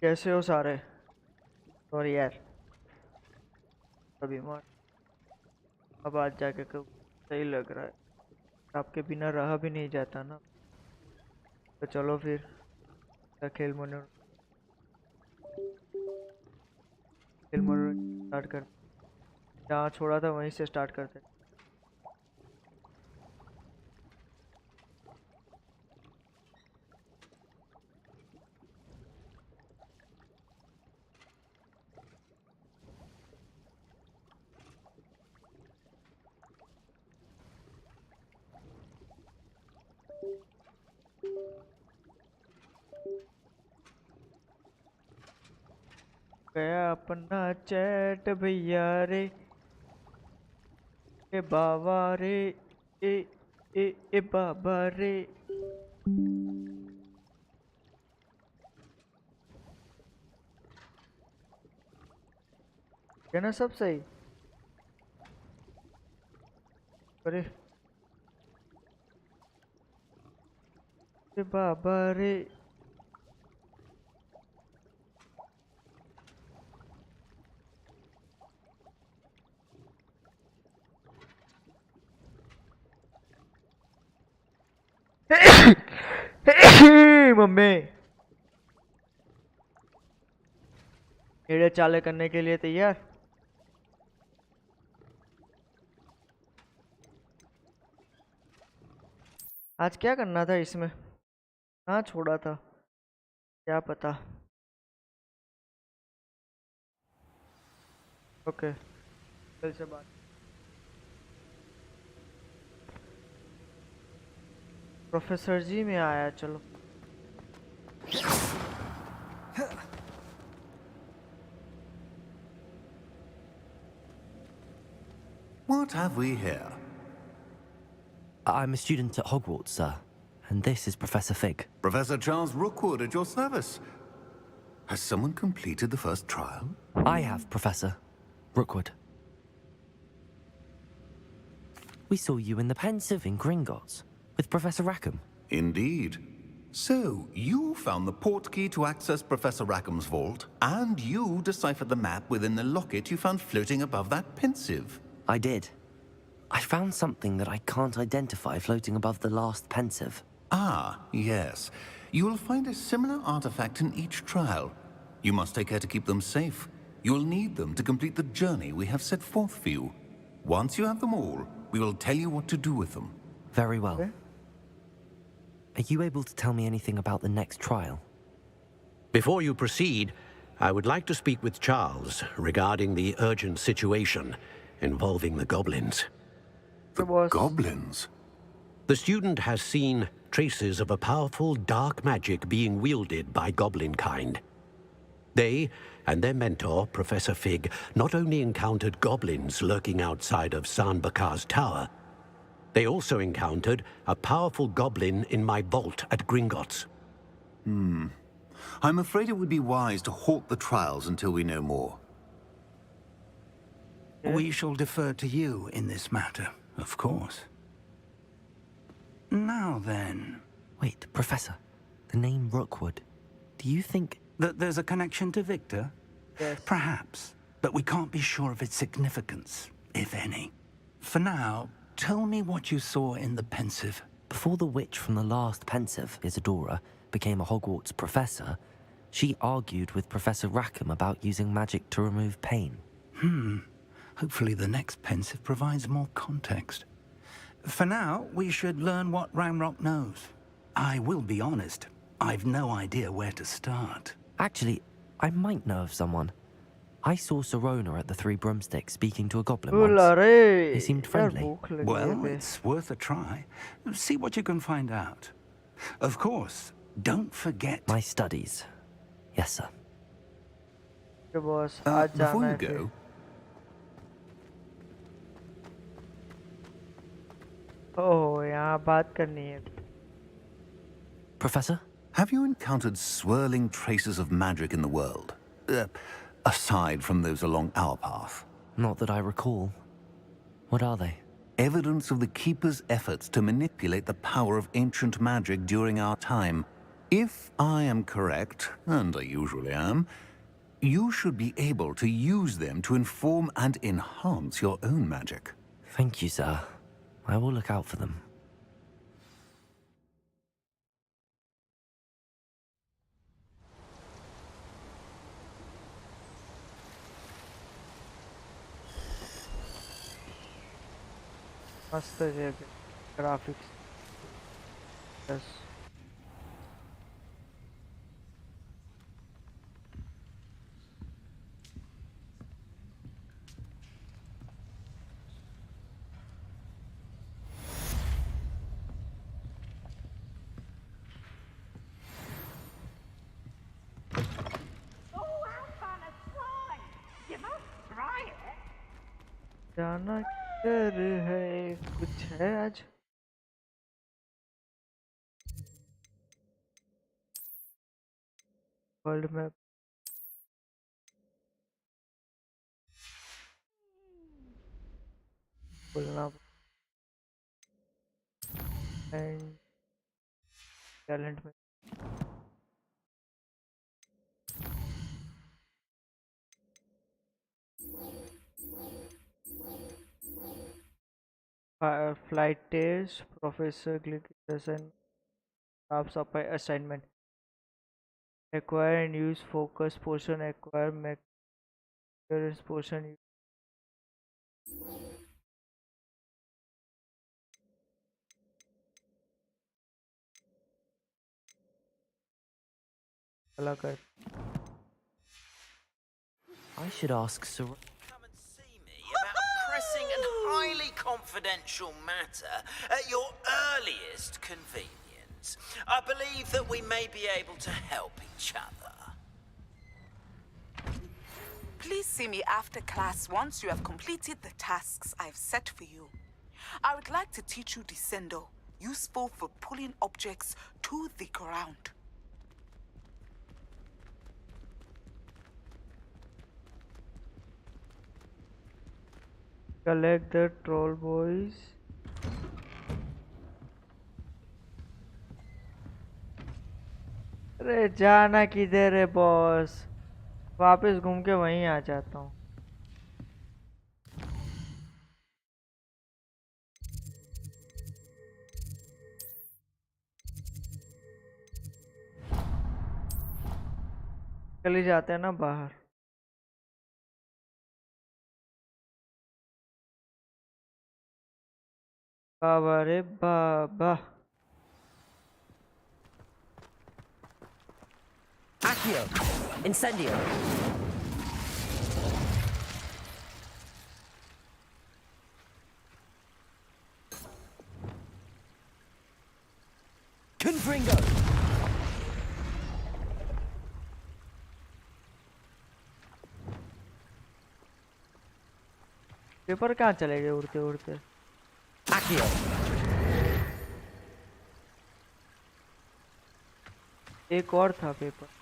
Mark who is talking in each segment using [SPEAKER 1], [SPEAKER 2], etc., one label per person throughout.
[SPEAKER 1] कैसे हो सारे? सॉरी यार, अभी मार। अब आज जाके सही लग रहा है। आपके बिना रहा भी नहीं जाता ना। तो चलो फिर खेल मनोरंजन स्टार्ट करते। जहाँ छोड़ा था वहीं से स्टार्ट करते। गया अपना चैट भैया रे, ए बाबा रे, ए ए बाबा रे। है ना सब सही? अरे ए बाबा रे। मम्मी कीड़े चाले करने के लिए तैयार? आज क्या करना था इसमें? कहाँ छोड़ा था क्या पता। ओके, कल से बात। प्रोफेसर जी में आया, चलो।
[SPEAKER 2] What have we here?
[SPEAKER 3] I'm a student at Hogwarts, sir. And this is Professor Fig.
[SPEAKER 2] Professor Charles Rookwood at your service. Has someone completed the first trial?
[SPEAKER 3] I have, Professor Rookwood. We saw you in the Pensive in Gringotts with Professor Rackham.
[SPEAKER 2] Indeed. So, you found the portkey to access Professor Rackham's vault, and you deciphered the map within the locket you found floating above that Pensive.
[SPEAKER 3] I did. I found something that I can't identify floating above the last Pensive.
[SPEAKER 2] Ah, yes. You will find a similar artifact in each trial. You must take care to keep them safe. You will need them to complete the journey we have set forth for you. Once you have them all, we will tell you what to do with them.
[SPEAKER 3] Very well.
[SPEAKER 1] Okay.
[SPEAKER 3] Are you able to tell me anything about the next trial?
[SPEAKER 4] Before you proceed, I would like to speak with Charles regarding the urgent situation involving the goblins.
[SPEAKER 2] The goblins?
[SPEAKER 4] The student has seen traces of a powerful dark magic being wielded by goblin kind. They and their mentor, Professor Fig, not only encountered goblins lurking outside of Sanbakar's tower, they also encountered a powerful goblin in my vault at Gringotts.
[SPEAKER 2] I'm afraid it would be wise to halt the trials until we know more.
[SPEAKER 5] We shall defer to you in this matter, of course. Now then...
[SPEAKER 3] Wait, Professor. The name Rookwood. Do you think...
[SPEAKER 5] that there's a connection to Victor?
[SPEAKER 1] Yes.
[SPEAKER 5] Perhaps, but we can't be sure of its significance, if any. For now, tell me what you saw in the Pensive.
[SPEAKER 3] Before the witch from the last Pensive, Isadora, became a Hogwarts professor, she argued with Professor Rackham about using magic to remove pain.
[SPEAKER 5] Hopefully the next Pensive provides more context. For now, we should learn what Ramrock knows. I will be honest, I've no idea where to start.
[SPEAKER 3] Actually, I might know of someone. I saw Sirona at the Three Broomsticks speaking to a goblin
[SPEAKER 1] Ola
[SPEAKER 3] once.
[SPEAKER 1] रे,
[SPEAKER 3] They seemed
[SPEAKER 1] यार
[SPEAKER 3] friendly.
[SPEAKER 1] भूख लगी
[SPEAKER 5] Well,
[SPEAKER 1] है बे।
[SPEAKER 5] it's worth a try. See what you can find out. Of course, don't forget...
[SPEAKER 3] My studies. Yes, sir.
[SPEAKER 1] के boss आज
[SPEAKER 2] Before
[SPEAKER 1] जाना
[SPEAKER 2] you
[SPEAKER 1] है फिर।
[SPEAKER 2] go,
[SPEAKER 1] ओह यहाँ बात करनी है।
[SPEAKER 3] Professor?
[SPEAKER 2] have you encountered swirling traces of magic in the world? Aside from those along our path.
[SPEAKER 3] Not that I recall. What are they?
[SPEAKER 2] Evidence of the Keeper's efforts to manipulate the power of ancient magic during our time. If I am correct, and I usually am, you should be able to use them to inform and enhance your own magic.
[SPEAKER 3] Thank you, sir. I will look out for them.
[SPEAKER 1] मस्त जगह graphics बस जाना किधर है कुछ है आज world map बोलना एंड टैलेंट में फ्लाइट टेस्ट प्रोफेसर क्लिक आप सब assignment acquire and use focus potion acquire materials potion चला कर
[SPEAKER 3] I should ask Sir.
[SPEAKER 6] Come and see me about a pressing and highly confidential matter at your earliest convenience. I believe that we may be able to help each other.
[SPEAKER 7] Please see me after class once you have completed the tasks I've set for you. I would like to teach you Descendo, useful for pulling objects to the ground.
[SPEAKER 1] collect the troll boys अरे जाना किधर है boss वापस घूम के वहीं आ जाता हूँ चले जाते हैं ना बाहर बाबा रे बाबा
[SPEAKER 3] Accio! Incendio! Confringo!
[SPEAKER 1] पेपर कहाँ चले गए उड़ते उड़ते
[SPEAKER 3] Accio!
[SPEAKER 1] एक और था पेपर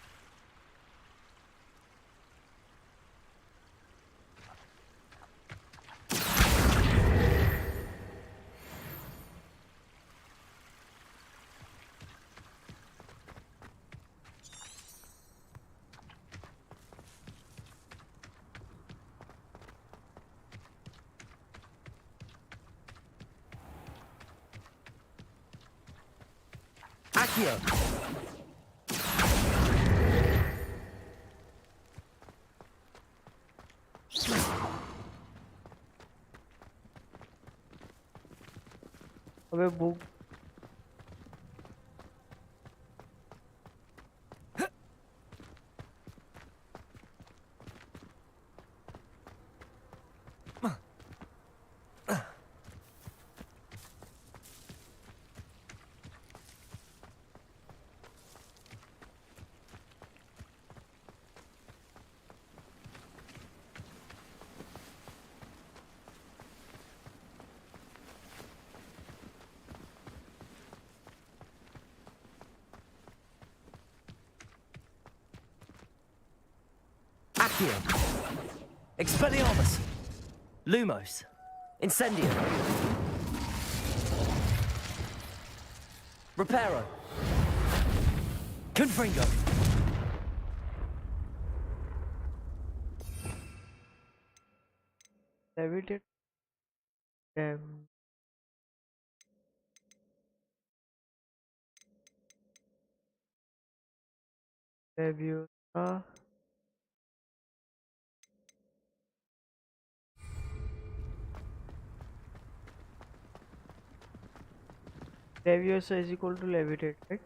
[SPEAKER 3] Accio!
[SPEAKER 1] अबे book
[SPEAKER 3] Accio! Expelliarmus! Lumos! Incendio! Reparo! Confringo!
[SPEAKER 1] Levitate. Damn. Leviosa. Leviosa is equal to levitate, right?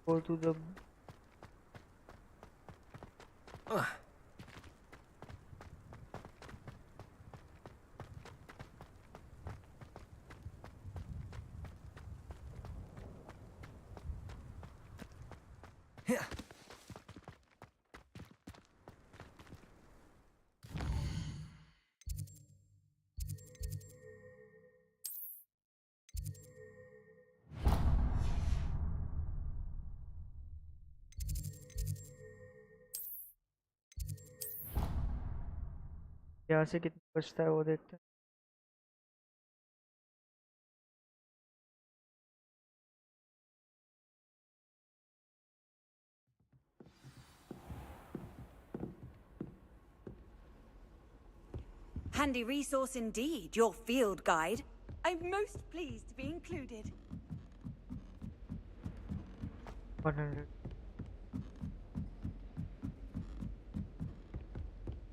[SPEAKER 1] Go to the यहाँ से कितना बचता है वो देखते हैं.
[SPEAKER 8] Handy resource indeed, your field guide. I'm most pleased to be included.
[SPEAKER 1] 100.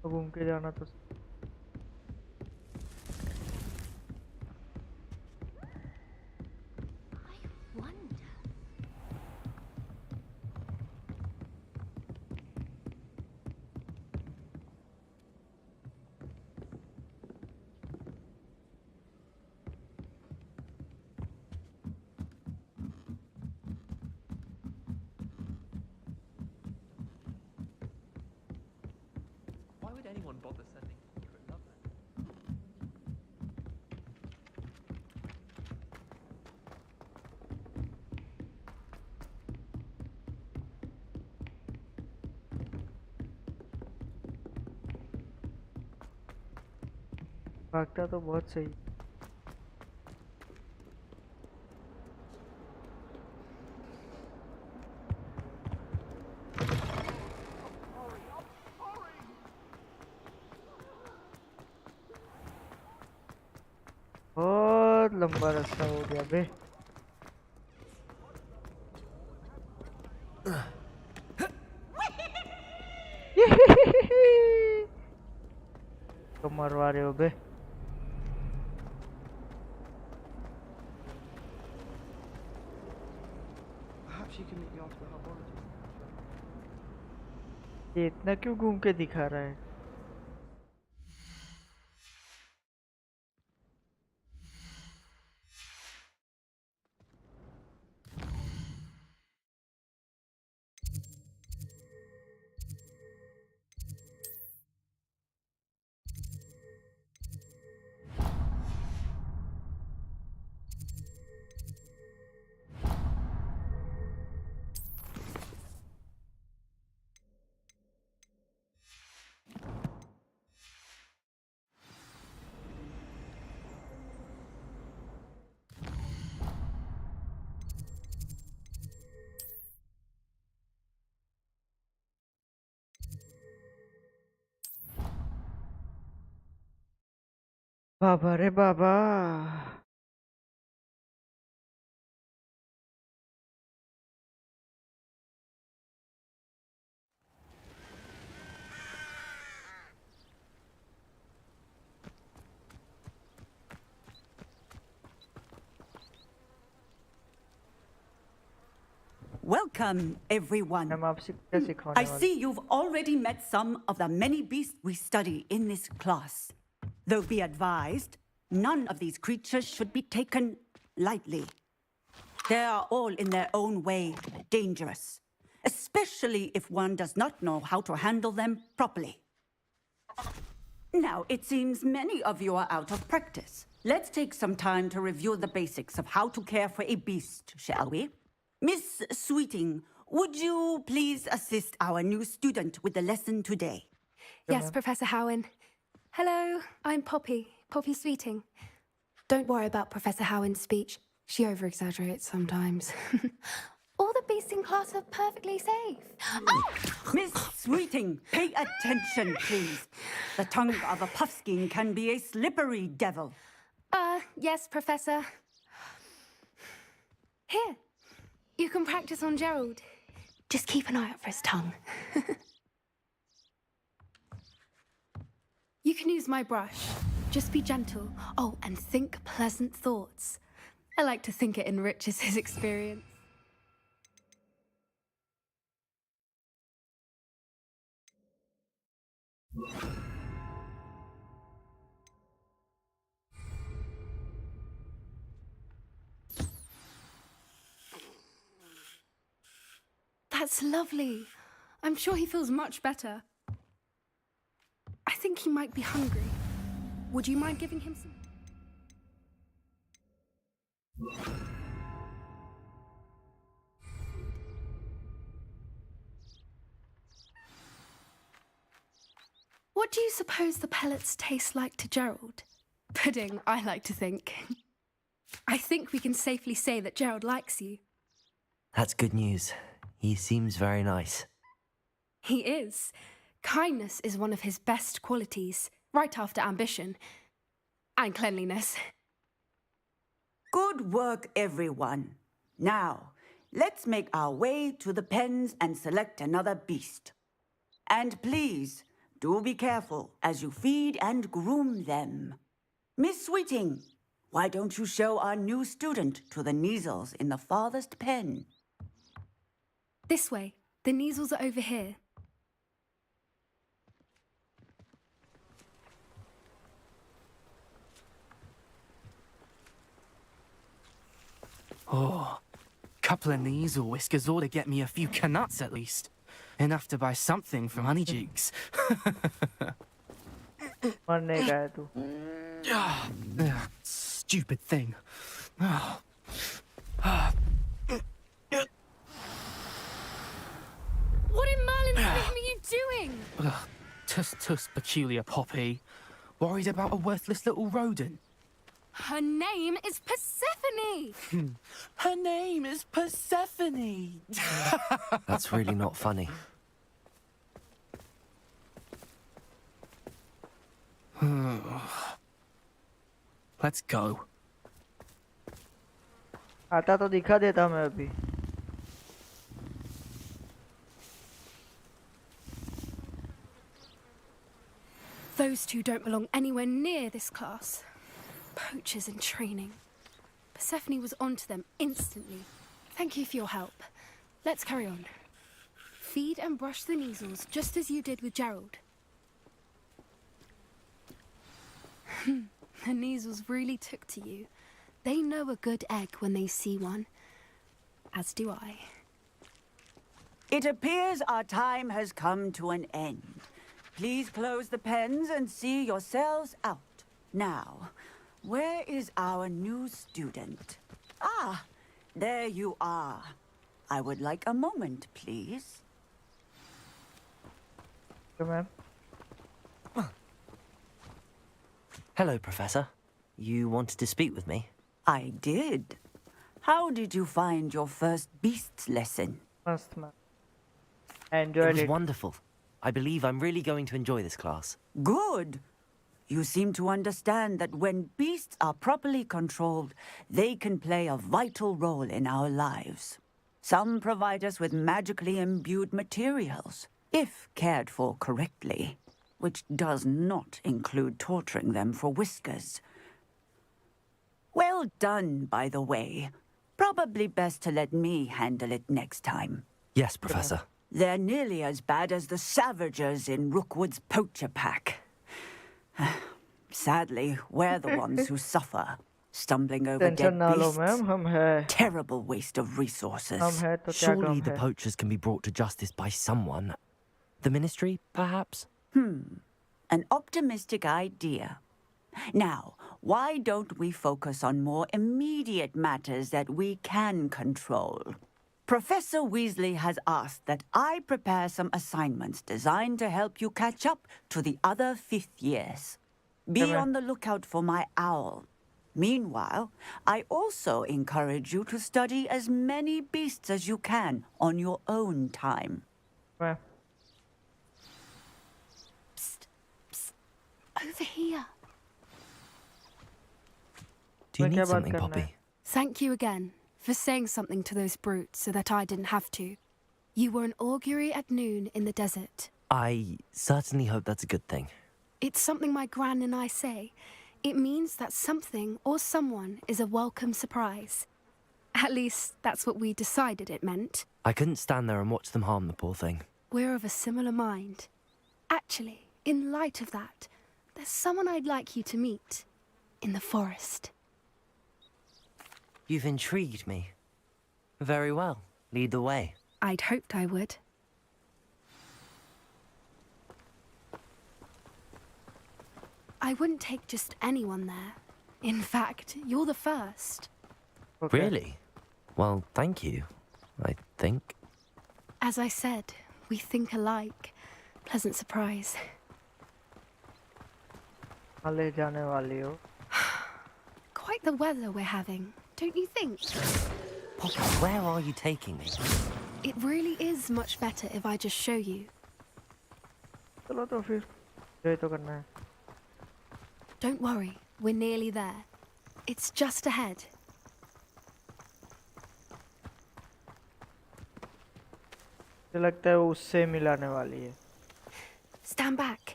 [SPEAKER 1] अब घूम के जाना तो
[SPEAKER 9] Why would anyone bother sending secret love letters?
[SPEAKER 1] भागता तो बहुत सही. बहुत लंबा रास्ता हो गया बे. तो मरवा रहे हो बे.
[SPEAKER 9] Perhaps you can meet me after the Hogwarts.
[SPEAKER 1] ये इतना क्यों घूम के दिखा रहा है? बाबा रे बाबा.
[SPEAKER 8] Welcome, everyone.
[SPEAKER 1] हम आपसे क्या सिखाने
[SPEAKER 8] I
[SPEAKER 1] वाले?
[SPEAKER 8] see you've already met some of the many beasts we study in this class. Though be advised, none of these creatures should be taken lightly. They are all in their own way dangerous, especially if one does not know how to handle them properly. Now, it seems many of you are out of practice. let's take some time to review the basics of how to care for a beast, shall we? Miss Sweeting, would you please assist our new student with the lesson today?
[SPEAKER 10] Yes, Professor Howen. Hello, I'm Poppy Sweeting. Don't worry about Professor Howen's speech. She over-exaggerates sometimes. All the beasts in class are perfectly safe. Oh!
[SPEAKER 8] Miss Sweeting, pay attention, please. The tongue of a puffskein can be a slippery devil.
[SPEAKER 10] Yes, Professor. Here, you can practice on Gerald. Just keep an eye out for his tongue. You can use my brush. Just be gentle. Oh, and think pleasant thoughts. I like to think it enriches his experience. That's lovely. I'm sure he feels much better. I think he might be hungry. Would you mind giving him some? What do you suppose the pellets taste like to Gerald? Pudding, I like to think. I think we can safely say that Gerald likes you.
[SPEAKER 3] That's good news. He seems very nice.
[SPEAKER 10] He is. Kindness is one of his best qualities, right after ambition. And cleanliness.
[SPEAKER 8] Good work, everyone. Now, let's make our way to the pens and select another beast. And please, do be careful as you feed and groom them. Miss Sweeting, why don't you show our new student to the Kneazles in the farthest pen?
[SPEAKER 10] This way. The Kneazles are over here.
[SPEAKER 11] Oh, couple of Kneazle whiskers ought to get me a few canuts at least. Enough to buy something from Honeydukes.
[SPEAKER 1] मरने का है तू.
[SPEAKER 11] Stupid thing.
[SPEAKER 10] What in Merlin's name are you doing?
[SPEAKER 11] Tuss, peculiar Poppy. Worried about a worthless little rodent.
[SPEAKER 10] Her name is Persephone!
[SPEAKER 11] Her name is Persephone!
[SPEAKER 3] That's really not funny.
[SPEAKER 11] Let's go.
[SPEAKER 1] आता तो दिखा देता मैं अभी.
[SPEAKER 10] Those two don't belong anywhere near this class. Poachers in training. Persephone was onto them instantly. Thank you for your help. Let's carry on. Feed and brush the Kneazles just as you did with Gerald. The Kneazles really took to you. They know a good egg when they see one. As do I.
[SPEAKER 8] It appears our time has come to an end. Please close the pens and see yourselves out. Now, where is our new student? Ah, there you are. I would like a moment, please.
[SPEAKER 1] Okay, ma'am.
[SPEAKER 3] Hello, Professor. You wanted to speak with me?
[SPEAKER 8] I did. How did you find your first beasts lesson?
[SPEAKER 1] मस्त man. I
[SPEAKER 3] It
[SPEAKER 1] enjoyed
[SPEAKER 3] was
[SPEAKER 1] it.
[SPEAKER 3] wonderful. I believe I'm really going to enjoy this class.
[SPEAKER 8] Good. You seem to understand that when beasts are properly controlled, they can play a vital role in our lives. Some provide us with magically imbued materials, if cared for correctly, which does not include torturing them for whiskers. Well done, by the way. Probably best to let me handle it next time.
[SPEAKER 3] Yes, Professor.
[SPEAKER 8] They're nearly as bad as the Savagers in Rookwood's poacher pack. Sadly, we're the ones who suffer, stumbling over
[SPEAKER 1] Tension
[SPEAKER 8] dead
[SPEAKER 1] ना लो
[SPEAKER 8] beasts.
[SPEAKER 1] Ma'am, हम है.
[SPEAKER 8] Terrible waste of resources.
[SPEAKER 1] हम है तो क्या
[SPEAKER 3] Surely
[SPEAKER 1] come
[SPEAKER 3] the
[SPEAKER 1] है?
[SPEAKER 3] poachers can be brought to justice by someone. The Ministry, perhaps?
[SPEAKER 8] An optimistic idea. Now, why don't we focus on more immediate matters that we can control? Professor Weasley has asked that I prepare some assignments designed to help you catch up to the other fifth years. Be on the lookout for my owl. Meanwhile, I also encourage you to study as many beasts as you can on your own time.
[SPEAKER 1] Psst,
[SPEAKER 10] Psst. Over here.
[SPEAKER 3] Do you
[SPEAKER 1] Well,
[SPEAKER 3] need
[SPEAKER 1] क्या बात
[SPEAKER 3] something,
[SPEAKER 1] करना
[SPEAKER 3] Poppy?
[SPEAKER 1] है?
[SPEAKER 10] Thank you again for saying something to those brutes so that I didn't have to. You were an augury at noon in the desert.
[SPEAKER 3] I certainly hope that's a good thing.
[SPEAKER 10] It's something my gran and I say. It means that something or someone is a welcome surprise. At least, that's what we decided it meant.
[SPEAKER 3] I couldn't stand there and watch them harm the poor thing.
[SPEAKER 10] We're of a similar mind. Actually, in light of that, there's someone I'd like you to meet. In the forest.
[SPEAKER 3] You've intrigued me. Very well. Lead the way.
[SPEAKER 10] I'd hoped I would. I wouldn't take just anyone there. In fact, you're the first.
[SPEAKER 1] Okay.
[SPEAKER 3] Really? Well, thank you, I think.
[SPEAKER 10] As I said, we think alike. Pleasant surprise.
[SPEAKER 1] कहाँ ले जाने वाली हो?
[SPEAKER 10] Quite the weather we're having, don't you think?
[SPEAKER 3] Poppy, where are you taking me?
[SPEAKER 10] It really is much better if I just show you.
[SPEAKER 1] चलो तो फिर enjoy तो करना है.
[SPEAKER 10] Don't worry, we're nearly there. It's just ahead.
[SPEAKER 1] मुझे लगता है वो उससे मिलाने वाली है.
[SPEAKER 10] Stand back.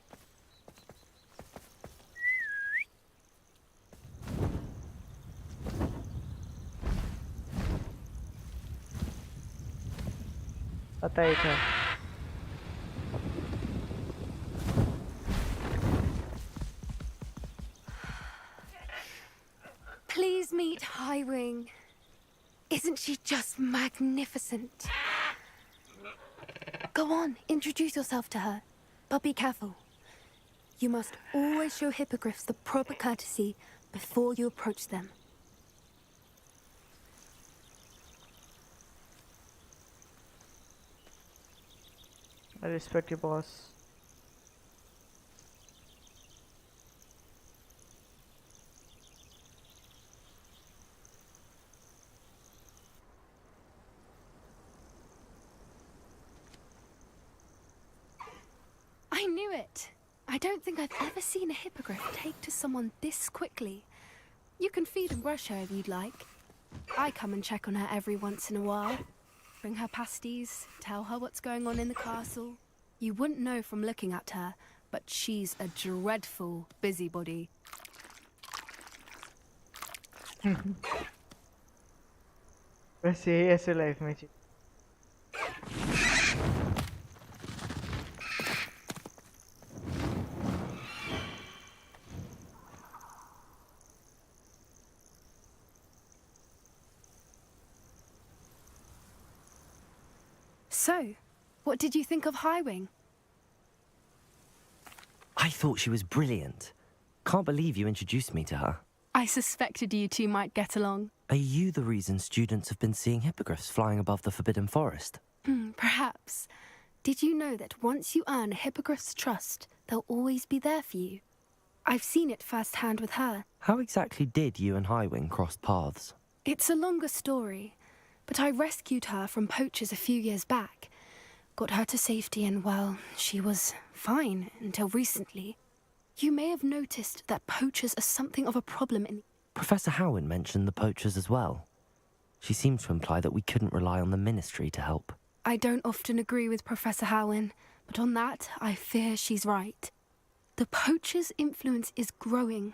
[SPEAKER 1] पता ही था.
[SPEAKER 10] Please meet Highwing. Isn't she just magnificent? Go on, introduce yourself to her. But be careful. You must always show hippogriffs the proper courtesy before you approach them.
[SPEAKER 1] I respect you, boss.
[SPEAKER 10] I knew it. I don't think I've ever seen a hippogriff take to someone this quickly. You can feed and brush her if you'd like. I come and check on her every once in a while. Bring her pasties, tell her what's going on in the castle. You wouldn't know from looking at her, but she's a dreadful busybody.
[SPEAKER 1] वैसे ही ऐसे life में चाहिए.
[SPEAKER 10] So, what did you think of Highwing?
[SPEAKER 3] I thought she was brilliant. Can't believe you introduced me to her.
[SPEAKER 10] I suspected you two might get along.
[SPEAKER 3] Are you the reason students have been seeing hippogriffs flying above the Forbidden Forest?
[SPEAKER 10] Perhaps. Did you know that once you earn a hippogriff's trust, they'll always be there for you? I've seen it firsthand with her.
[SPEAKER 3] How exactly did you and Highwing cross paths?
[SPEAKER 10] It's a longer story, but I rescued her from poachers a few years back. Got her to safety and, well, she was fine until recently. You may have noticed that poachers are something of a problem in...
[SPEAKER 3] Professor Howin mentioned the poachers as well. She seemed to imply that we couldn't rely on the Ministry to help.
[SPEAKER 10] I don't often agree with Professor Howin, but on that, I fear she's right. The poachers' influence is growing.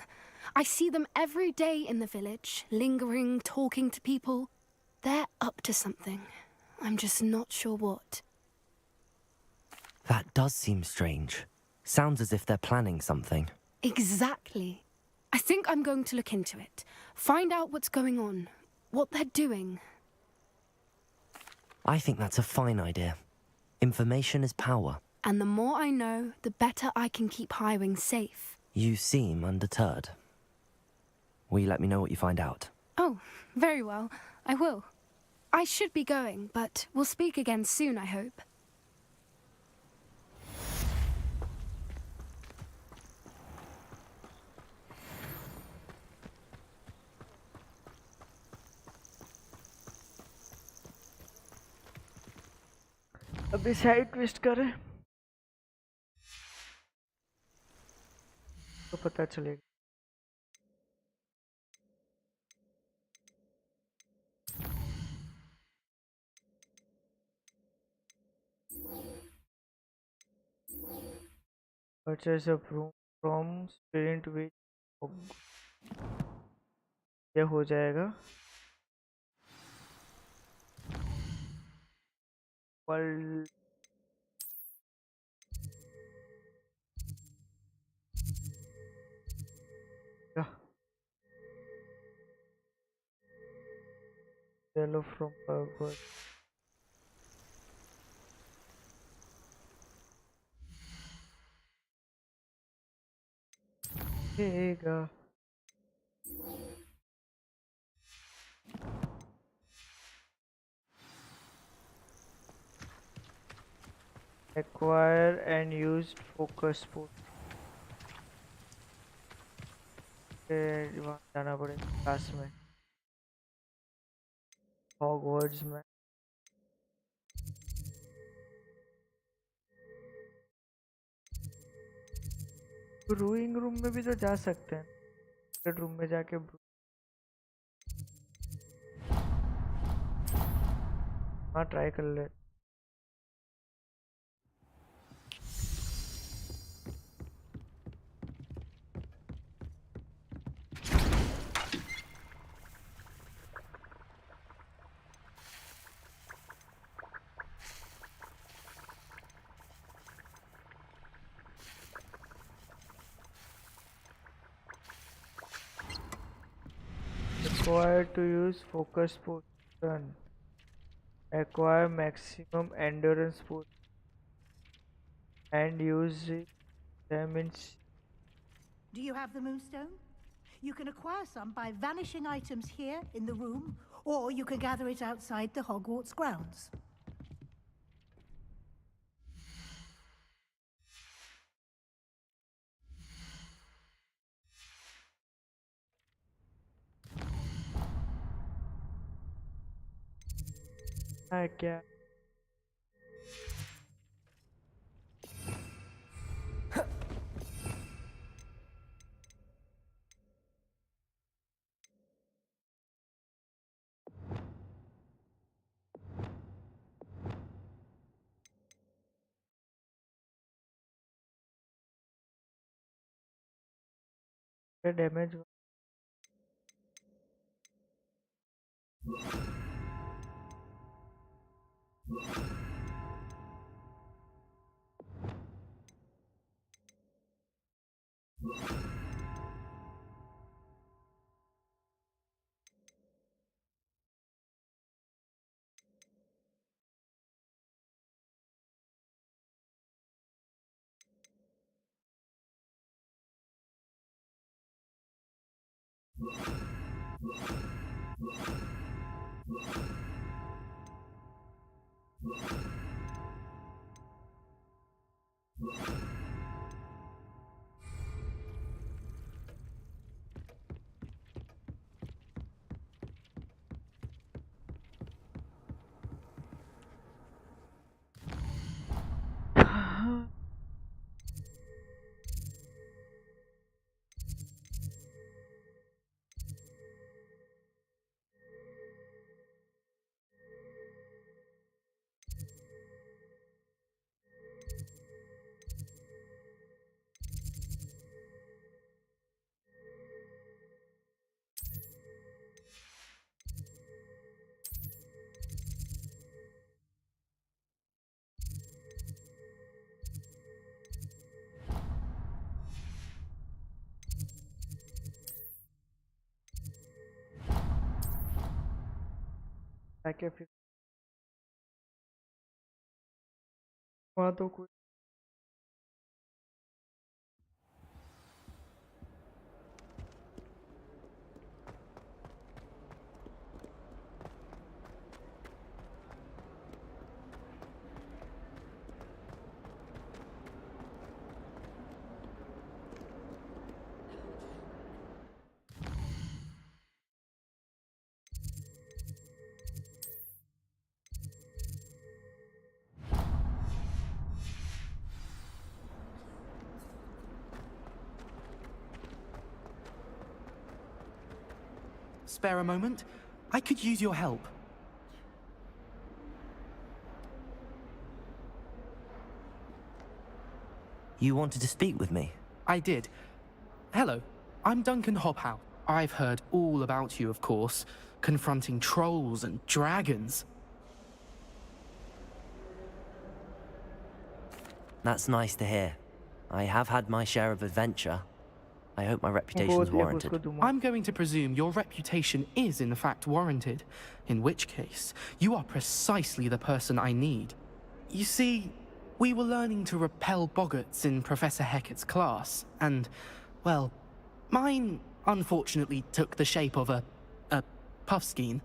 [SPEAKER 10] I see them every day in the village, lingering, talking to people. They're up to something. I'm just not sure what.
[SPEAKER 3] That does seem strange. Sounds as if they're planning something.
[SPEAKER 10] Exactly. I think I'm going to look into it. Find out what's going on. What they're doing.
[SPEAKER 3] I think that's a fine idea. Information is power.
[SPEAKER 10] And the more I know, the better I can keep Highwing safe.
[SPEAKER 3] You seem undeterred. Will you let me know what you find out?
[SPEAKER 10] Oh, very well. I will. I should be going, but we'll speak again soon, I hope.
[SPEAKER 1] अभी side twist करें तो पता चलेगा. Purchase a room from student with ये हो जाएगा. World yellow from Hogwarts. Ega. Acquire and use focus point. वहाँ जाना पड़ेगा क्लास में. हॉगवर्ट्स में. ब्रूइंग रूम में भी तो जा सकते हैं. रूम में जाके हाँ ट्राई कर ले. Required to use focus potion. Acquire maximum endurance potion and use them in.
[SPEAKER 12] Do you have the moonstone? You can acquire some by vanishing items here in the room, or you can gather it outside the Hogwarts grounds.
[SPEAKER 1] क्या damage. ताकि फिर वहाँ तो कुछ
[SPEAKER 11] spare a moment? I could use your help.
[SPEAKER 3] You wanted to speak with me?
[SPEAKER 11] I did. Hello, I'm Duncan Hobhouse. I've heard all about you, of course, confronting trolls and dragons.
[SPEAKER 3] That's nice to hear. I have had my share of adventure. I hope my reputation's warranted.
[SPEAKER 11] I'm going to presume your reputation is in fact warranted, in which case, you are precisely the person I need. You see, we were learning to repel boggarts in Professor Hecat's class, and, well, mine unfortunately took the shape of a puffskein.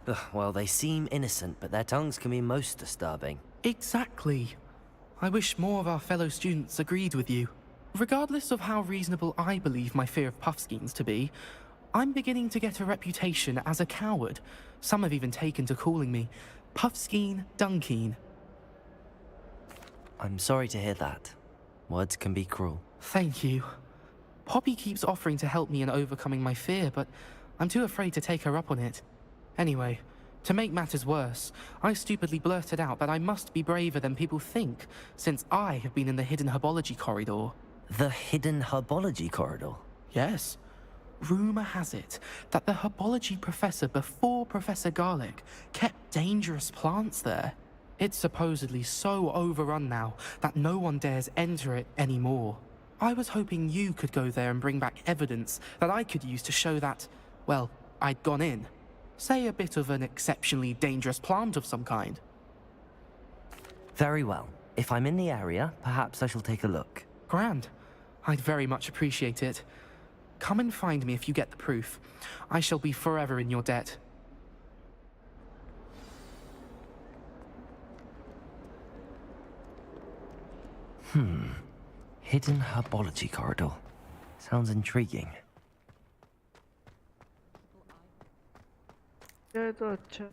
[SPEAKER 3] Ugh, well, they seem innocent, but their tongues can be most disturbing.
[SPEAKER 11] Exactly. I wish more of our fellow students agreed with you. Regardless of how reasonable I believe my fear of puffskeins to be, I'm beginning to get a reputation as a coward. Some have even taken to calling me Puffskein Dunkeen.
[SPEAKER 3] I'm sorry to hear that. Words can be cruel.
[SPEAKER 11] Thank you. Poppy keeps offering to help me in overcoming my fear, but I'm too afraid to take her up on it. Anyway, to make matters worse, I stupidly blurted out that I must be braver than people think, since I have been in the hidden herbology corridor.
[SPEAKER 3] The hidden herbology corridor?
[SPEAKER 11] Yes. Rumor has it that the herbology professor before Professor Garlic kept dangerous plants there. It's supposedly so overrun now that no one dares enter it anymore. I was hoping you could go there and bring back evidence that I could use to show that, well, I'd gone in. Say a bit of an exceptionally dangerous plant of some kind.
[SPEAKER 3] Very well. If I'm in the area, perhaps I shall take a look.
[SPEAKER 11] Grand. I'd very much appreciate it. Come and find me if you get the proof. I shall be forever in your debt.
[SPEAKER 3] Hidden herbology corridor. Sounds intriguing.
[SPEAKER 1] ये तो अच्छा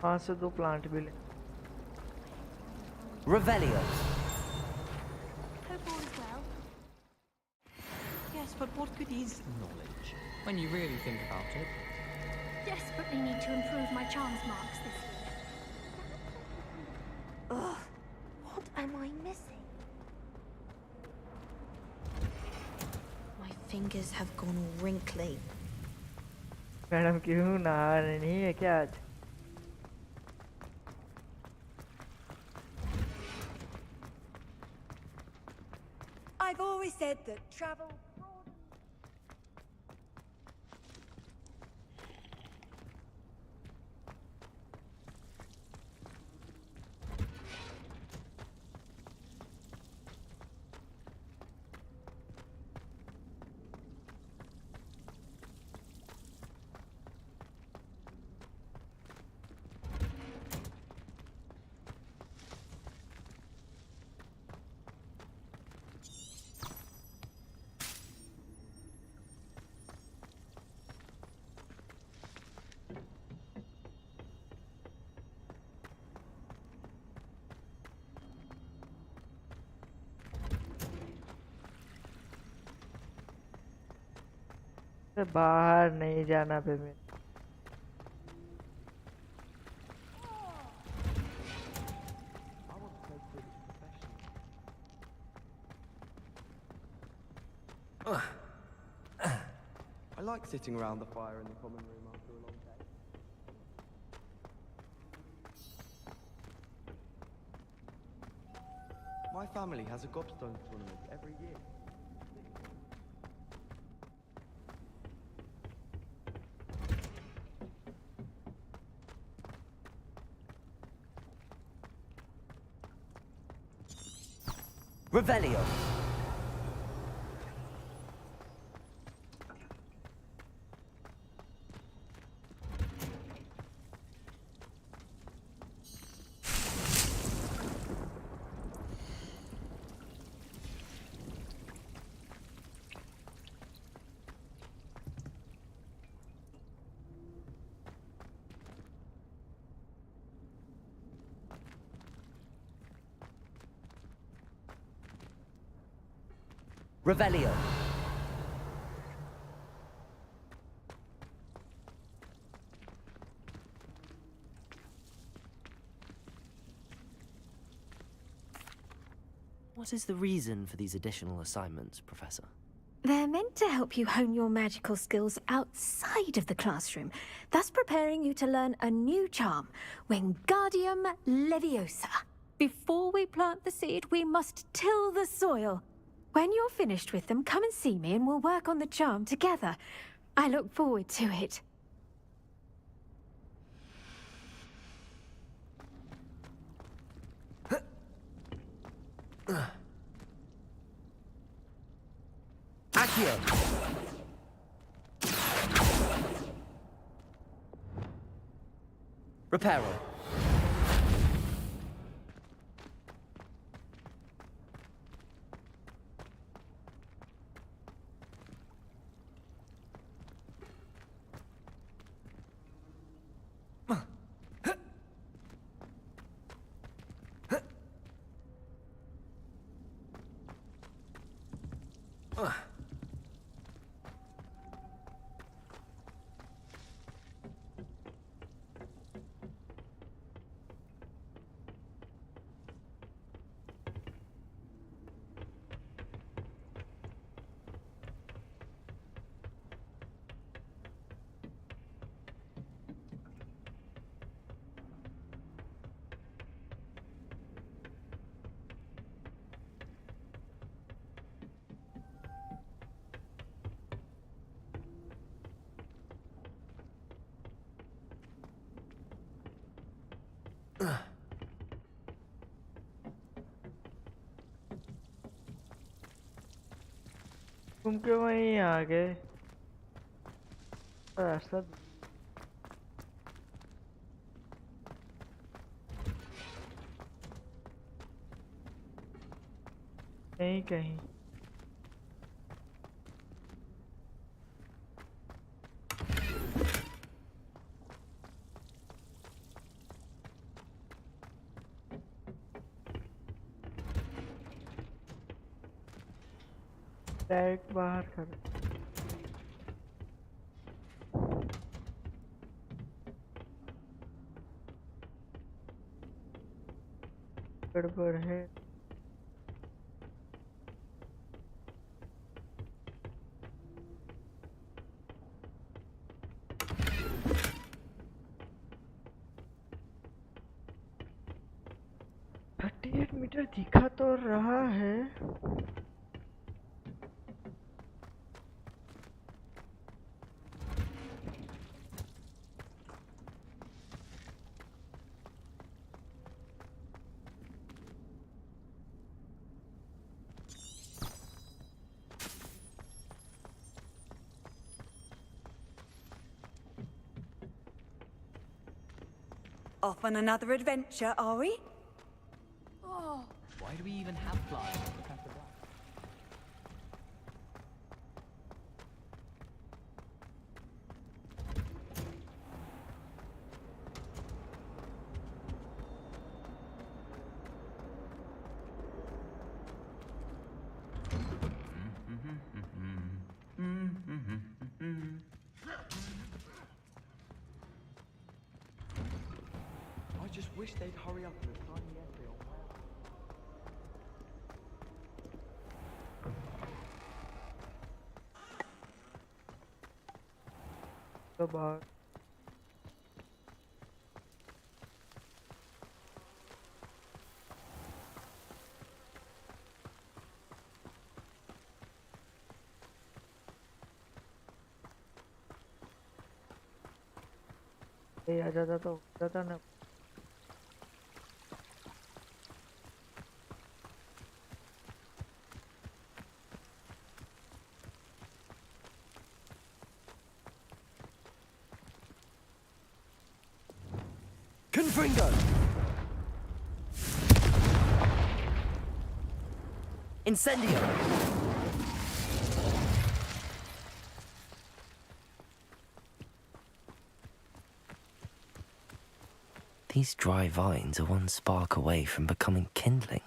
[SPEAKER 1] वहाँ से 2 plant भी ले
[SPEAKER 3] Revelio.
[SPEAKER 13] Hope all is well. Yes, but what good is knowledge when you really think about it?
[SPEAKER 10] Desperately need to improve my charms marks this year.
[SPEAKER 13] Ugh, what am I missing? My fingers have gone all wrinkly.
[SPEAKER 1] Madam क्यों नहा नहीं है क्या आज
[SPEAKER 8] I've always said that travel...
[SPEAKER 1] बाहर नहीं जाना पे मैं
[SPEAKER 9] I like sitting around the fire in the common room after a long day. My family has a gobstone tournament every year.
[SPEAKER 3] Revelio. Revelio. What is the reason for these additional assignments, Professor?
[SPEAKER 13] They're meant to help you hone your magical skills outside of the classroom, thus preparing you to learn a new charm, Wingardium Leviosa. Before we plant the seed, we must till the soil. When you're finished with them, come and see me and we'll work on the charm together. I look forward to it.
[SPEAKER 3] Accio! Reparo.
[SPEAKER 1] घूम के वहीं आ गए रास्ता नहीं कहीं direct बाहर कर गड़बड़ है मीटर दिखा तो रहा है
[SPEAKER 8] Off on another adventure, are we?
[SPEAKER 9] Oh, why do we even have flying on the Professor Black? I just wish they'd hurry up and assign the entry on my
[SPEAKER 1] बाहर आ जाता तो होता था ना
[SPEAKER 3] Confringo! Incendio! These dry vines are one spark away from becoming kindling.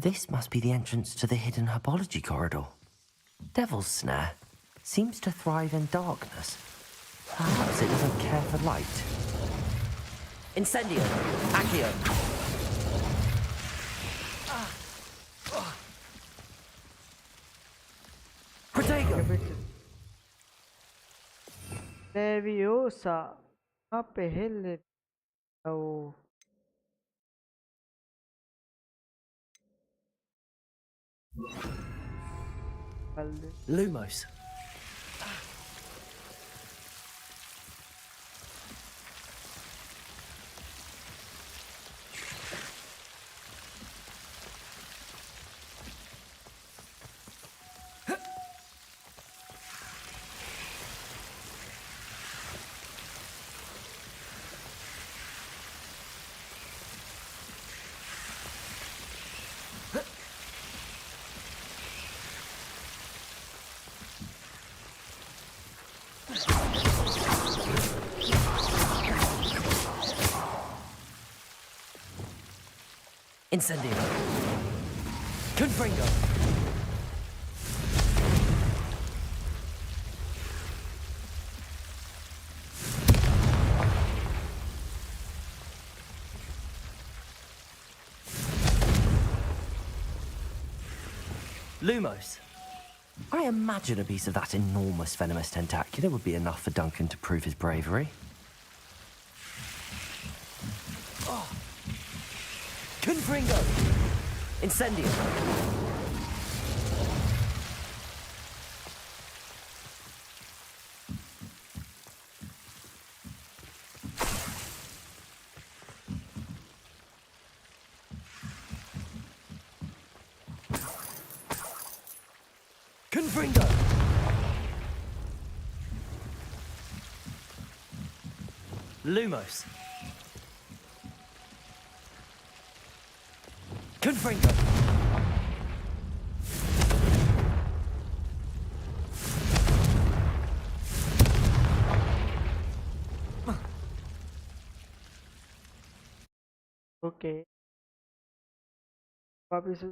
[SPEAKER 3] This must be the entrance to the hidden herbology corridor. Devil's Snare seems to thrive in darkness. Perhaps it doesn't care for light. Incendio! Accio! Protego!
[SPEAKER 1] Leviosa. कहाँ पे है ओ
[SPEAKER 3] Lumos. Incendio. Confringo. Lumos. I imagine a piece of that enormous venomous tentacular would be enough for Duncan to prove his bravery. Confringo! Incendio! Confringo! Lumos! Confringo!
[SPEAKER 1] Okay वापिस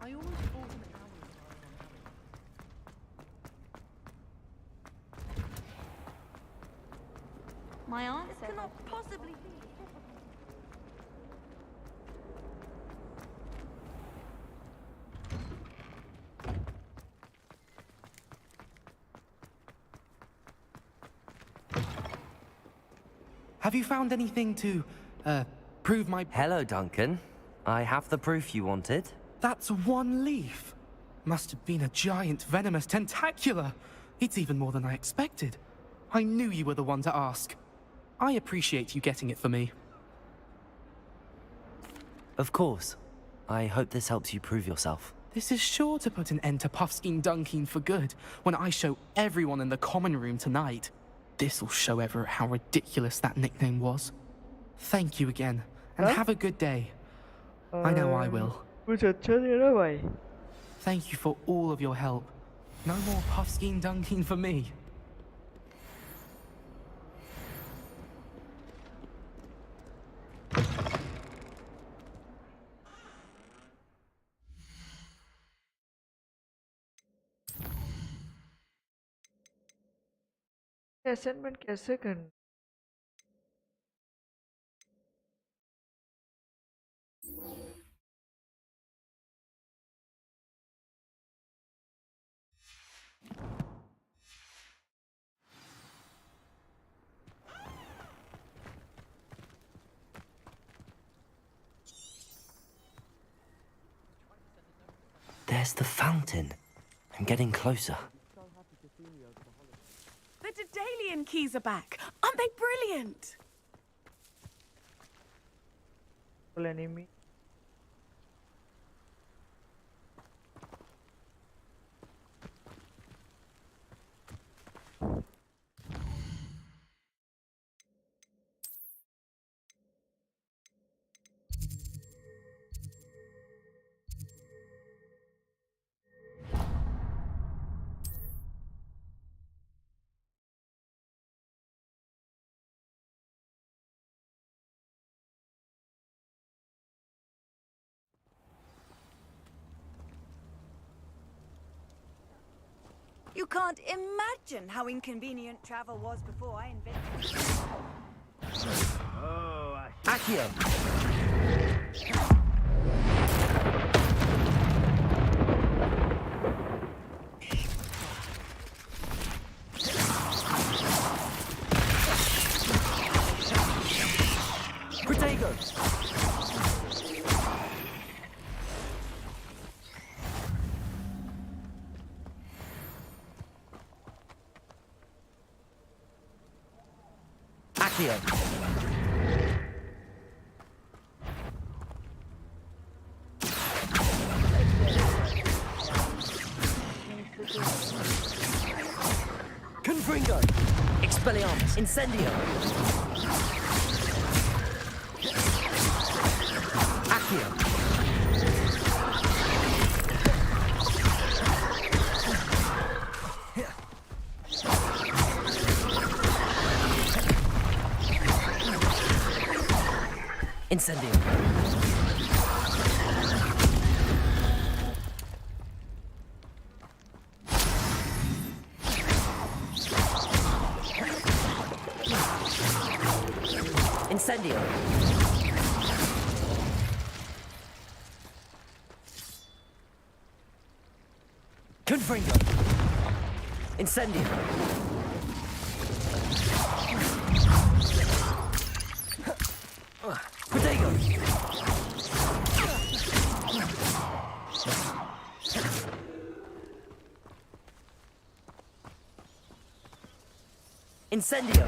[SPEAKER 11] I always fall in the alleys rather than
[SPEAKER 14] My aunt said cannot possibly be.
[SPEAKER 11] Have you found anything to, prove my...
[SPEAKER 3] Hello, Duncan. I have the proof you wanted.
[SPEAKER 11] That's one leaf. Must have been a giant venomous tentacula. It's even more than I expected. I knew you were the one to ask. I appreciate you getting it for me.
[SPEAKER 3] Of course. I hope this helps you prove yourself.
[SPEAKER 11] This is sure to put an end to Puffskein Dunkin for good when I show everyone in the common room tonight. This'll show Everett how ridiculous that nickname was. Thank you again, and have a good day. I know I will.
[SPEAKER 1] कुछ अच्छा दे रहा भाई
[SPEAKER 11] Thank you for all of your help. No more Puffskein Dunkin for me.
[SPEAKER 1] Assignment कैसे करना
[SPEAKER 3] There's the fountain. I'm getting closer.
[SPEAKER 7] The Daedalian keys are back. Aren't they brilliant?
[SPEAKER 1] enemy
[SPEAKER 8] You can't imagine how inconvenient travel was before I invented it.
[SPEAKER 3] Accio! Protego! Accio! Confringo! Expelliarmus! Incendio! Accio! Incendio! Incendio! Confringo! Incendio! Protego! Incendio!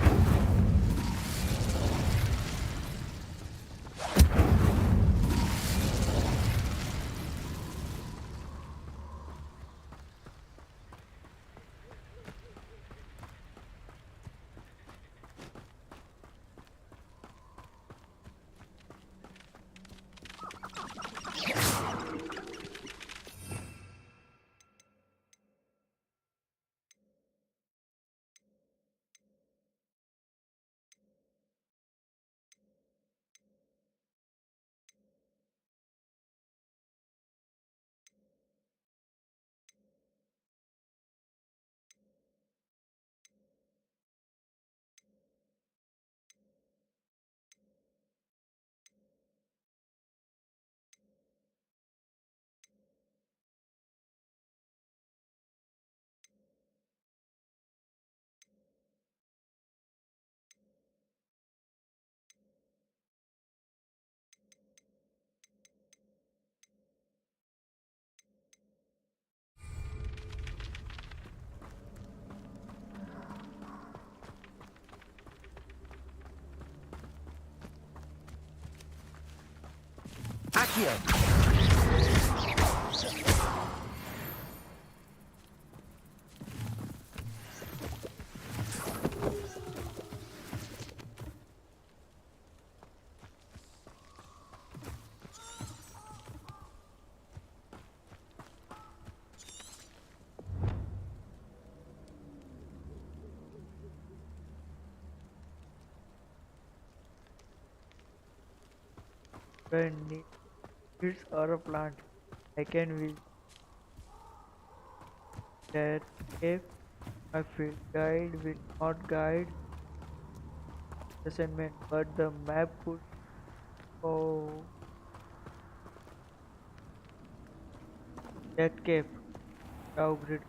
[SPEAKER 3] Accio!
[SPEAKER 1] When needs or a plant, I can visit that cave. My field guide will not guide the assignment, but the map could. Oh, that cave. How great!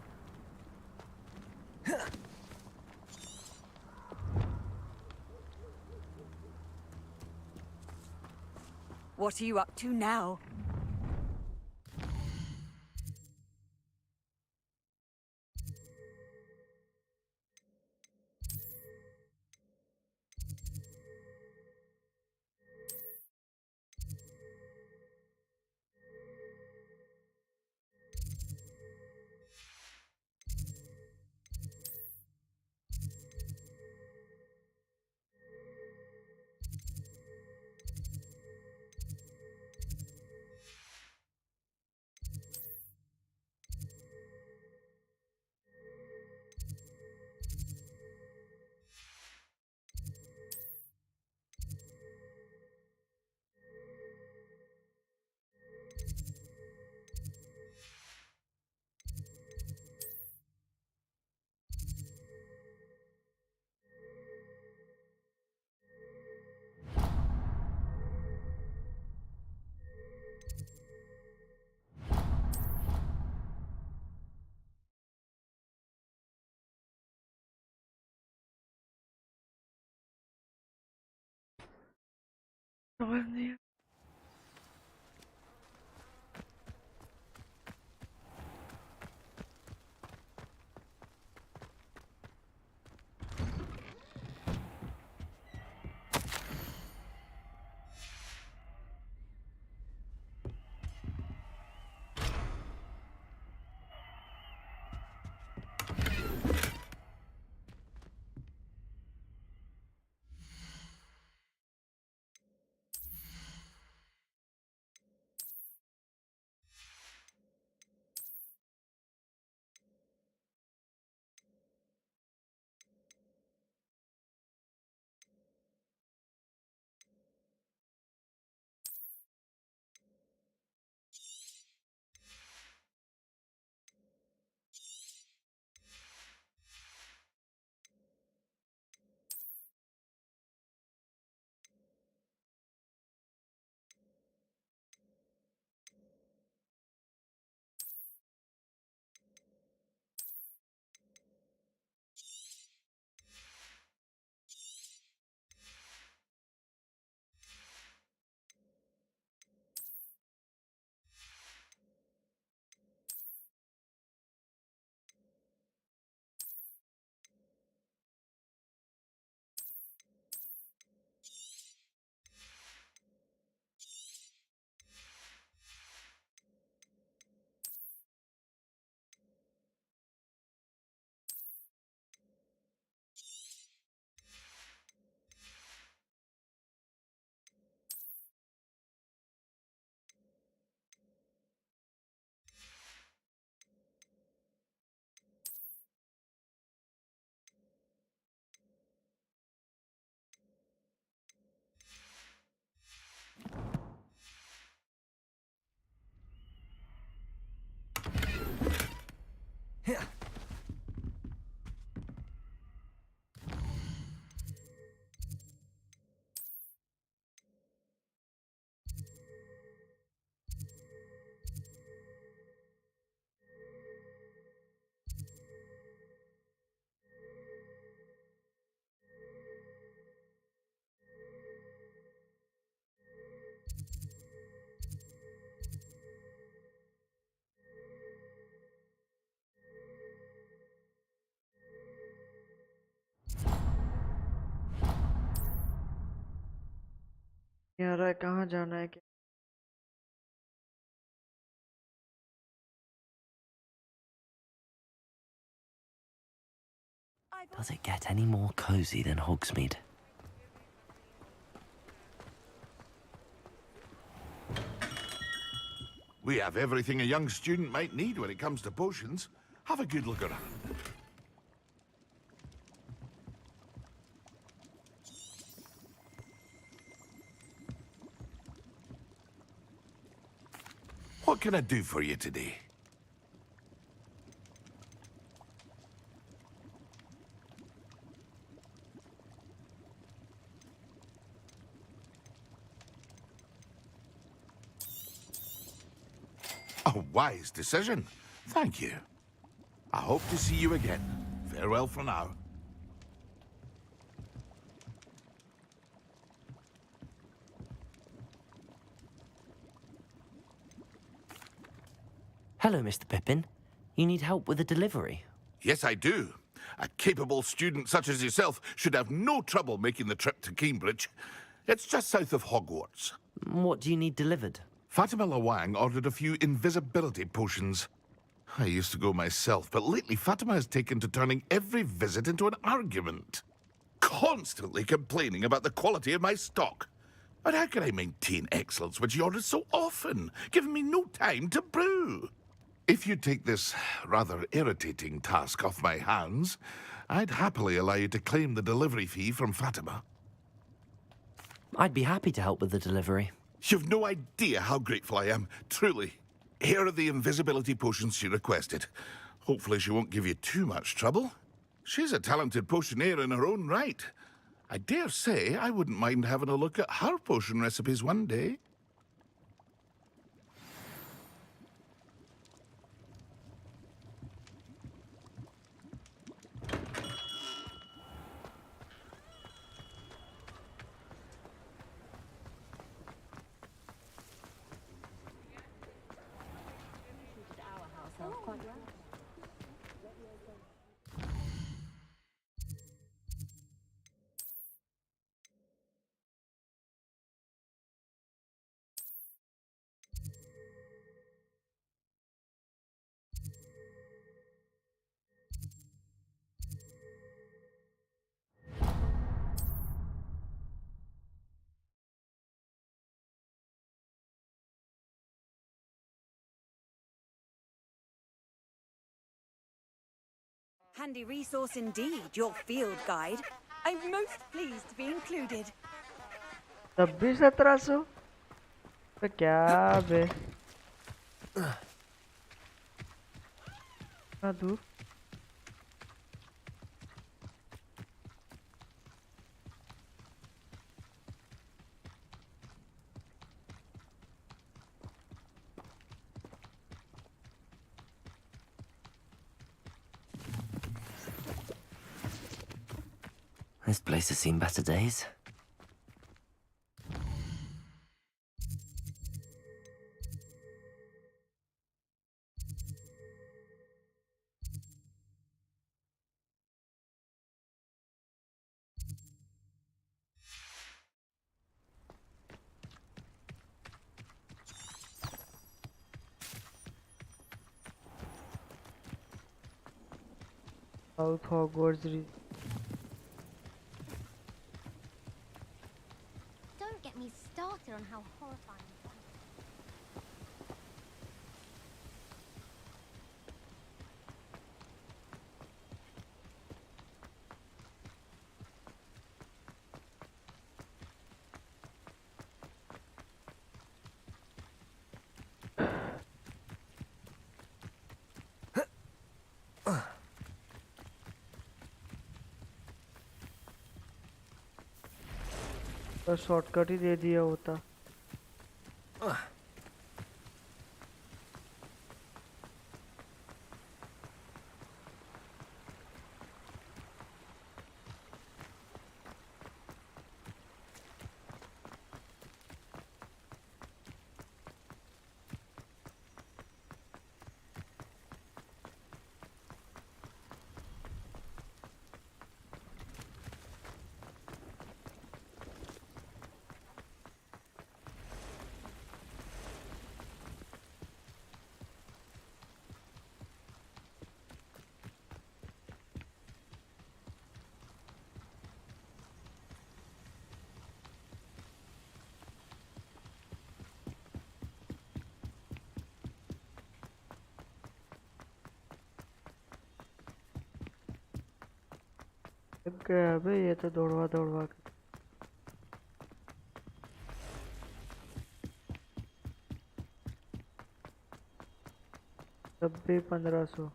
[SPEAKER 8] What are you up to now?
[SPEAKER 1] समझ नहीं आ रहा है कहाँ जाना है क्या
[SPEAKER 3] Does it get any more cozy than Hogsmeade?
[SPEAKER 15] We have everything a young student might need when it comes to potions. Have a good look around. What can I do for you today? A wise decision. Thank you. I hope to see you again. Farewell for now.
[SPEAKER 3] Hello, Mr. Pippin. You need help with a delivery?
[SPEAKER 15] Yes, I do. A capable student such as yourself should have no trouble making the trip to Cambridge. It's just south of Hogwarts.
[SPEAKER 3] What do you need delivered?
[SPEAKER 15] Fatima Lawang ordered a few invisibility potions. I used to go myself, but lately Fatima has taken to turning every visit into an argument. Constantly complaining about the quality of my stock. But how can I maintain excellence when she orders so often, giving me no time to brew? If you take this rather irritating task off my hands, I'd happily allow you to claim the delivery fee from Fatima.
[SPEAKER 3] I'd be happy to help with the delivery.
[SPEAKER 15] You've no idea how grateful I am, truly. Here are the invisibility potions she requested. Hopefully she won't give you too much trouble. She's a talented potioneer in her own right. I dare say I wouldn't mind having a look at her potion recipes one day.
[SPEAKER 8] Handy resource indeed, your field guide. I'm most pleased to be included.
[SPEAKER 1] 2600 तो क्या बे इतना दूर
[SPEAKER 3] This place has seen better days.
[SPEAKER 1] South Hogwarts
[SPEAKER 16] Don't get me started on how horrifying.
[SPEAKER 1] का shortcut ही दे दिया होता गया बे ये तो दौड़वा दौड़वा के तब भी 1500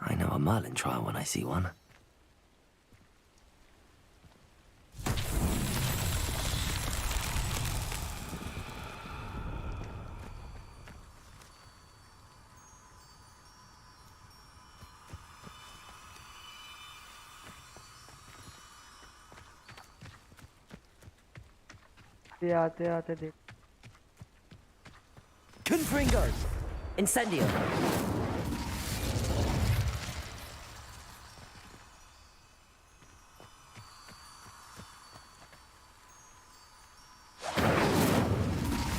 [SPEAKER 3] I know a Merlin trial when I see one.
[SPEAKER 1] ये आते आते देख
[SPEAKER 3] Confringos! Incendio!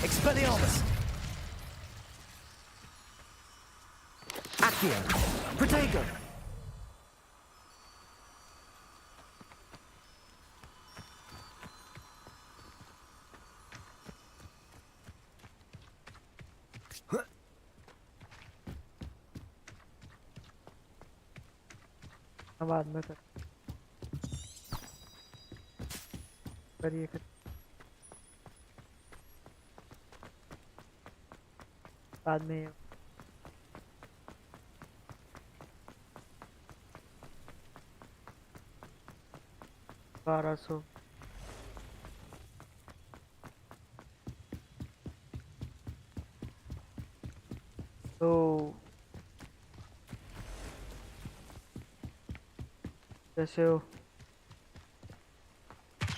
[SPEAKER 3] Expelliarmus! Accio! Protego!
[SPEAKER 1] बाद में करिए बाद में 1200 तो कैसे हो?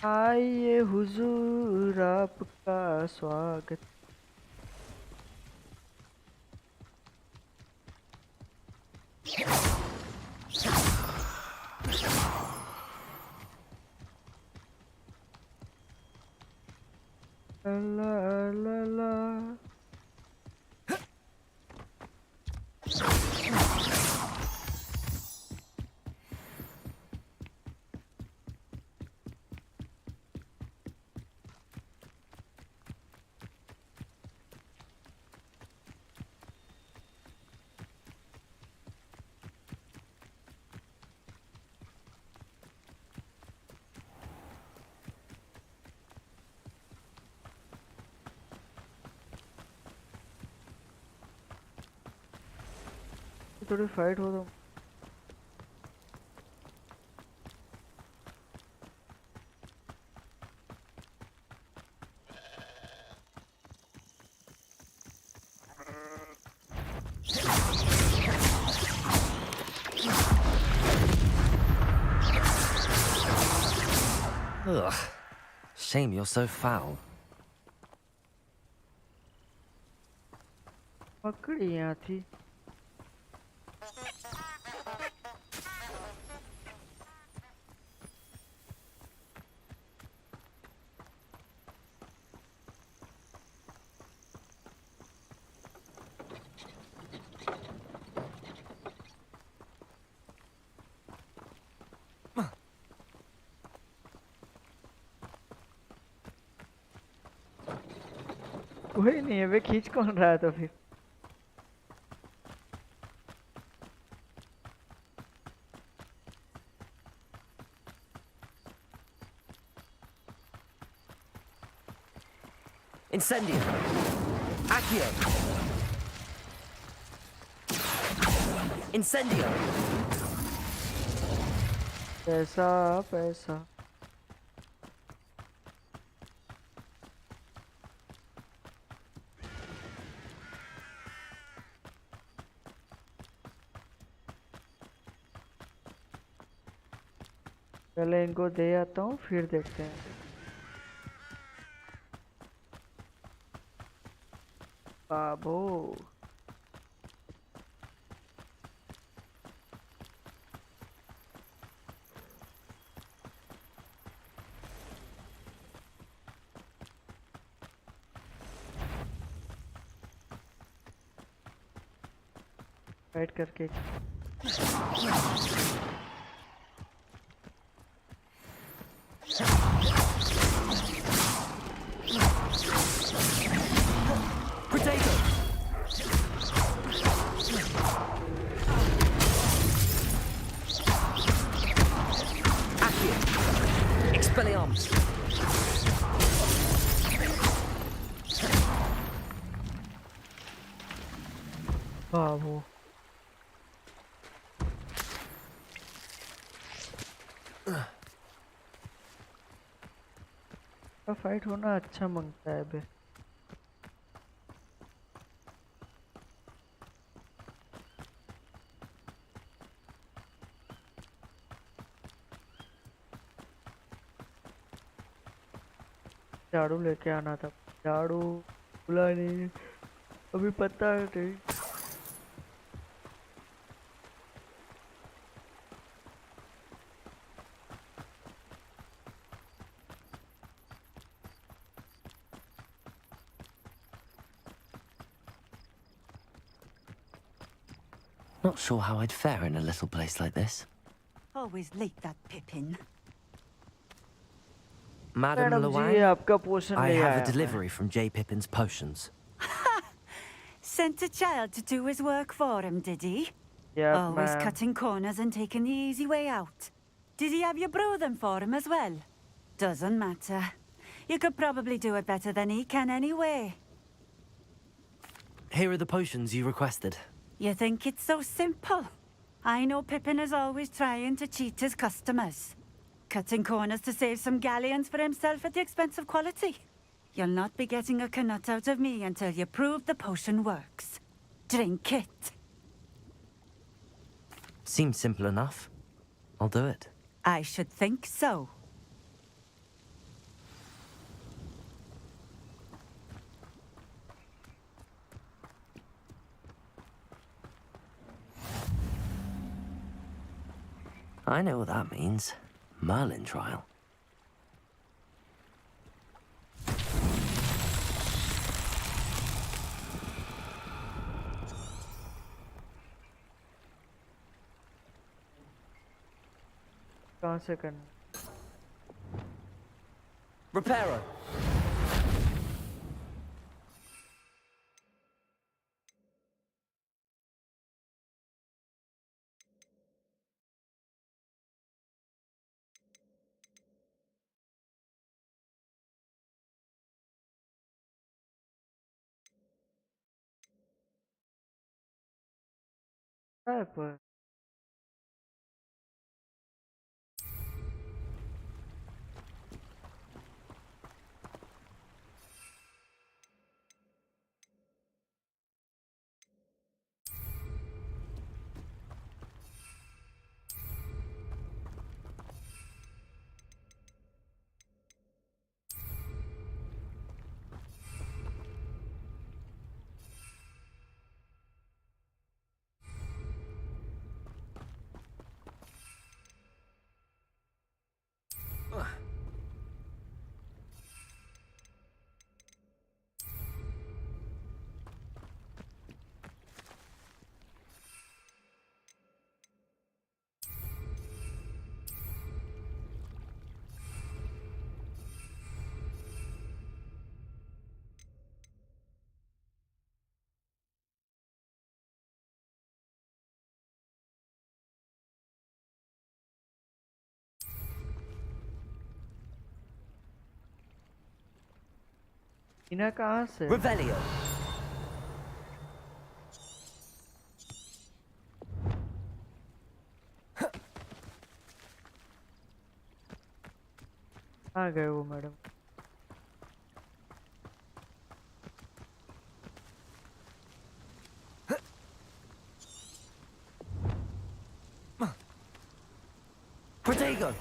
[SPEAKER 1] आइए हुजूर आपका स्वागत। ला ला ला थोड़ी फाइट हो तो
[SPEAKER 3] Ugh. Shame you're so foul.
[SPEAKER 1] पकड़ी यहाँ थी। कोई नहीं है वे, खींच कौन रहा है तो फिर?
[SPEAKER 3] Incendio! Accio! Incendio!
[SPEAKER 1] पैसा पैसा पहले इनको दे आता हूँ फिर देखते हैं। बाबू फाइट करके
[SPEAKER 3] Potato! Accio! Expelliarmus!
[SPEAKER 1] बाबू का फाइट होना अच्छा मांगता है बे। झाड़ू लेके आना था, झाड़ू बुला नहीं, अभी पता नहीं।
[SPEAKER 3] Not sure how I'd fare in a little place like this.
[SPEAKER 8] Always late, that Pippin.
[SPEAKER 3] Madam
[SPEAKER 1] madam ji
[SPEAKER 3] Luang,
[SPEAKER 1] आपका पोषण
[SPEAKER 3] I
[SPEAKER 1] ले
[SPEAKER 3] have
[SPEAKER 1] आया
[SPEAKER 3] a
[SPEAKER 1] मैं।
[SPEAKER 3] delivery from J. Pippin's potions.
[SPEAKER 8] Sent a child to do his work for him, did he?
[SPEAKER 1] Yep,
[SPEAKER 8] Always
[SPEAKER 1] ma'am.
[SPEAKER 8] cutting corners and taking the easy way out. Did he have you brew them for him as well? Doesn't matter. You could probably do it better than he can anyway.
[SPEAKER 3] Here are the potions you requested.
[SPEAKER 8] You think it's so simple? I know Pippin is always trying to cheat his customers. cutting corners to save some galleons for himself at the expense of quality. You'll not be getting a canut out of me until you prove the potion works. Drink it.
[SPEAKER 3] Seems simple enough. I'll do it.
[SPEAKER 8] I should think so.
[SPEAKER 3] I know what that means. Merlin trial.
[SPEAKER 1] कहाँ से करना?
[SPEAKER 3] Reparo.
[SPEAKER 1] है पर इन्हें कहाँ से?
[SPEAKER 3] Revelio.
[SPEAKER 1] आ गए वो madam.
[SPEAKER 3] Protego.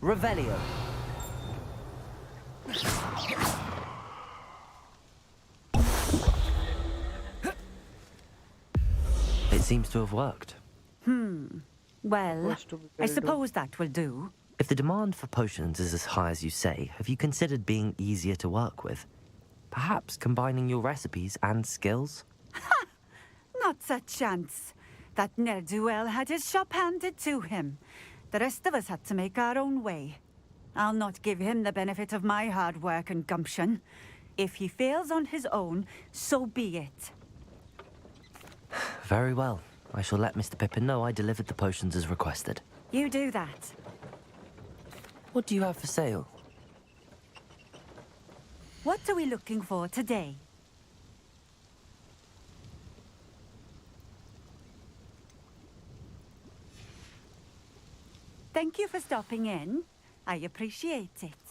[SPEAKER 3] Revelio. It seems to have worked.
[SPEAKER 8] Well, I suppose that will do.
[SPEAKER 3] If the demand for potions is as high as you say, have you considered being easier to work with? Perhaps combining your recipes and skills?
[SPEAKER 8] Not a chance. That ne'er-do-well had his shop handed to him. The rest of us had to make our own way. I'll not give him the benefit of my hard work and gumption. If he fails on his own, so be it.
[SPEAKER 3] Very well. I shall let Mr. Pippin know I delivered the potions as requested.
[SPEAKER 8] You do that.
[SPEAKER 3] What do you have for sale?
[SPEAKER 8] What are we looking for today? Thank you for stopping in. I appreciate it.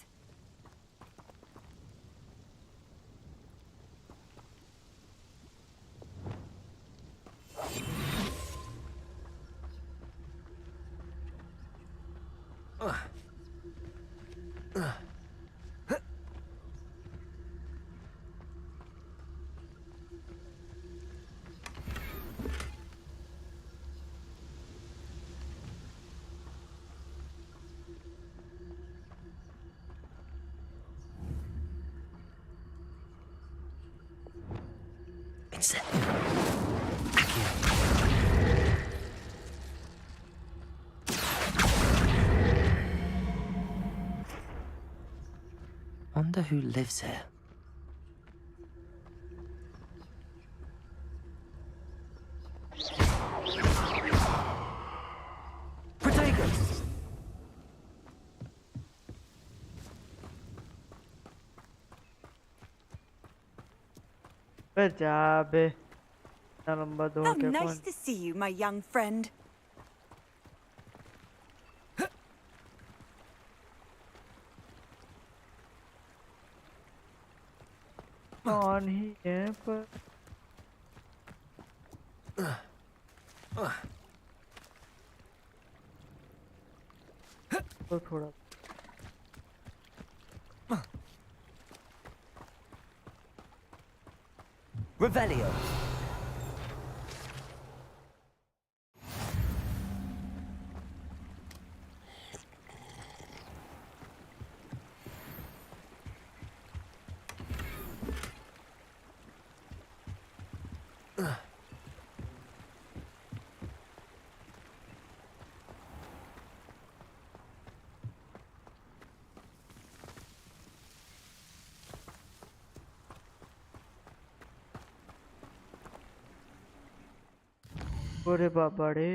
[SPEAKER 3] Wonder who lives here. Protagonist!
[SPEAKER 1] Good job. इतना लंबा दौड़
[SPEAKER 8] How
[SPEAKER 1] के
[SPEAKER 8] nice
[SPEAKER 1] कौन?
[SPEAKER 8] to see you, my young friend.
[SPEAKER 1] हैं पर तो थोड़ा
[SPEAKER 3] Revelio.
[SPEAKER 1] अरे बाबा रे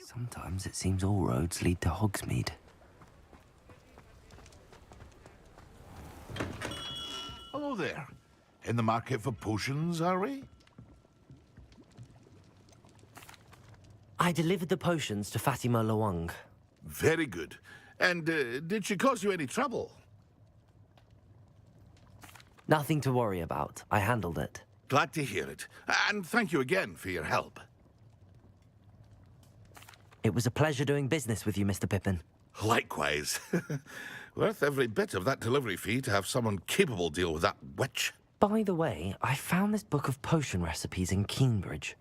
[SPEAKER 3] Sometimes it seems all roads lead to Hogsmeade.
[SPEAKER 15] Hello there. In the market for potions, are we?
[SPEAKER 3] I delivered the potions to Fatima Lawang.
[SPEAKER 15] Very good. And did she cause you any trouble?
[SPEAKER 3] Nothing to worry about. I handled it.
[SPEAKER 15] Glad to hear it. And thank you again for your help.
[SPEAKER 3] It was a pleasure doing business with you, Mr. Pippin.
[SPEAKER 15] Likewise. Worth every bit of that delivery fee to have someone capable deal with that witch.
[SPEAKER 3] By the way, I found this book of potion recipes in Cambridge.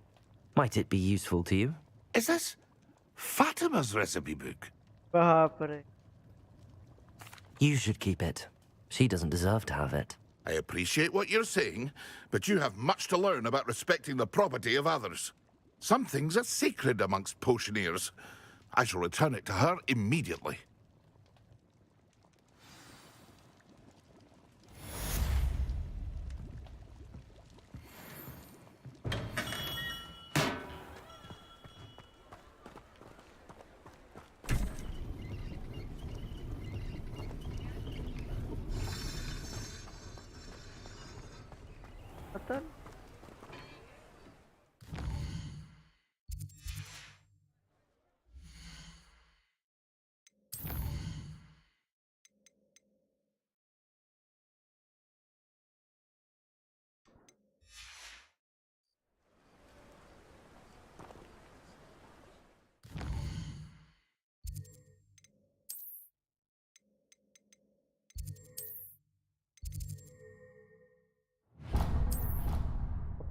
[SPEAKER 3] Might it be useful to you?
[SPEAKER 15] Is this Fatima's recipe book?
[SPEAKER 1] कहाँ पर है?
[SPEAKER 3] You should keep it. She doesn't deserve to have it.
[SPEAKER 15] I appreciate what you're saying, but you have much to learn about respecting the property of others. Some things are sacred amongst potioneers. I shall return it to her immediately.
[SPEAKER 1] पता नहीं।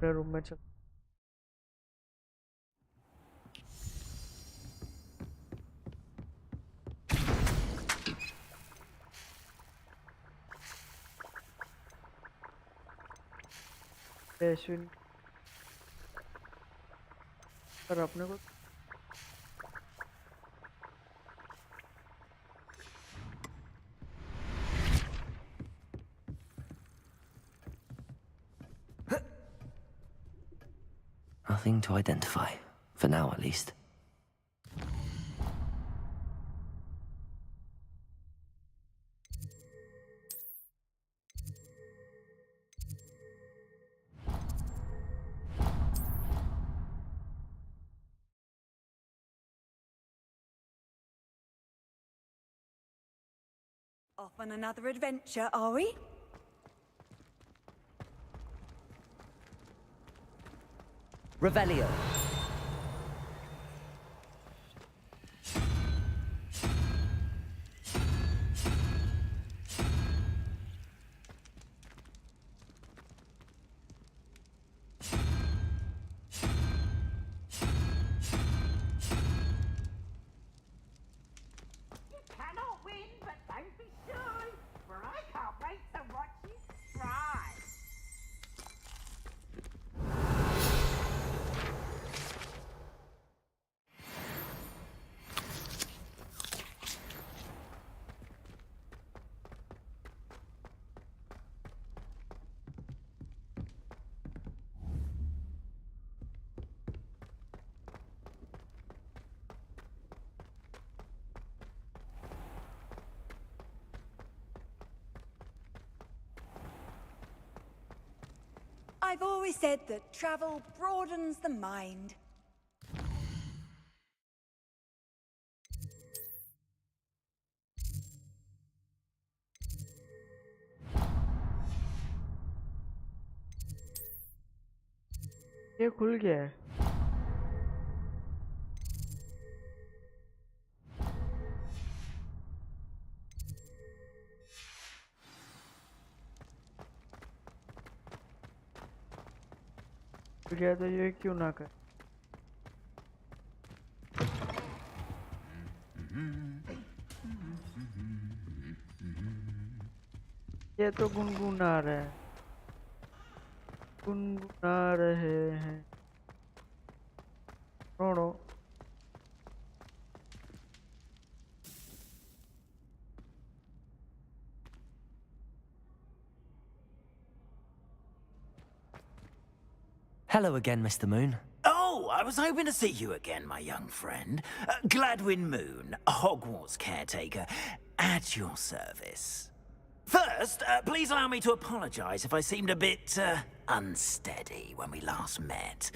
[SPEAKER 1] अपने room में चल अश्विन पर अपने को
[SPEAKER 3] Nothing to identify. For now, at least.
[SPEAKER 8] Off on another adventure, are we?
[SPEAKER 3] Revelio.
[SPEAKER 17] Cannot win, but don't be shy, for I can't wait to watch you try.
[SPEAKER 18] I've always said that travel broadens the mind.
[SPEAKER 1] ये खुल गया है। खुल गया तो ये क्यों ना कर। ये तो गुनगुना रहे हैं, गुनगुना रहे हैं। No
[SPEAKER 3] Hello again, Mr. Moon.
[SPEAKER 6] Oh, I was hoping to see you again, my young friend. Gladwin Moon, Hogwarts caretaker, at your service. First, please allow me to apologize if I seemed a bit, unsteady when we last met.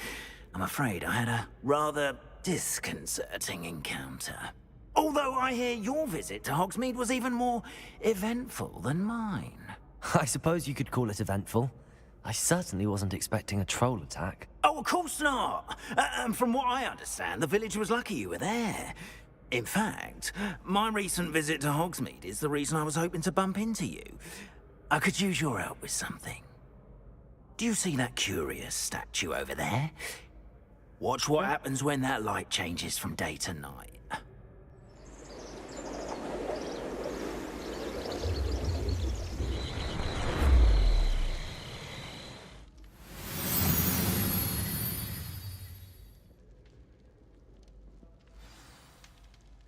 [SPEAKER 6] I'm afraid I had a rather disconcerting encounter. Although I hear your visit to Hogsmeade was even more eventful than mine.
[SPEAKER 3] I suppose you could call it eventful. I certainly wasn't expecting a troll attack.
[SPEAKER 6] Oh, of course not. And from what I understand, the village was lucky you were there. In fact, my recent visit to Hogsmeade is the reason I was hoping to bump into you. I could use your help with something. Do you see that curious statue over there? Watch what happens when that light changes from day to night.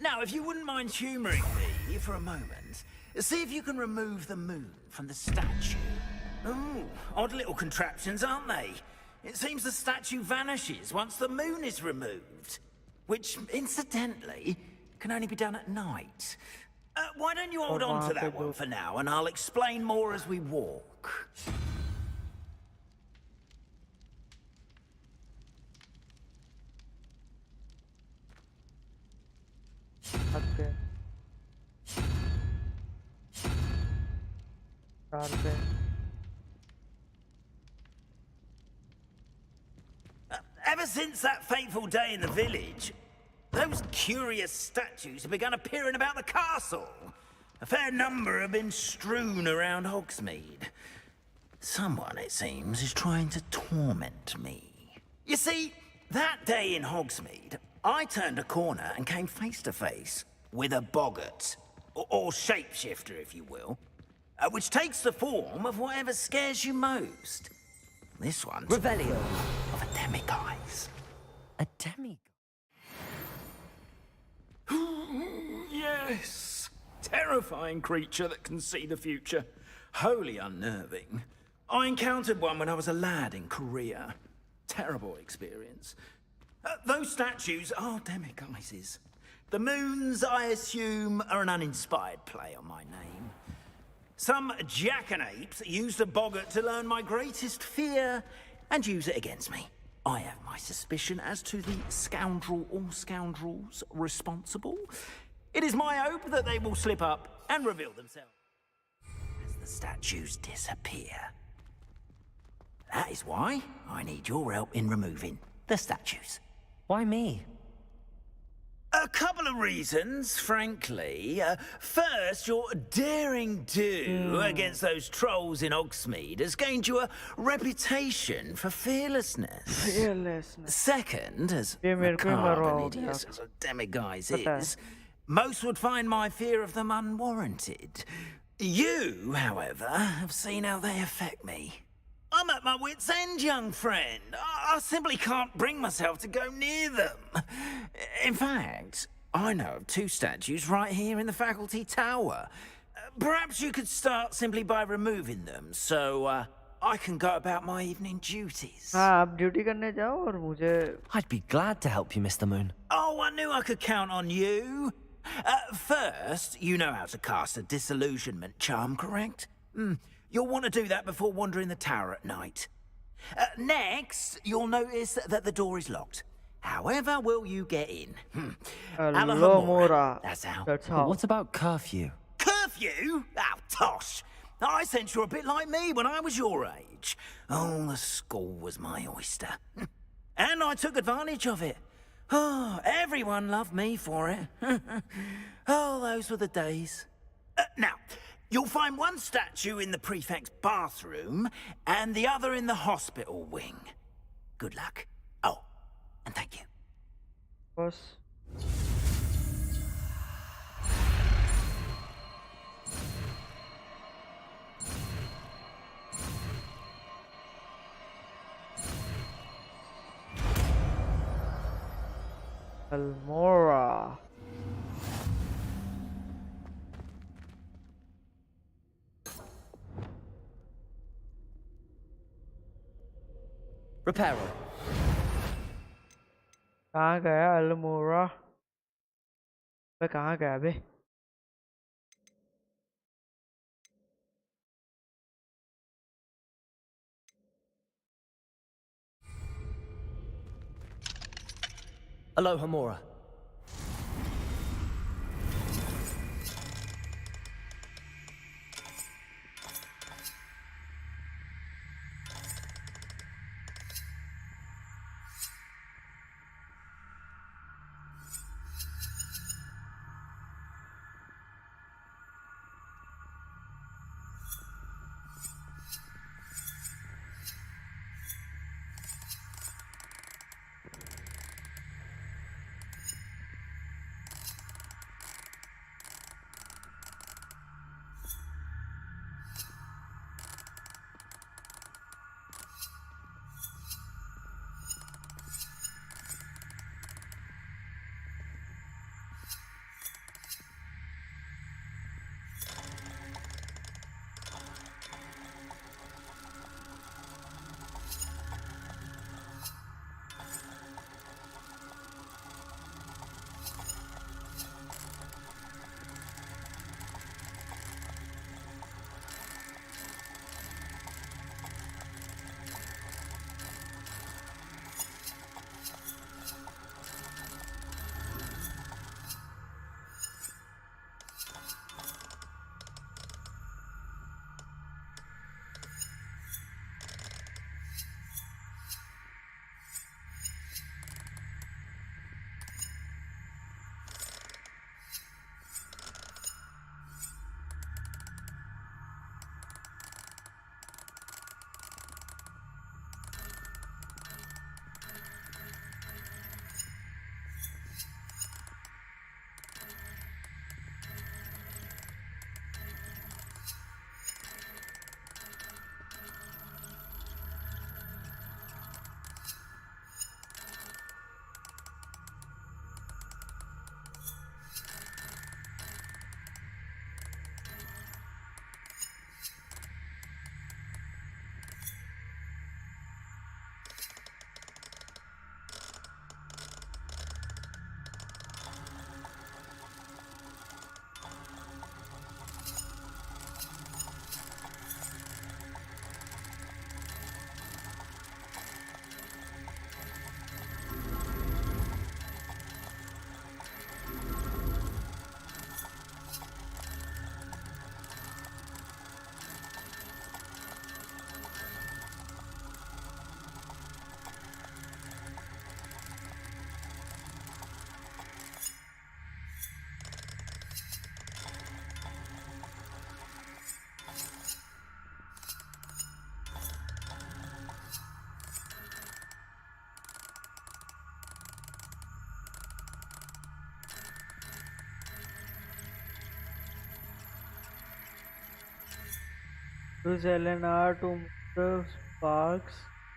[SPEAKER 6] Now, if you wouldn't mind humouring me for a moment, see if you can remove the moon from the statue. Ooh, odd little contraptions, aren't they? It seems the statue vanishes once the moon is removed. Which, incidentally, can only be done at night. Why don't you hold on to that one for now, and I'll explain more as we walk.
[SPEAKER 1] Okay.
[SPEAKER 6] Ever since that fateful day in the village, those curious statues have begun appearing about the castle. A fair number have been strewn around Hogsmeade. Someone, it seems, is trying to torment me. You see, that day in Hogsmeade, I turned a corner and came face to face with a boggart, or shapeshifter, if you will, which takes the form of whatever scares you most. This one's
[SPEAKER 3] Revelio
[SPEAKER 6] of a demiguise.
[SPEAKER 3] A demiguise?
[SPEAKER 6] Yes! Terrifying creature that can see the future. Wholly unnerving. I encountered one when I was a lad in Korea. Terrible experience. Those statues are demiguises. The moons, I assume, are an uninspired play on my name. Some jackanapes used a boggart to learn my greatest fear and use it against me. I have my suspicion as to the scoundrel or scoundrels responsible. It is my hope that they will slip up and reveal themselves as the statues disappear. That is why I need your help in removing the statues.
[SPEAKER 3] Why me?
[SPEAKER 6] A couple of reasons, frankly. First, your daring do against those trolls in Hogsmeade has gained you a reputation for fearlessness. Second, as macabre and hideous as a demiguise is, most would find my fear of them unwarranted. You, however, have seen how they affect me. I'm at my wit's end, young friend. I simply can't bring myself to go near them. In fact, I know of two statues right here in the faculty tower. Perhaps you could start simply by removing them, so I can go about my evening duties.
[SPEAKER 1] हाँ, आप duty करने जाओ और मुझे.
[SPEAKER 3] I'd be glad to help you, Mr. Moon.
[SPEAKER 6] Oh, I knew I could count on you. First, you know how to cast a disillusionment charm, correct? You'll want to do that before wandering the tower at night. Next, you'll notice that the door is locked. However will you get in?
[SPEAKER 1] Alomora.
[SPEAKER 6] That's how.
[SPEAKER 1] That's
[SPEAKER 3] But
[SPEAKER 1] how.
[SPEAKER 3] what about curfew?
[SPEAKER 6] Curfew? Oh, tosh. I sense you're a bit like me when I was your age. Oh, the school was my oyster. And I took advantage of it. Oh, everyone loved me for it. Oh, those were the days. Now, you'll find one statue in the prefect's bathroom and the other in the hospital wing. Good luck. Oh, and thank you.
[SPEAKER 1] Boss. Almora.
[SPEAKER 3] Reparo.
[SPEAKER 1] कहाँ गया अल्मोरा? मैं कहाँ गया बे?
[SPEAKER 3] Aloha Mora. Use LNR to move the sparks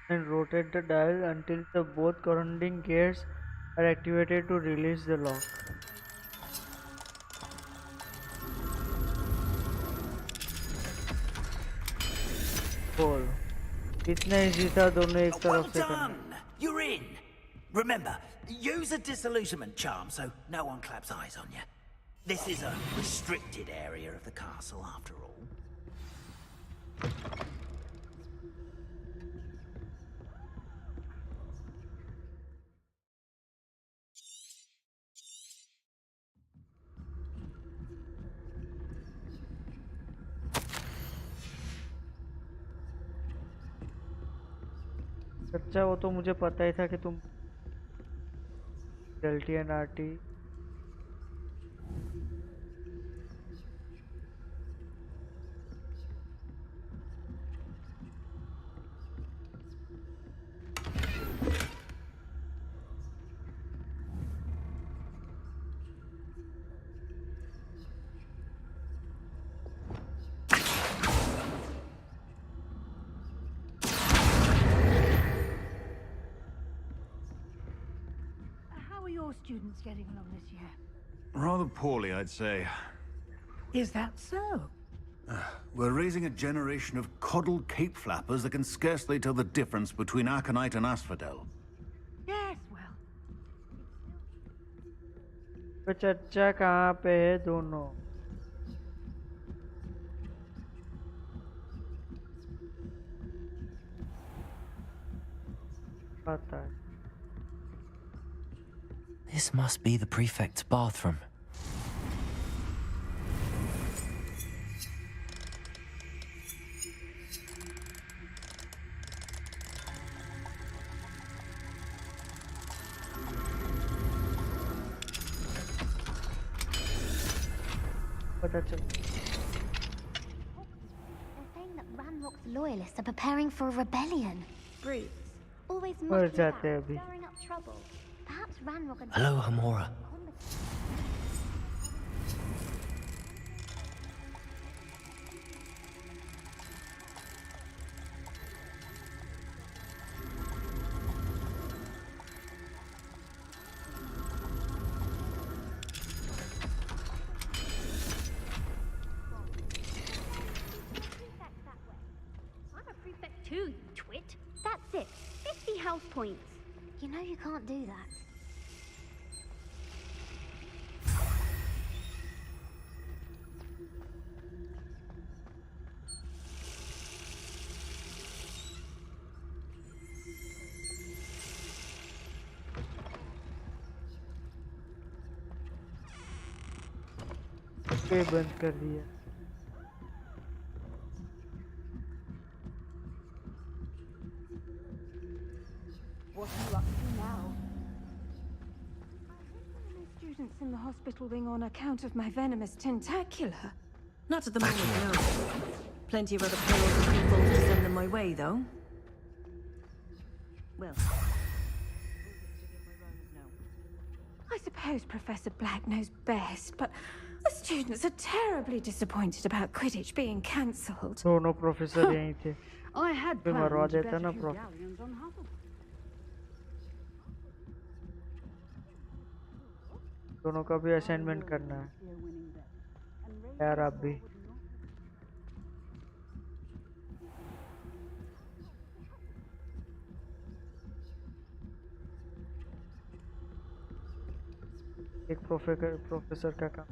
[SPEAKER 3] and rotate the dial until the both corresponding gears are activated to release the lock. Cool. कितना easy था दोनों एक
[SPEAKER 6] Well
[SPEAKER 1] तरफ से करना.
[SPEAKER 6] done! You're in. Remember, use a disillusionment charm so no one claps eyes on you. This is a restricted area of the castle after all.
[SPEAKER 1] अच्छा वो तो मुझे पता ही था कि तुम गलती है नाटी।
[SPEAKER 12] How are your students getting along this year?
[SPEAKER 19] Rather poorly, I'd say.
[SPEAKER 12] Is that so?
[SPEAKER 2] We're raising a generation of coddled cape flappers that can scarcely tell the difference between aconite and asphodel.
[SPEAKER 12] Yes, well.
[SPEAKER 1] तो चर्चा कहाँ पे है दोनों? पता है।
[SPEAKER 3] This must be the prefect's bathroom.
[SPEAKER 1] पता चल।
[SPEAKER 16] They're saying that Ranrock's loyalists are preparing for a rebellion.
[SPEAKER 13] Brutes.
[SPEAKER 16] Always
[SPEAKER 1] मर
[SPEAKER 16] mucking
[SPEAKER 1] जाते हैं
[SPEAKER 16] about,
[SPEAKER 1] अभी।
[SPEAKER 16] stirring up trouble. Perhaps Ranrock and
[SPEAKER 3] Hello, Hamora.
[SPEAKER 16] I'm a prefect too, you twit. That's it. 50 house points. You know you can't do that.
[SPEAKER 1] ये बंद कर दिया।
[SPEAKER 18] What are you up to now? Students in the hospital wing on account of my venomous tentacula.
[SPEAKER 20] Not at the moment, no. Plenty of other payrolls and people to send them my way, though. Well,
[SPEAKER 18] I suppose Professor Black knows best, but the students are terribly disappointed about Quidditch being cancelled.
[SPEAKER 1] दोनों professor यहीं थे।
[SPEAKER 18] I had
[SPEAKER 1] भी मरवा
[SPEAKER 18] planned to
[SPEAKER 1] देता
[SPEAKER 18] bet
[SPEAKER 1] ना
[SPEAKER 18] a few
[SPEAKER 1] prof.
[SPEAKER 18] galleons on Hufflepuff.
[SPEAKER 1] दोनों का भी असाइनमेंट करना है यार आप भी। एक प्रोफेसर का काम।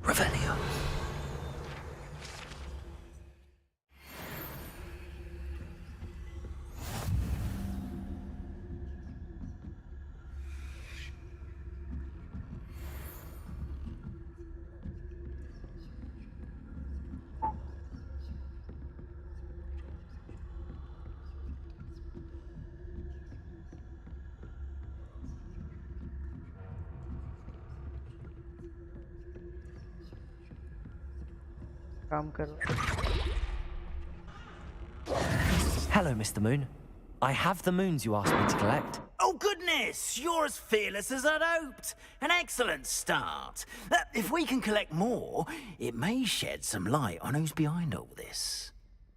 [SPEAKER 3] Revelio.
[SPEAKER 1] काम कर।
[SPEAKER 3] Hello, Mr. Moon. I have the moons you asked me to collect.
[SPEAKER 6] Oh, goodness! You're as fearless as I'd hoped. An excellent start. If we can collect more, it may shed some light on who's behind all this.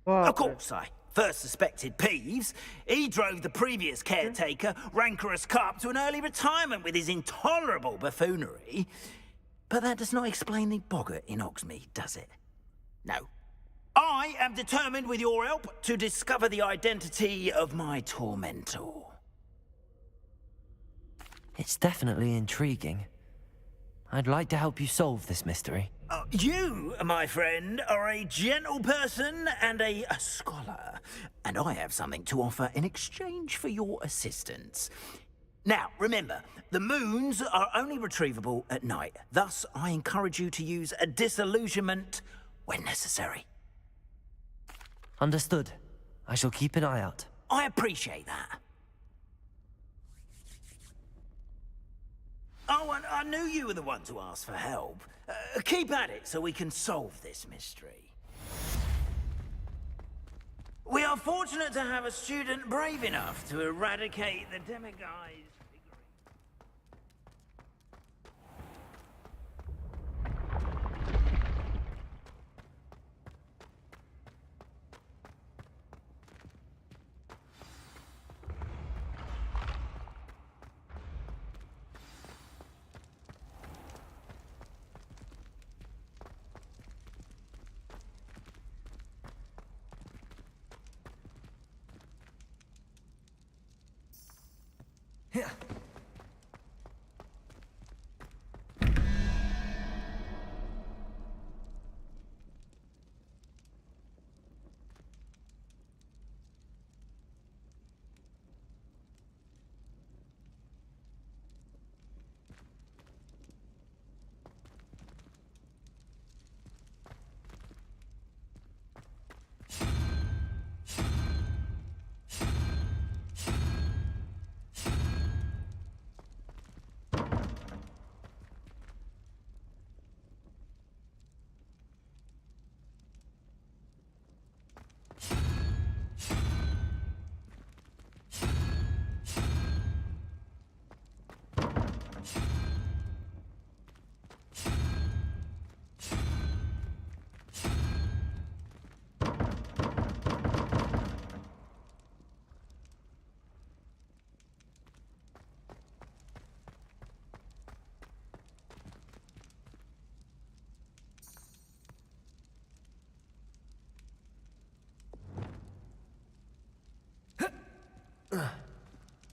[SPEAKER 6] Of course, I first suspected Peeves. He drove the previous caretaker, Rancorous Carp, to an early retirement with his intolerable buffoonery. But that does not explain the boggart in Hogsmeade, does it? No. I am determined, with your help, to discover the identity of my tormentor.
[SPEAKER 3] It's definitely intriguing. I'd like to help you solve this mystery.
[SPEAKER 6] You, my friend, are a gentle person and a scholar, and I have something to offer in exchange for your assistance. Now, remember, the moons are only retrievable at night. Thus, I encourage you to use a disillusionment when necessary.
[SPEAKER 3] Understood. I shall keep an eye out.
[SPEAKER 6] I appreciate that. Oh, and I knew you were the one to ask for help. Keep at it so we can solve this mystery. We are fortunate to have a student brave enough to eradicate the demiguise.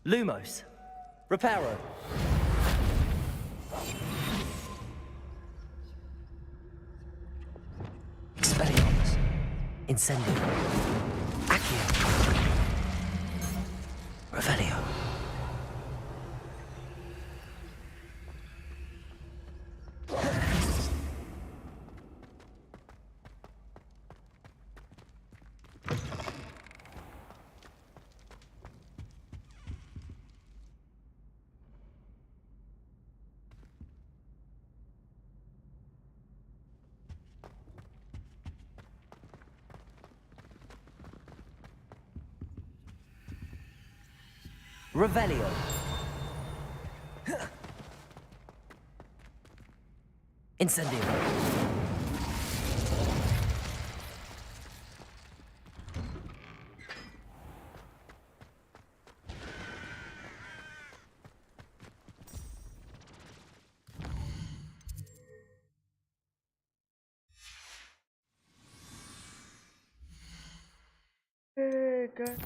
[SPEAKER 3] Lumos. Reparo. Expelliarmus. Incendio. Accio. Revelio. Revelio. Incendio.
[SPEAKER 1] Hey, God.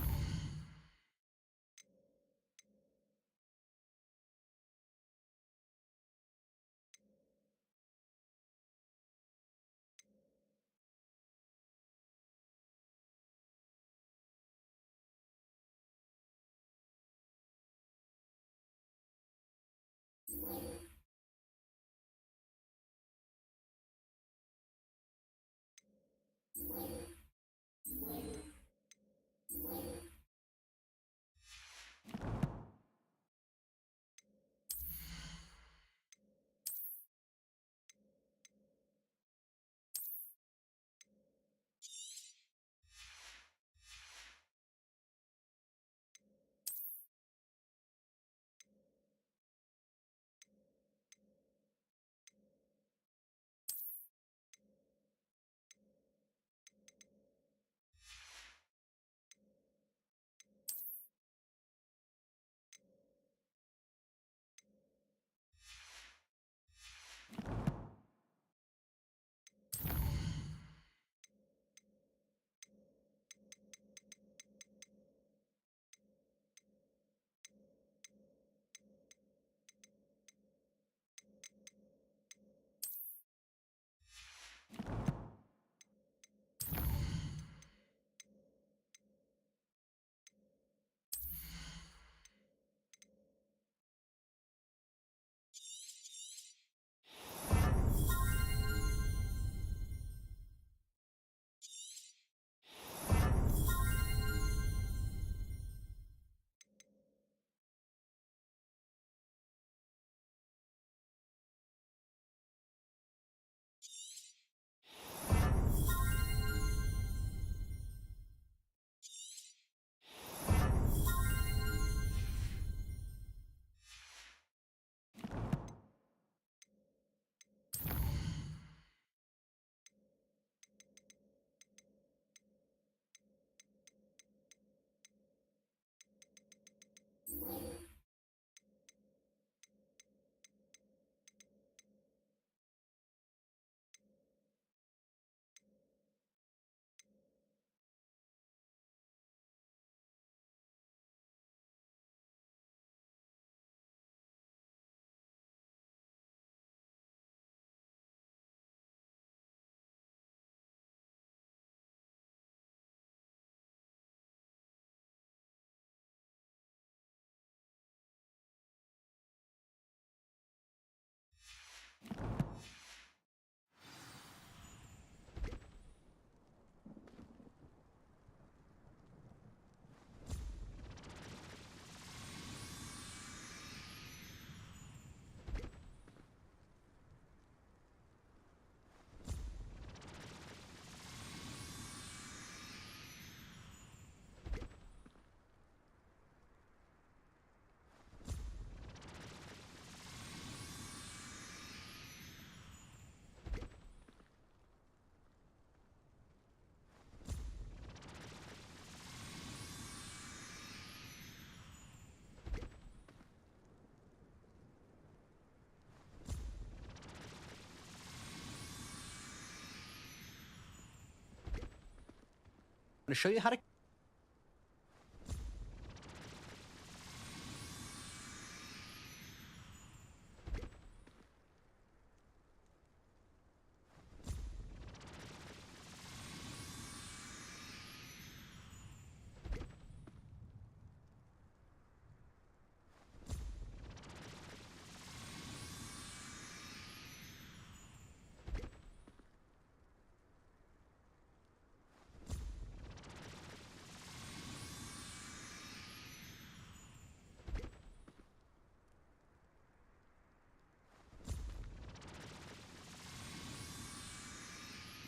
[SPEAKER 21] to show you how to...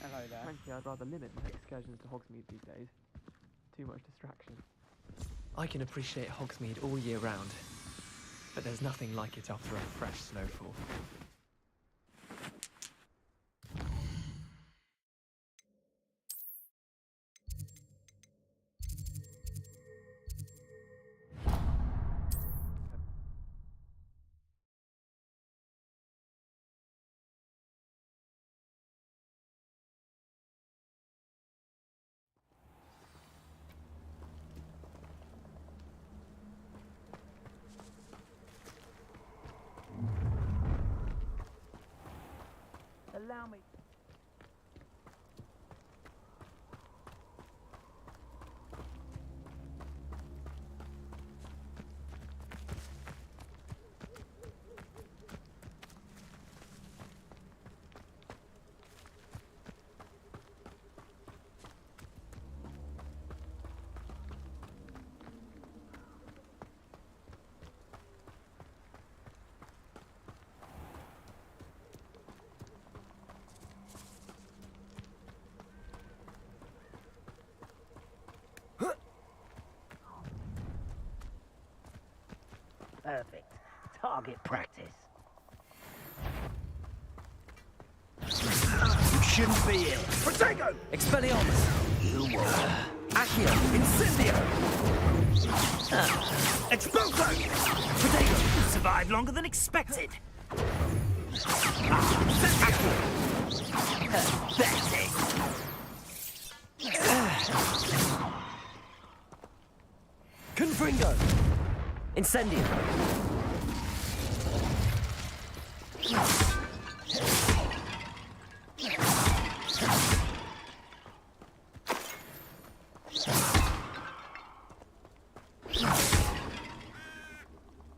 [SPEAKER 9] Hello there.
[SPEAKER 22] Frankly, I'd rather limit my excursions to Hogsmeade these days. Too much distraction.
[SPEAKER 9] I can appreciate Hogsmeade all year round, but there's nothing like it after a fresh snowfall.
[SPEAKER 17] Allow me.
[SPEAKER 23] Perfect. Target practice.
[SPEAKER 21] You shouldn't be here. Protego!
[SPEAKER 3] Expelliarmus!
[SPEAKER 21] You won't.
[SPEAKER 3] Accio! Incendio!
[SPEAKER 21] Expulso!
[SPEAKER 3] Protego!
[SPEAKER 23] You survived longer than expected.
[SPEAKER 3] Pathetic! Confringo! Incendio!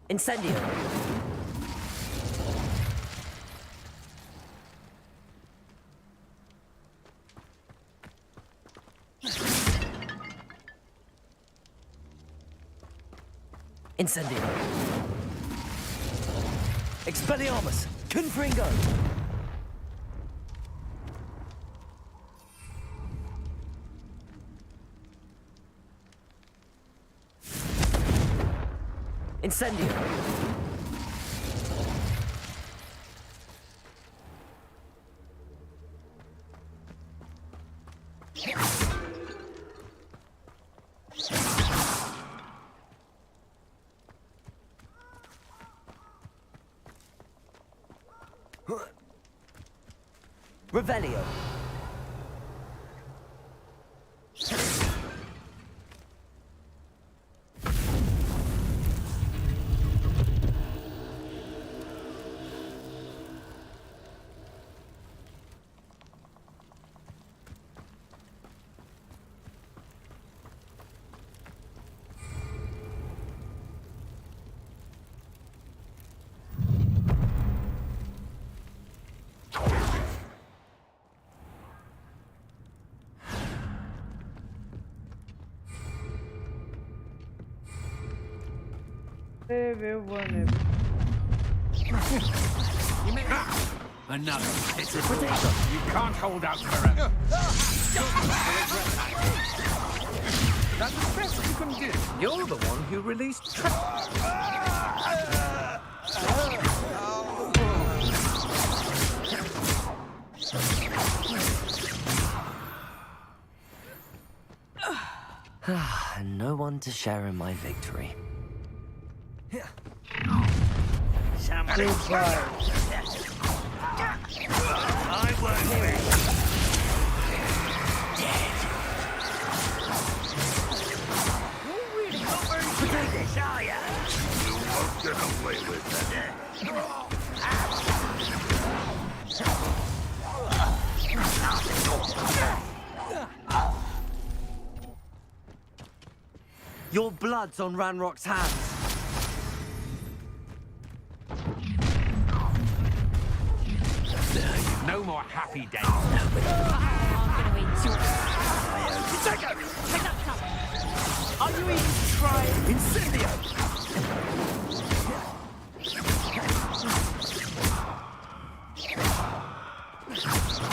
[SPEAKER 3] Incendio! Incendio! Expelliarmus! Confringo! Incendio! Revelio!
[SPEAKER 21] Another. It's a potato. You can't hold out forever. That's the best you can do. You're the one who released
[SPEAKER 3] And no one to share in my victory.
[SPEAKER 23] Somebody I won't be dead.
[SPEAKER 3] Your blood's on Ranrock's hands.
[SPEAKER 21] No more happy days.
[SPEAKER 18] I'm gonna enjoy it.
[SPEAKER 21] Take it!
[SPEAKER 18] Take that cover.
[SPEAKER 21] Are you even trying? Incendio!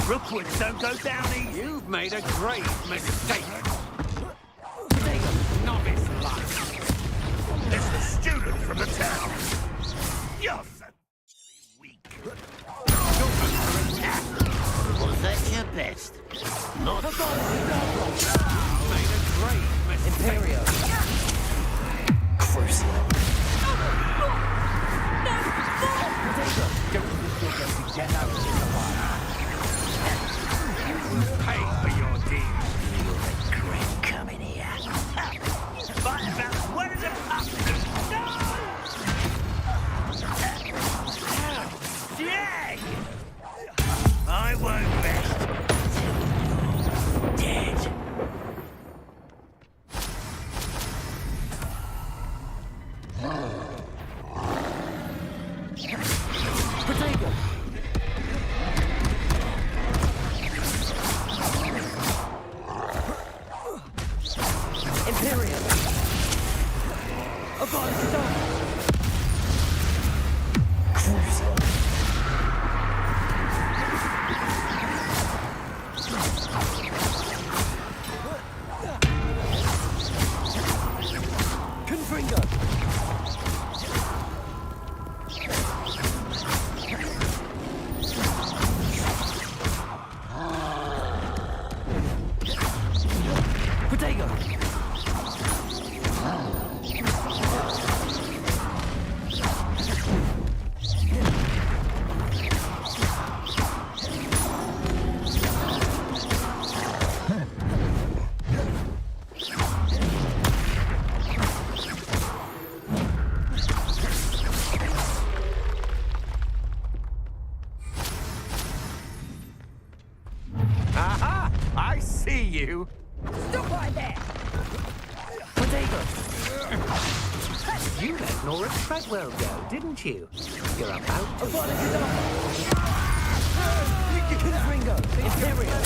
[SPEAKER 21] Rookwoods don't go down easy. You've made a great mistake. Novice life. It's the student from the town. You're so weak.
[SPEAKER 23] Was that your best? Not
[SPEAKER 21] Made a great mistake.
[SPEAKER 3] Imperio. Crucial.
[SPEAKER 21] Get out of here. You will pay for your deeds.
[SPEAKER 23] You regret coming here.
[SPEAKER 21] But what is it up to? No! Dang! I won't rest till you're dead.
[SPEAKER 3] Protego! Imperium! Upon Cruiser! Confringo! Protego!
[SPEAKER 21] Aha! I see you.
[SPEAKER 17] Stop right there!
[SPEAKER 23] You let Nora Treadwell go, didn't you? You're about to.
[SPEAKER 3] Confringo! Imperium!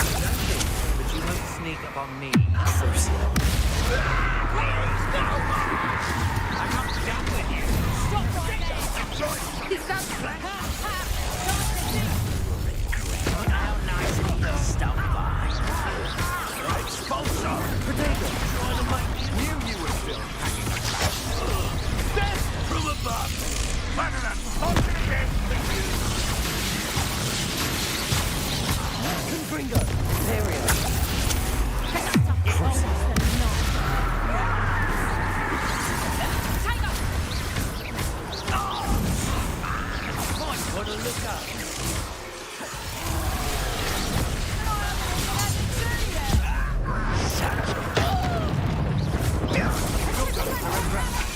[SPEAKER 23] But you won't sneak up on me.
[SPEAKER 21] I'm not done with you.
[SPEAKER 18] Stop right there. Is that
[SPEAKER 23] How nice of you to stop by.
[SPEAKER 21] Expulsor! Protego! Trying to make me knew you were still hanging around. Death from above! Better than talking again for you!
[SPEAKER 3] Confringo! Imperium!
[SPEAKER 21] Might want to look up.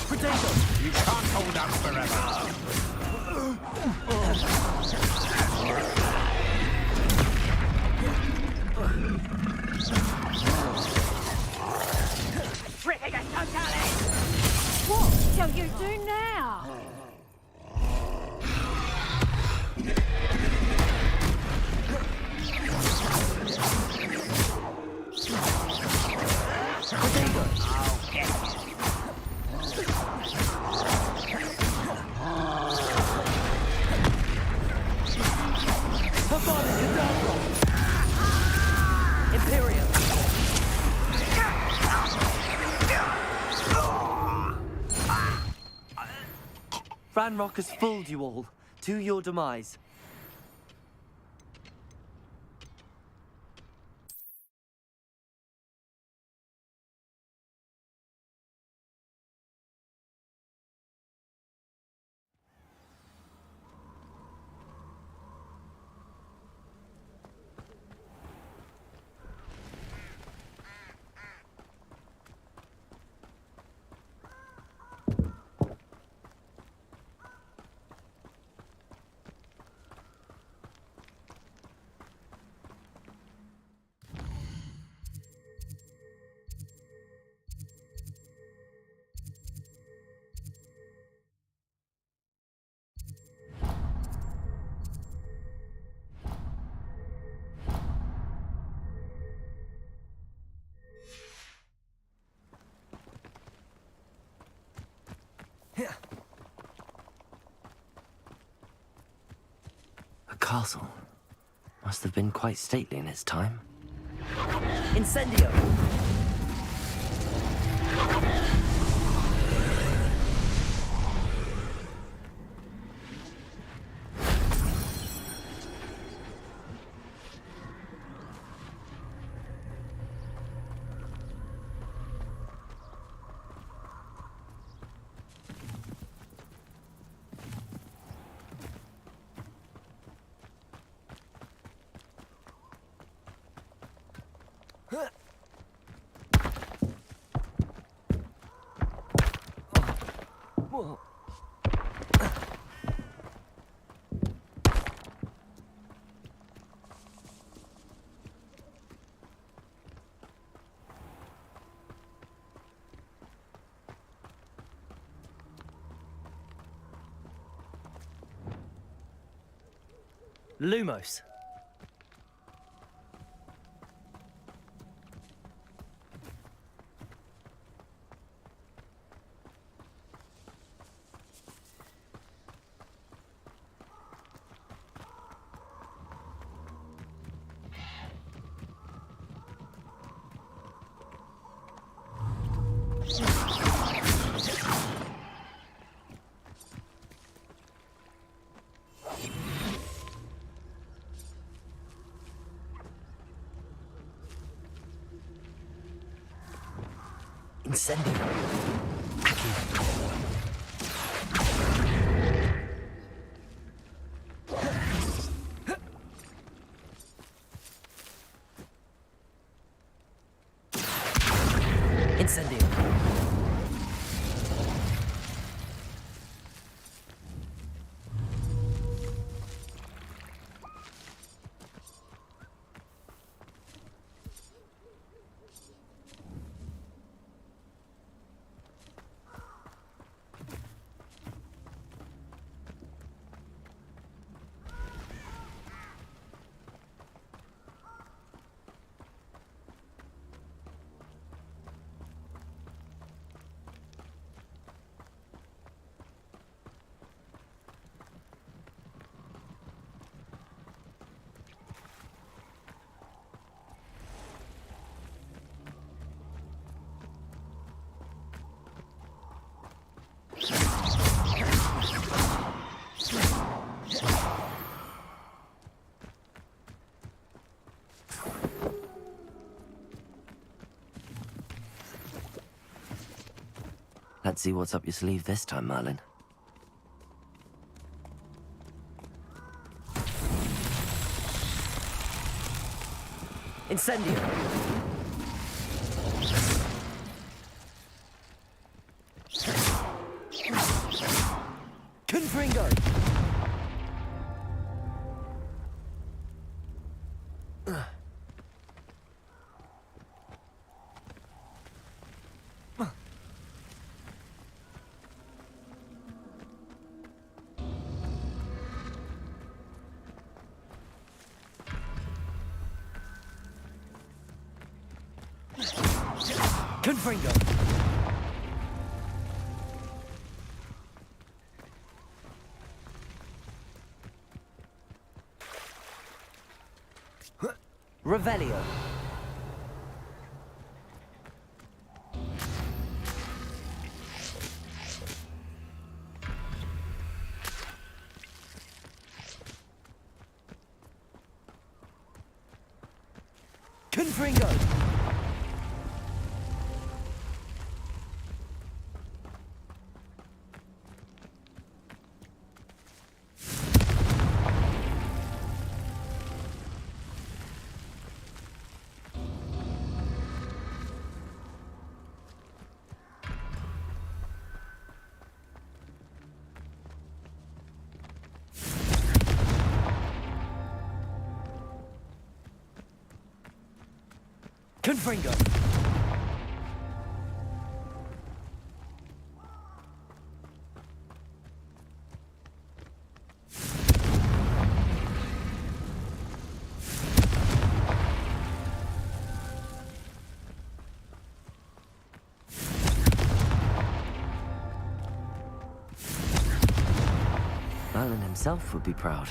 [SPEAKER 3] Protego!
[SPEAKER 21] You can't hold out forever.
[SPEAKER 18] What shall you do now?
[SPEAKER 3] Imperium! Ranrock has fooled you all, to your demise. A castle. Must have been quite stately in its time. Incendio! Whoa. Lumos. Incendio. Incendio. Let's see what's up your sleeve this time, Merlin. Incendio! Confringo! Confringo! Revelio! Confringo! Confringo! himself would be proud.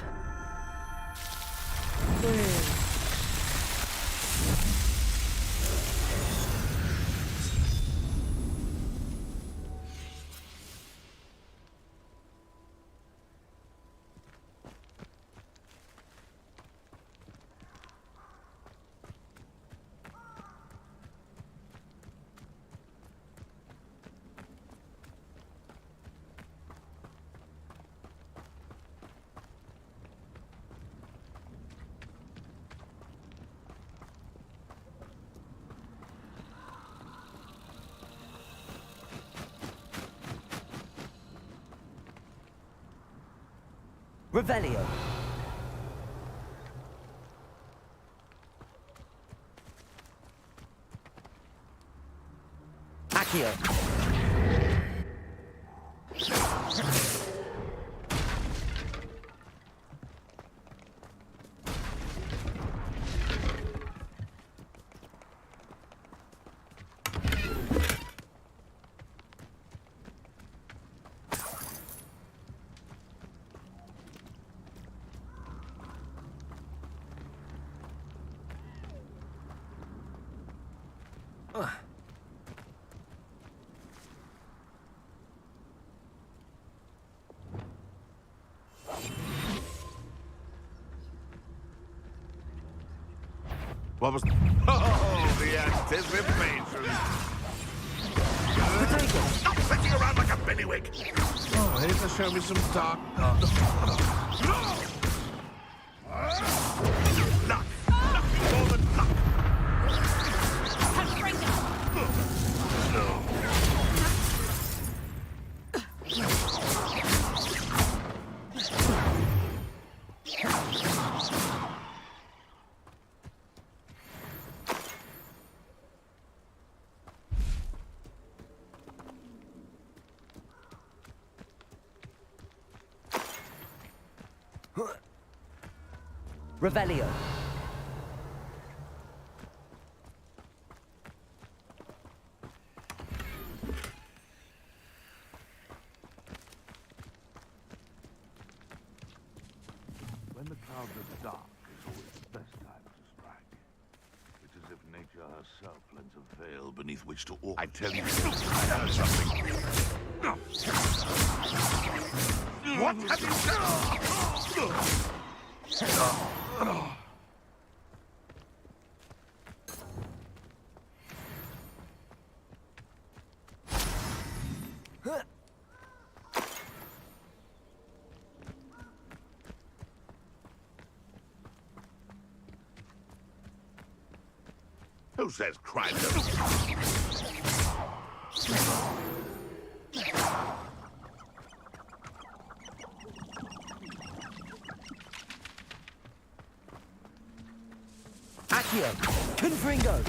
[SPEAKER 3] Revelio. Accio.
[SPEAKER 15] What was... Oh, the anticipation! Stop sitting around like a billywig! Oh, here to show me some dark... Luck! Nothing more than luck!
[SPEAKER 3] Revelio.
[SPEAKER 15] When the clouds are dark is always the best time to strike. It's as if nature herself lends a veil beneath which to walk. I tell you, I heard something. What have you done? Who says crime
[SPEAKER 3] Accio. Confringo.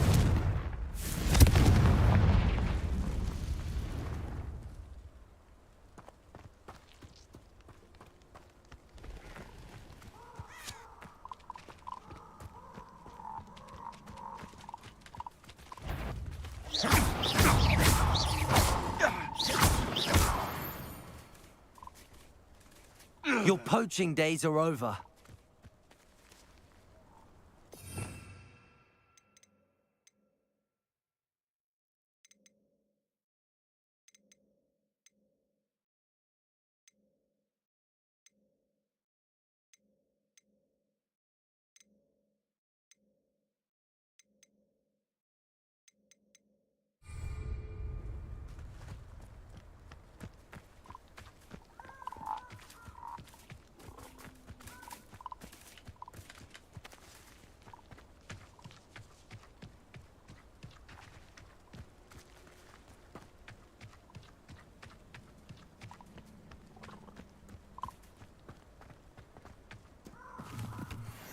[SPEAKER 3] Your poaching days are over.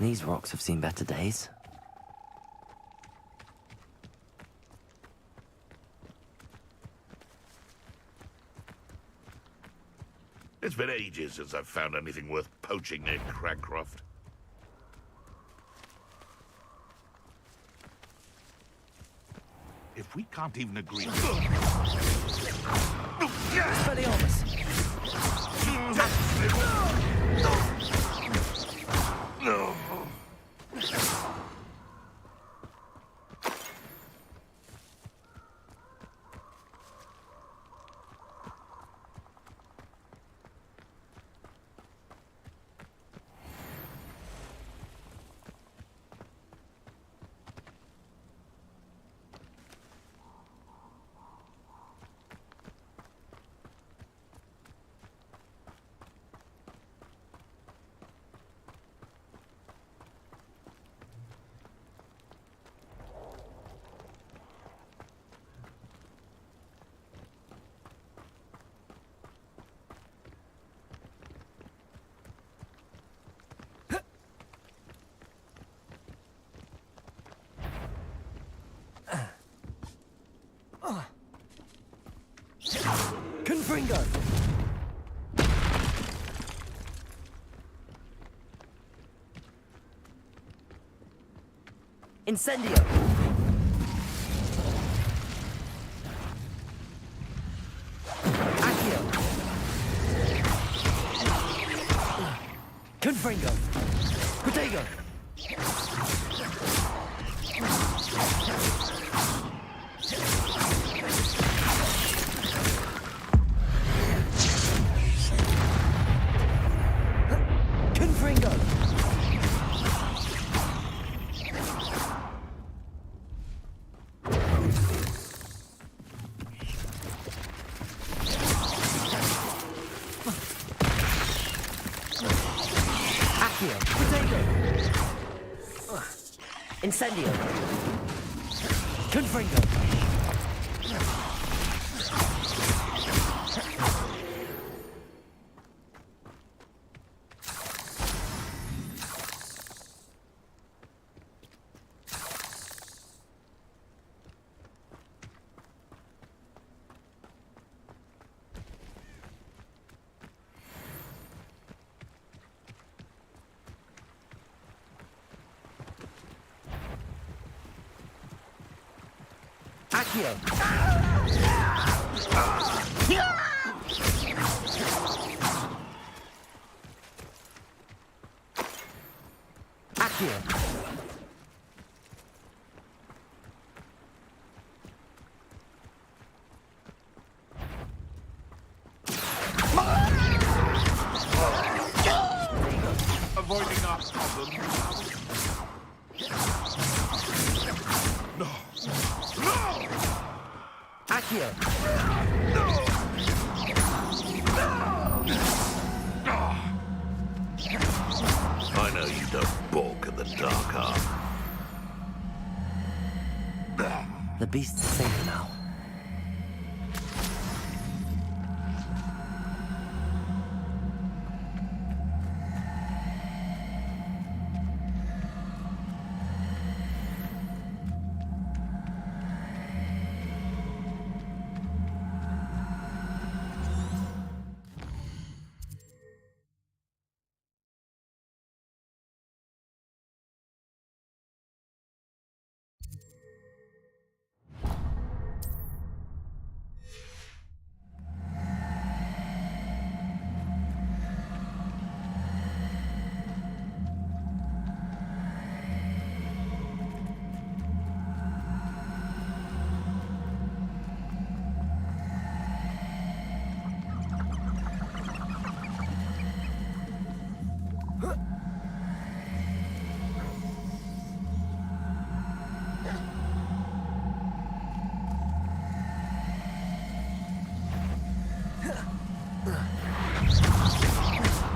[SPEAKER 3] These rocks have seen better days.
[SPEAKER 15] It's been ages since I've found anything worth poaching near Cragcroft. If we can't even agree...
[SPEAKER 3] Expelliarmus! Confringo! Incendio! Accio! Confringo! Protego! Confringo! Accio! Protego! Incendio! Confringo! Accio! Accio!
[SPEAKER 15] Avoiding our problem. No. No!
[SPEAKER 3] Accio!
[SPEAKER 15] I know you don't balk at the dark art.
[SPEAKER 3] The beast's safe now.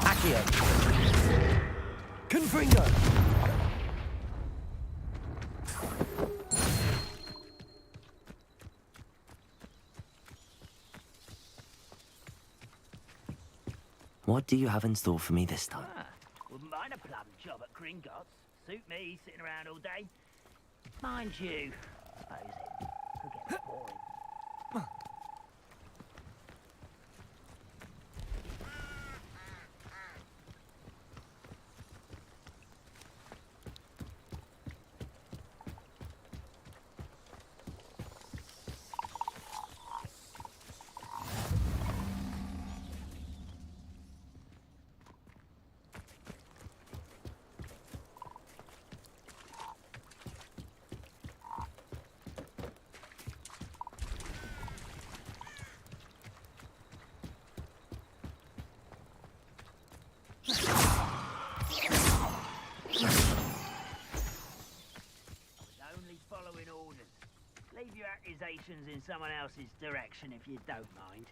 [SPEAKER 3] Accio! Confringo! What do you have in store for me this time?
[SPEAKER 4] Wouldn't mind a plum job at Gringotts. Suit me, sitting around all day. Mind you, suppose it could get boring. leave your accusations in someone else's direction if you don't mind.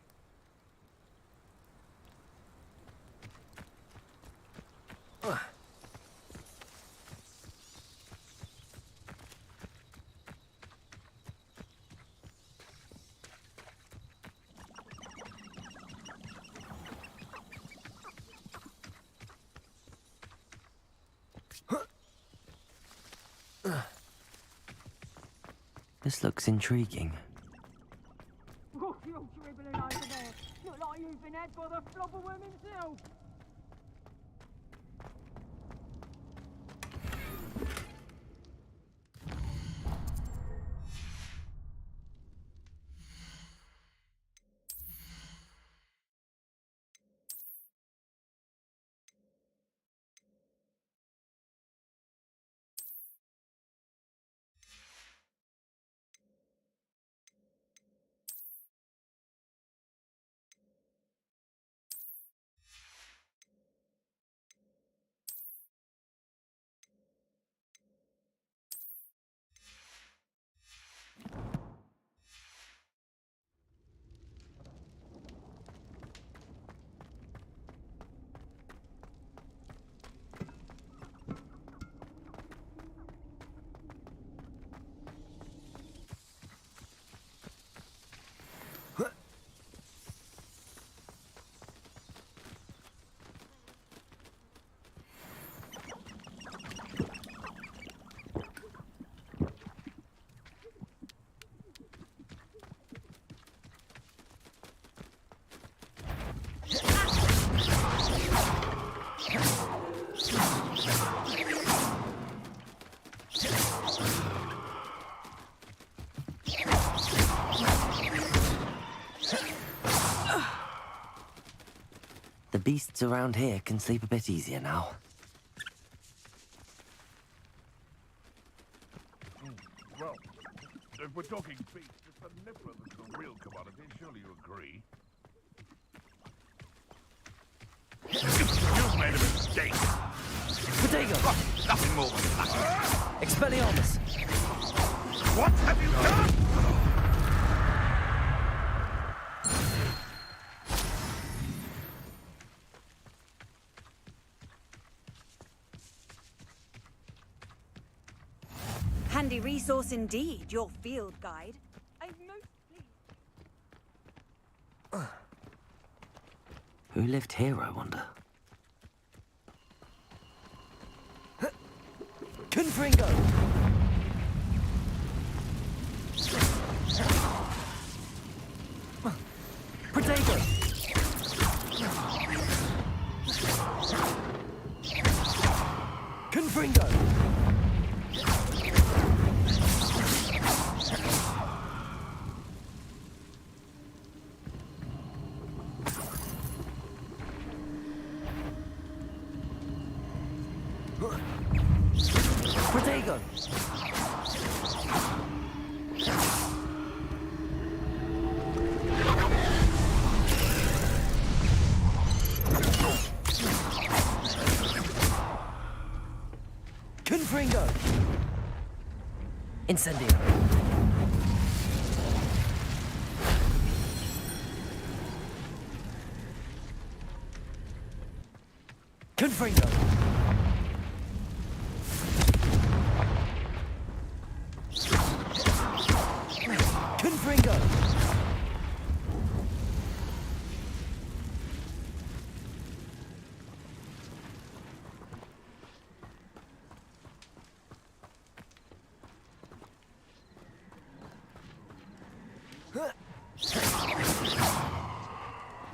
[SPEAKER 3] This looks intriguing.
[SPEAKER 5] Oh, you're dribbling over there. Look like you've been had by the flobberworm himself.
[SPEAKER 3] The beasts around here can sleep a bit easier now.
[SPEAKER 15] Well, if we're talking beasts, it's the nibbler that's the real commodity. Surely you agree? You've made a mistake.
[SPEAKER 3] Protego!
[SPEAKER 15] Nothing more than that.
[SPEAKER 3] Expelliarmus!
[SPEAKER 15] What have you done?
[SPEAKER 8] Handy resource indeed, your field guide. I'm most pleased.
[SPEAKER 3] Who lived here, I wonder? Confringo! Protego! Confringo! Protego! Confringo! Incendio! Confringo! Confringo!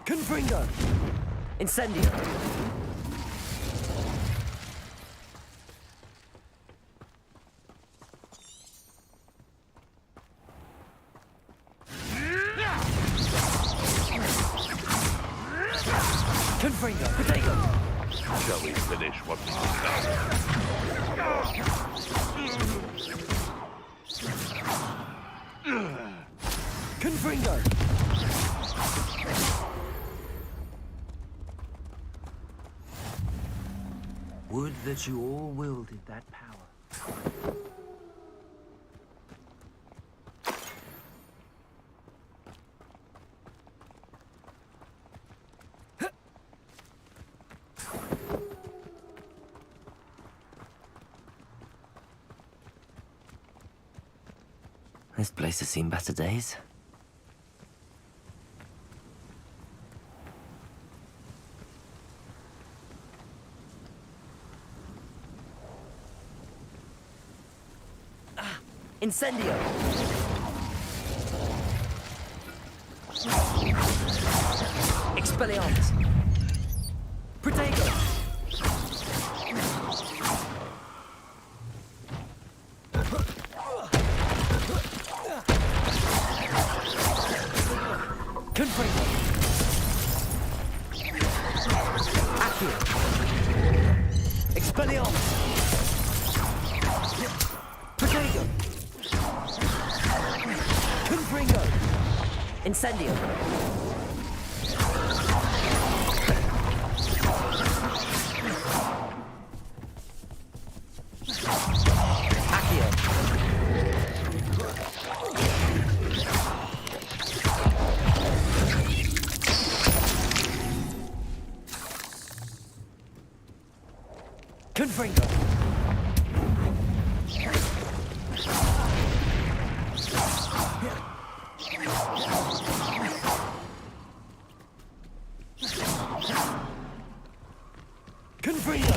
[SPEAKER 3] Confringo! Incendio! Confringo! Protego!
[SPEAKER 15] Shall we finish what we started?
[SPEAKER 3] Confringo!
[SPEAKER 23] Would that you all wielded that power.
[SPEAKER 3] This place has seen better days. Incendio! Expelliarmus! Protego! Confringo! Accio! Expelliarmus! Protego! Confringo! Incendio! Accio! Confringo! Confringo!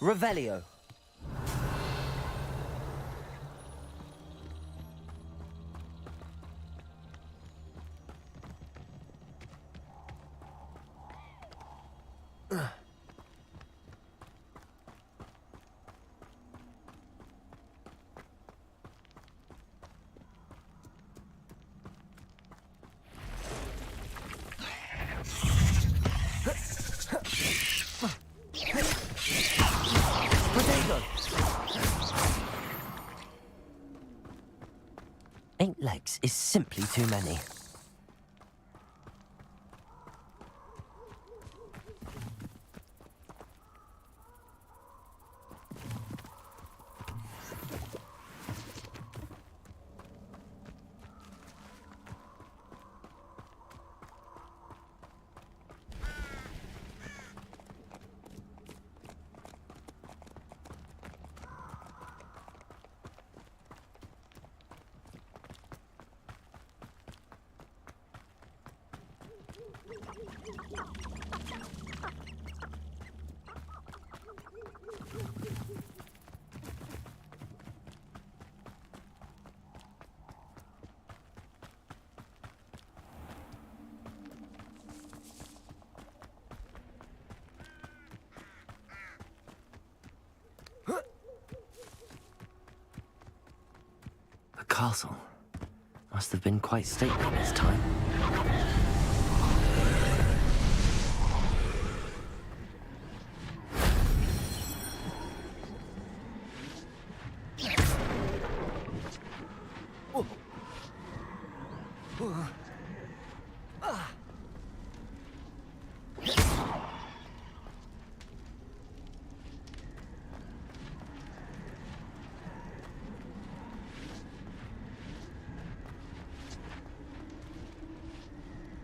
[SPEAKER 3] Revelio. Eight legs is simply too many. The castle must have been quite stately this time.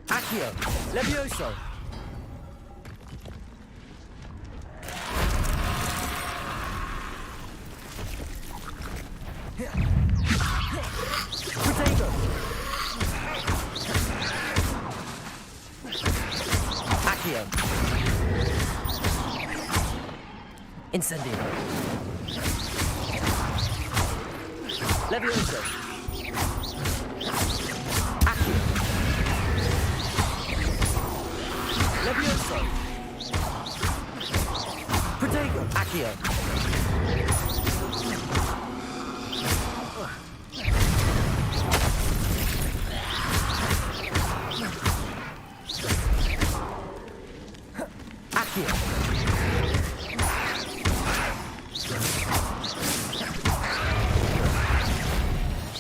[SPEAKER 3] Accio! Levioso! Protego! Accio! Incendio! Levioso! Accio! Levioso! Protego! Accio! Accio!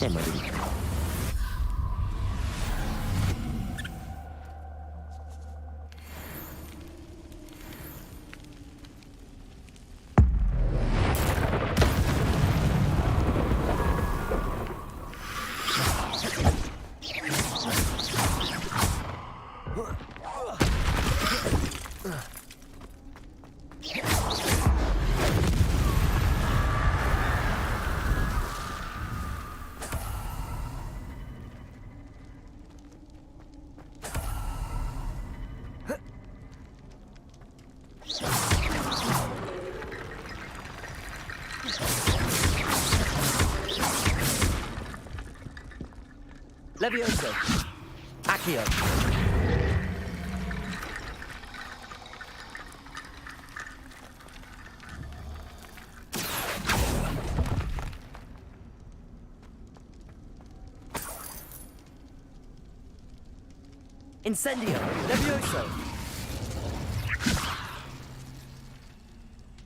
[SPEAKER 3] Memory. Levioso! Accio! Incendio! Levioso!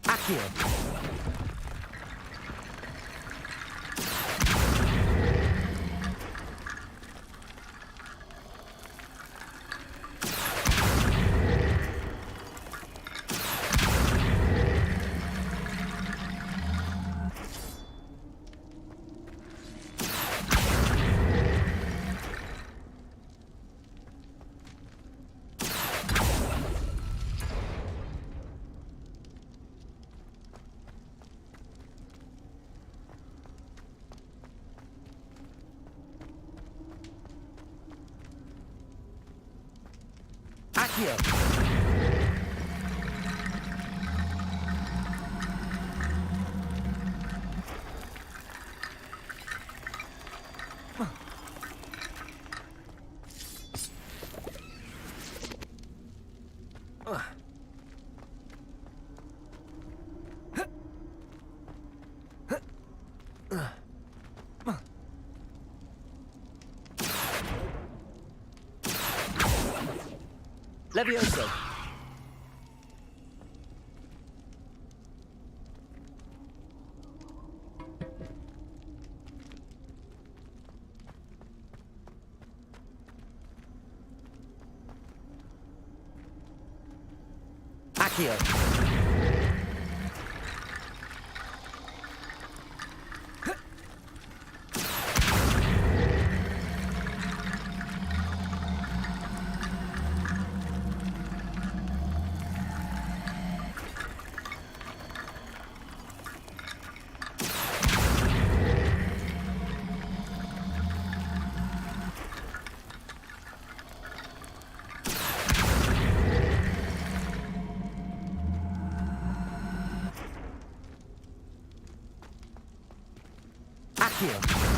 [SPEAKER 3] Accio! Accio! Levioso. Accio. Accio.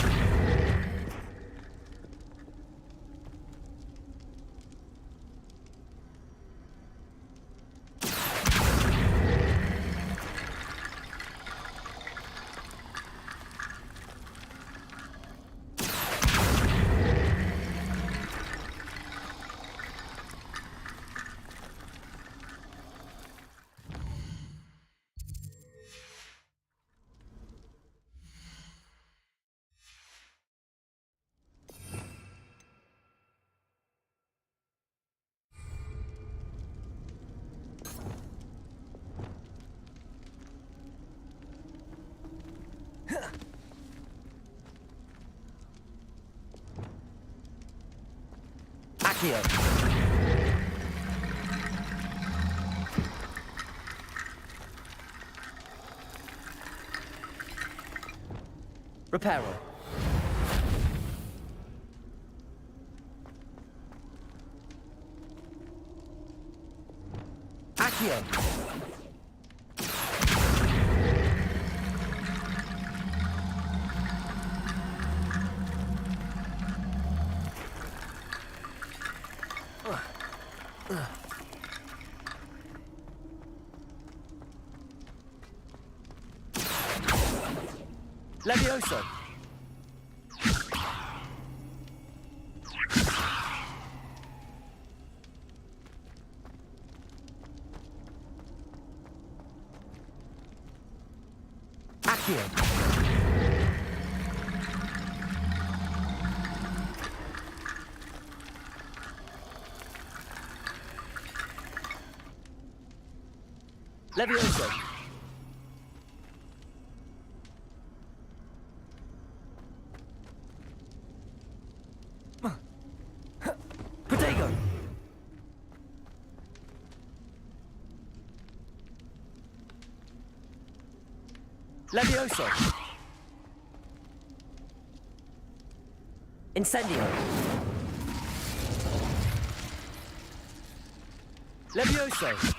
[SPEAKER 3] Accio. Reparo. Accio. Levioso. Accio. Levioso. Protego. Levioso. Incendio. Levioso.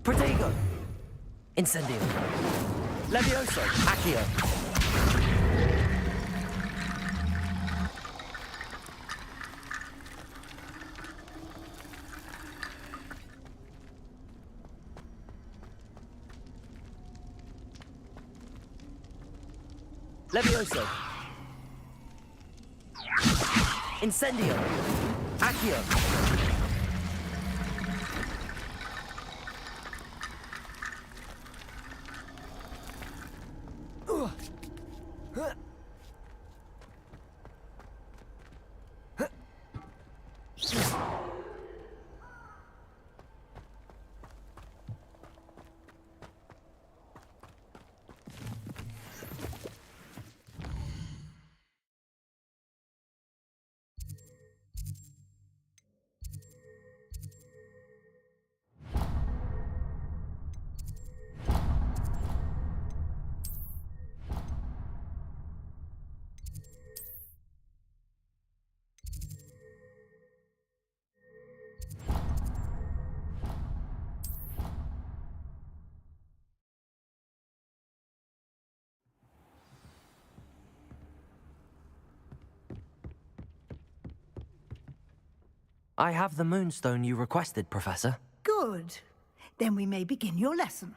[SPEAKER 3] Protego. Incendio. Levioso. Accio. Levioso. Incendio. Accio. I have the moonstone you requested, Professor.
[SPEAKER 12] Good. Then we may begin your lesson.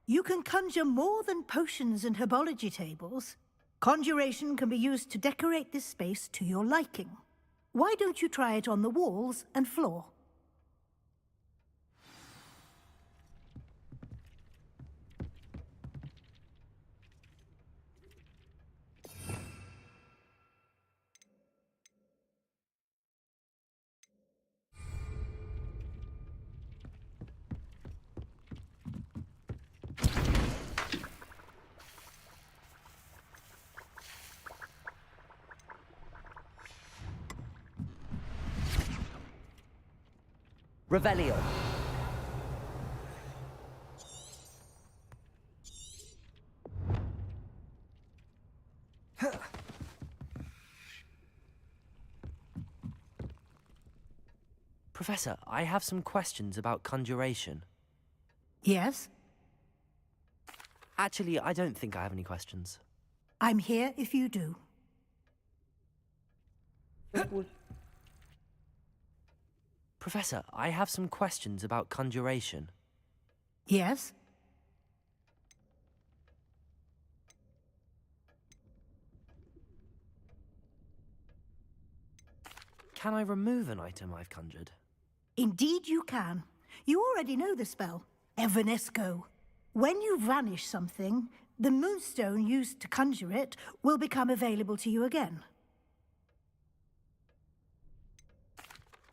[SPEAKER 12] You can conjure more than potions and herbology tables. Conjuration can be used to decorate this space to your liking. Why don't you try it on the walls and floor?
[SPEAKER 3] Revelio. Professor, I have some questions about conjuration.
[SPEAKER 12] Yes?
[SPEAKER 3] Actually, I don't think I have any questions.
[SPEAKER 12] I'm here if you do.
[SPEAKER 3] Professor, I have some questions about conjuration.
[SPEAKER 12] Yes?
[SPEAKER 3] Can I remove an item I've conjured?
[SPEAKER 12] Indeed you can. You already know the spell, Evanesco. When you vanish something, the moonstone used to conjure it will become available to you again.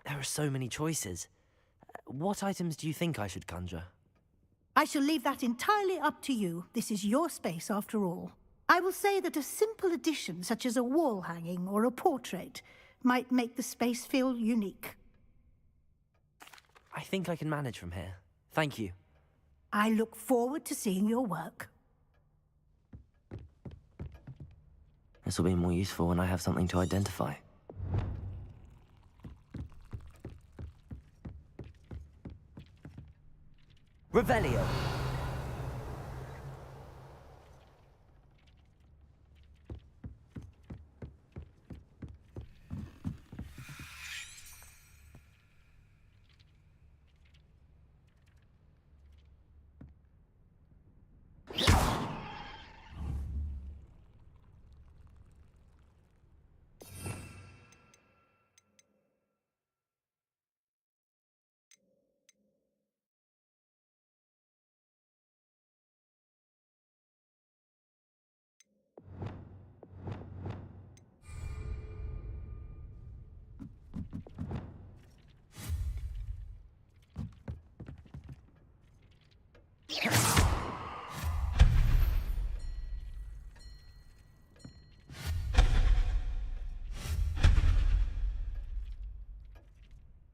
[SPEAKER 3] There are so many choices. What items do you think I should conjure?
[SPEAKER 12] I shall leave that entirely up to you. This is your space after all. I will say that a simple addition, such as a wall hanging or a portrait, might make the space feel unique.
[SPEAKER 3] I think I can manage from here. Thank you.
[SPEAKER 12] I look forward to seeing your work.
[SPEAKER 3] This will be more useful when I have something to identify. Revelio.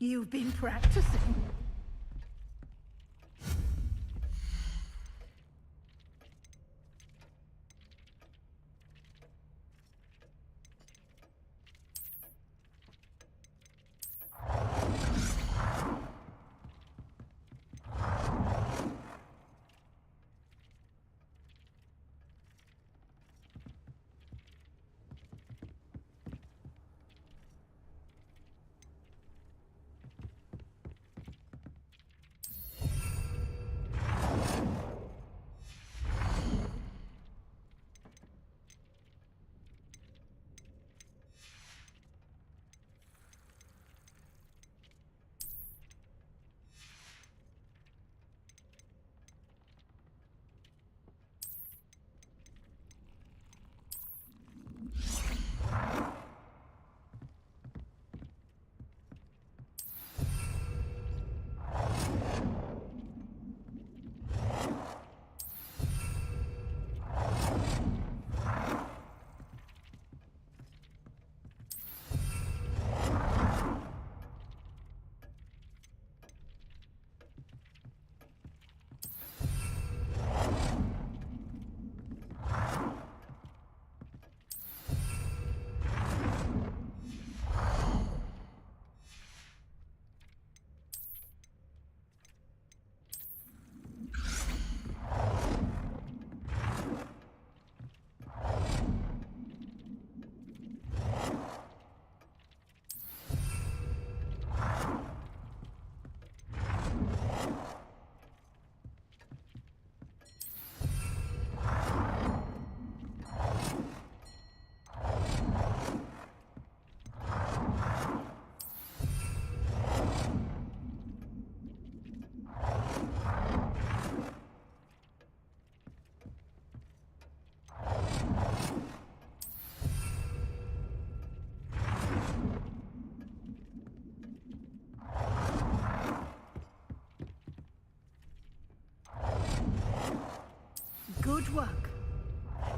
[SPEAKER 12] You've been practicing.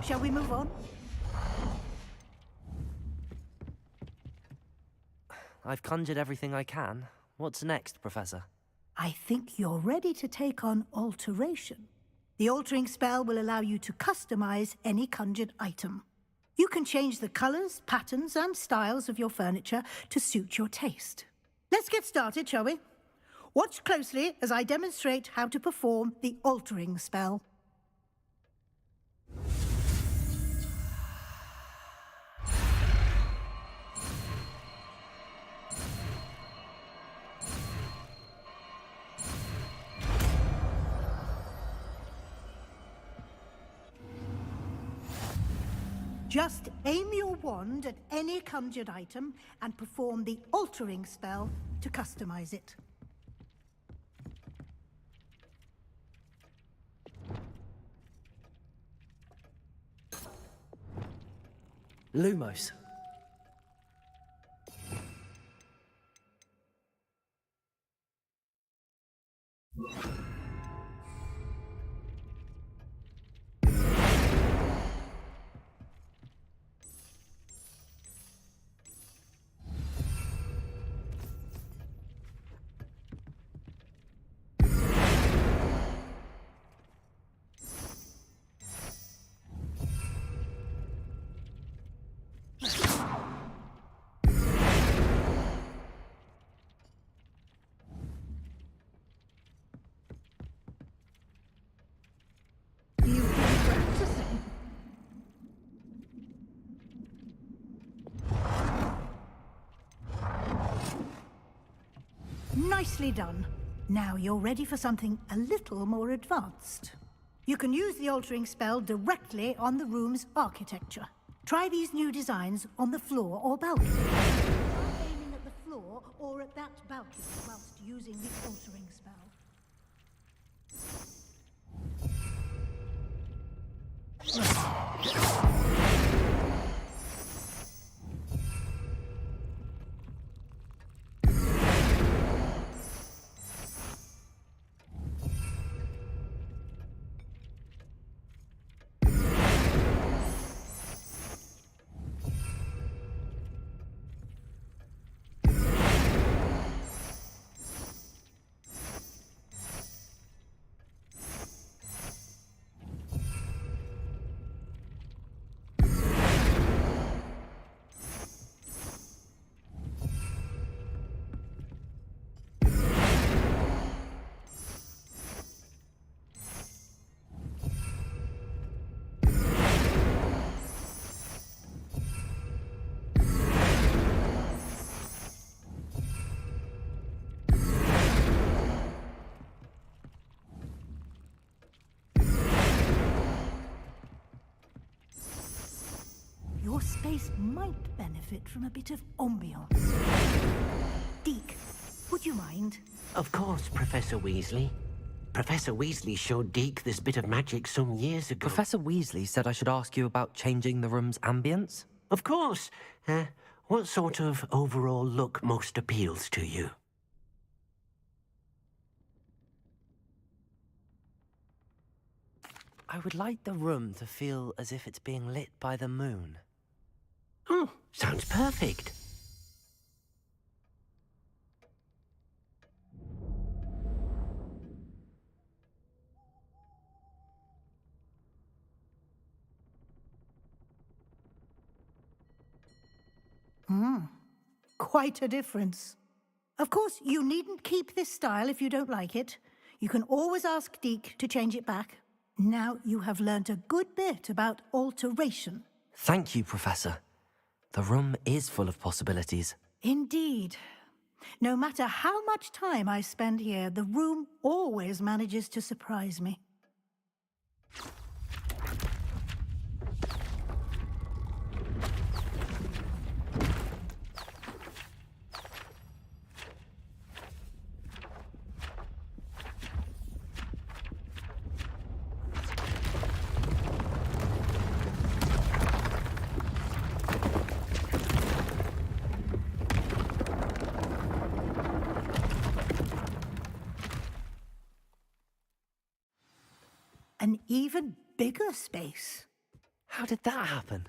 [SPEAKER 12] Shall we move on?
[SPEAKER 3] I've conjured everything I can. What's next, Professor?
[SPEAKER 12] I think you're ready to take on alteration. The altering spell will allow you to customize any conjured item. You can change the colors, patterns, and styles of your furniture to suit your taste. Let's get started, shall we? Watch closely as I demonstrate how to perform the altering spell. Just aim your wand at any conjured item and perform the altering spell to customize it.
[SPEAKER 3] Lumos. Nicely done. Now you're ready for something a little more advanced. You can use the altering spell directly on the room's architecture. Try these new designs on the floor or balcony. Try aiming at the floor or at that balcony whilst using the altering spell. Your space might benefit from a bit of ambiance. Deke, would you mind?
[SPEAKER 23] Of course, Professor Weasley. Professor Weasley showed Deke this bit of magic some years ago.
[SPEAKER 3] Professor Weasley said I should ask you about changing the room's ambience?
[SPEAKER 23] Of course. What sort of overall look most appeals to you?
[SPEAKER 3] I would like the room to feel as if it's being lit by the moon.
[SPEAKER 23] Oh, sounds perfect.
[SPEAKER 12] Quite a difference. Of course, you needn't keep this style if you don't like it. You can always ask Deke to change it back. Now you have learnt a good bit about alteration.
[SPEAKER 3] Thank you, Professor. The room is full of possibilities.
[SPEAKER 12] Indeed. No matter how much time I spend here, the room always manages to surprise me. An even bigger space.
[SPEAKER 3] How did that happen?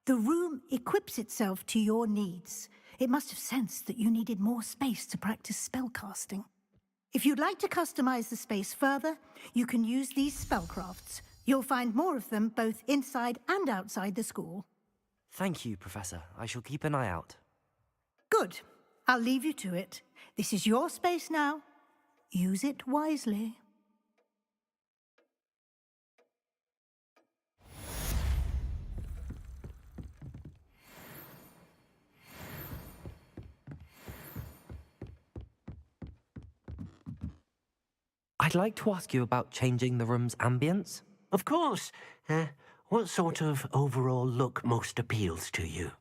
[SPEAKER 12] The room equips itself to your needs. It must have sensed that you needed more space to practice spellcasting. If you'd like to customize the space further, you can use these spellcrafts. You'll find more of them both inside and outside the school.
[SPEAKER 3] Thank you, Professor. I shall keep an eye out.
[SPEAKER 12] Good. I'll leave you to it. This is your space now. Use it wisely.
[SPEAKER 3] I'd like to ask you about changing the room's ambience.
[SPEAKER 10] Of course. What sort of overall look most appeals to you?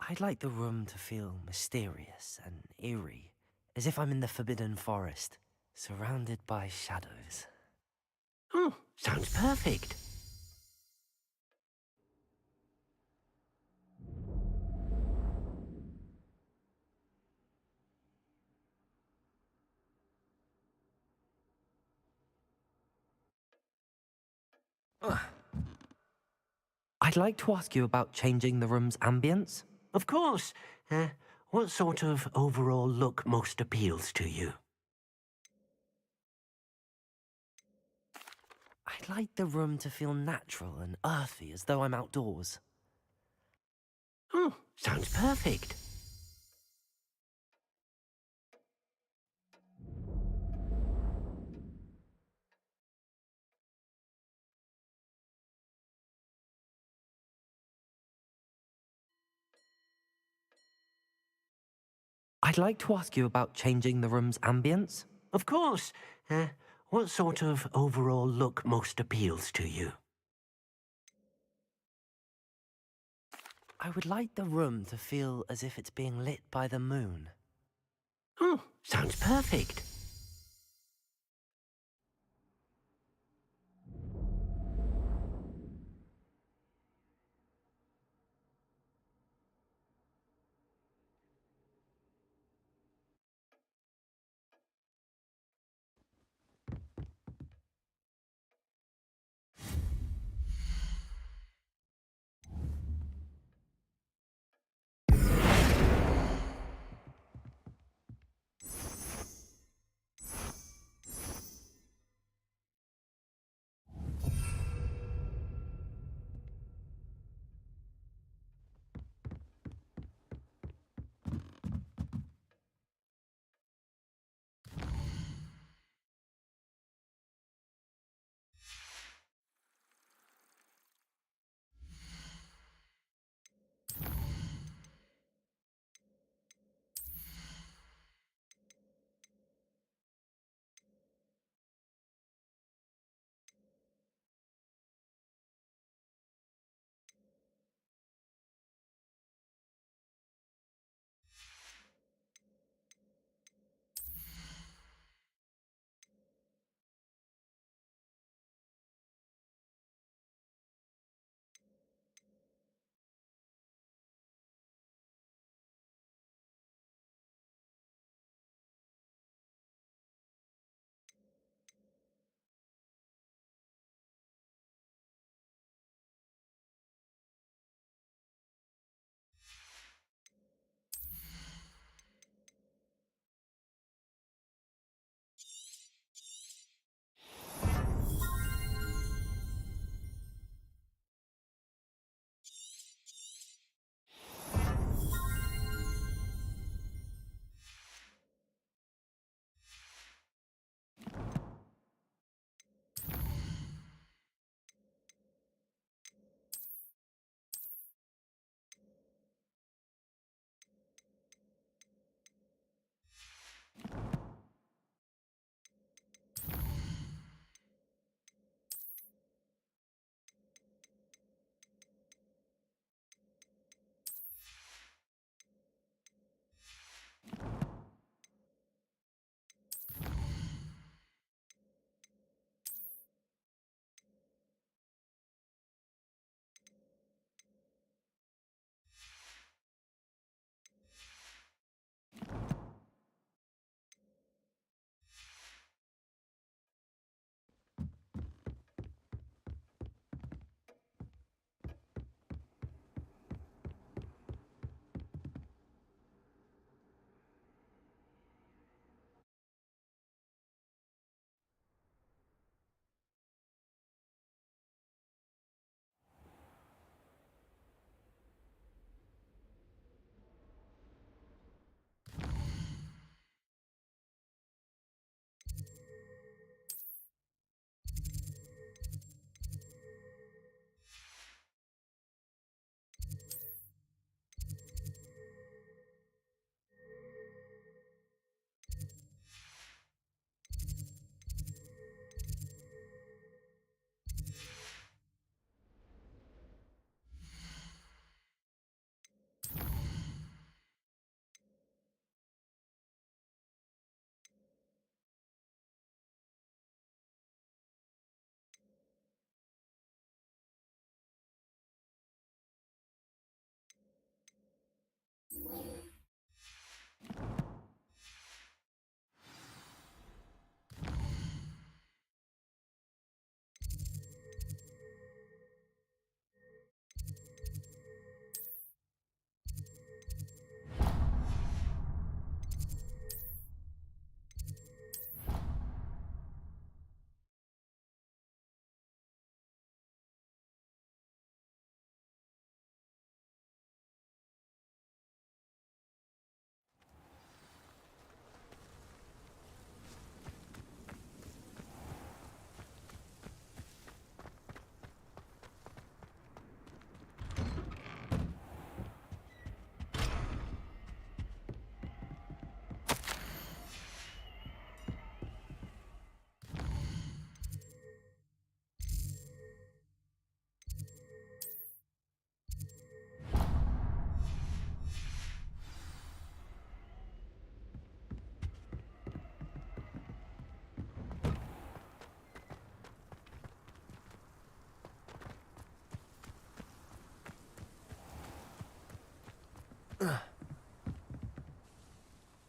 [SPEAKER 3] I'd like the room to feel mysterious and eerie, as if I'm in the Forbidden Forest, surrounded by shadows.
[SPEAKER 10] Oh, sounds perfect.
[SPEAKER 3] I'd like to ask you about changing the room's ambience.
[SPEAKER 10] Of course. What sort of overall look most appeals to you?
[SPEAKER 3] I'd like the room to feel natural and earthy, as though I'm outdoors.
[SPEAKER 10] Oh, sounds perfect.
[SPEAKER 3] I'd like to ask you about changing the room's ambience.
[SPEAKER 10] Of course. What sort of overall look most appeals to you?
[SPEAKER 3] I would like the room to feel as if it's being lit by the moon.
[SPEAKER 10] Oh, sounds perfect.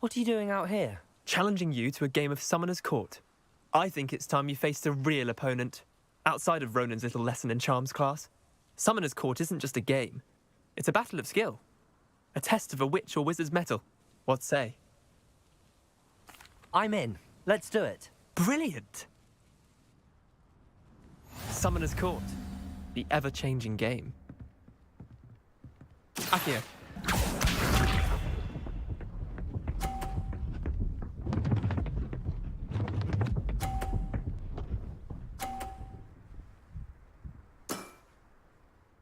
[SPEAKER 3] What are you doing out here?
[SPEAKER 9] Challenging you to a game of Summoner's Court. I think it's time you faced a real opponent, outside of Ronan's little lesson in charms class. Summoner's Court isn't just a game. It's a battle of skill. A test of a witch or wizard's mettle. What say?
[SPEAKER 3] I'm in. Let's do it.
[SPEAKER 9] Brilliant! Summoner's Court. The ever-changing game. Akio.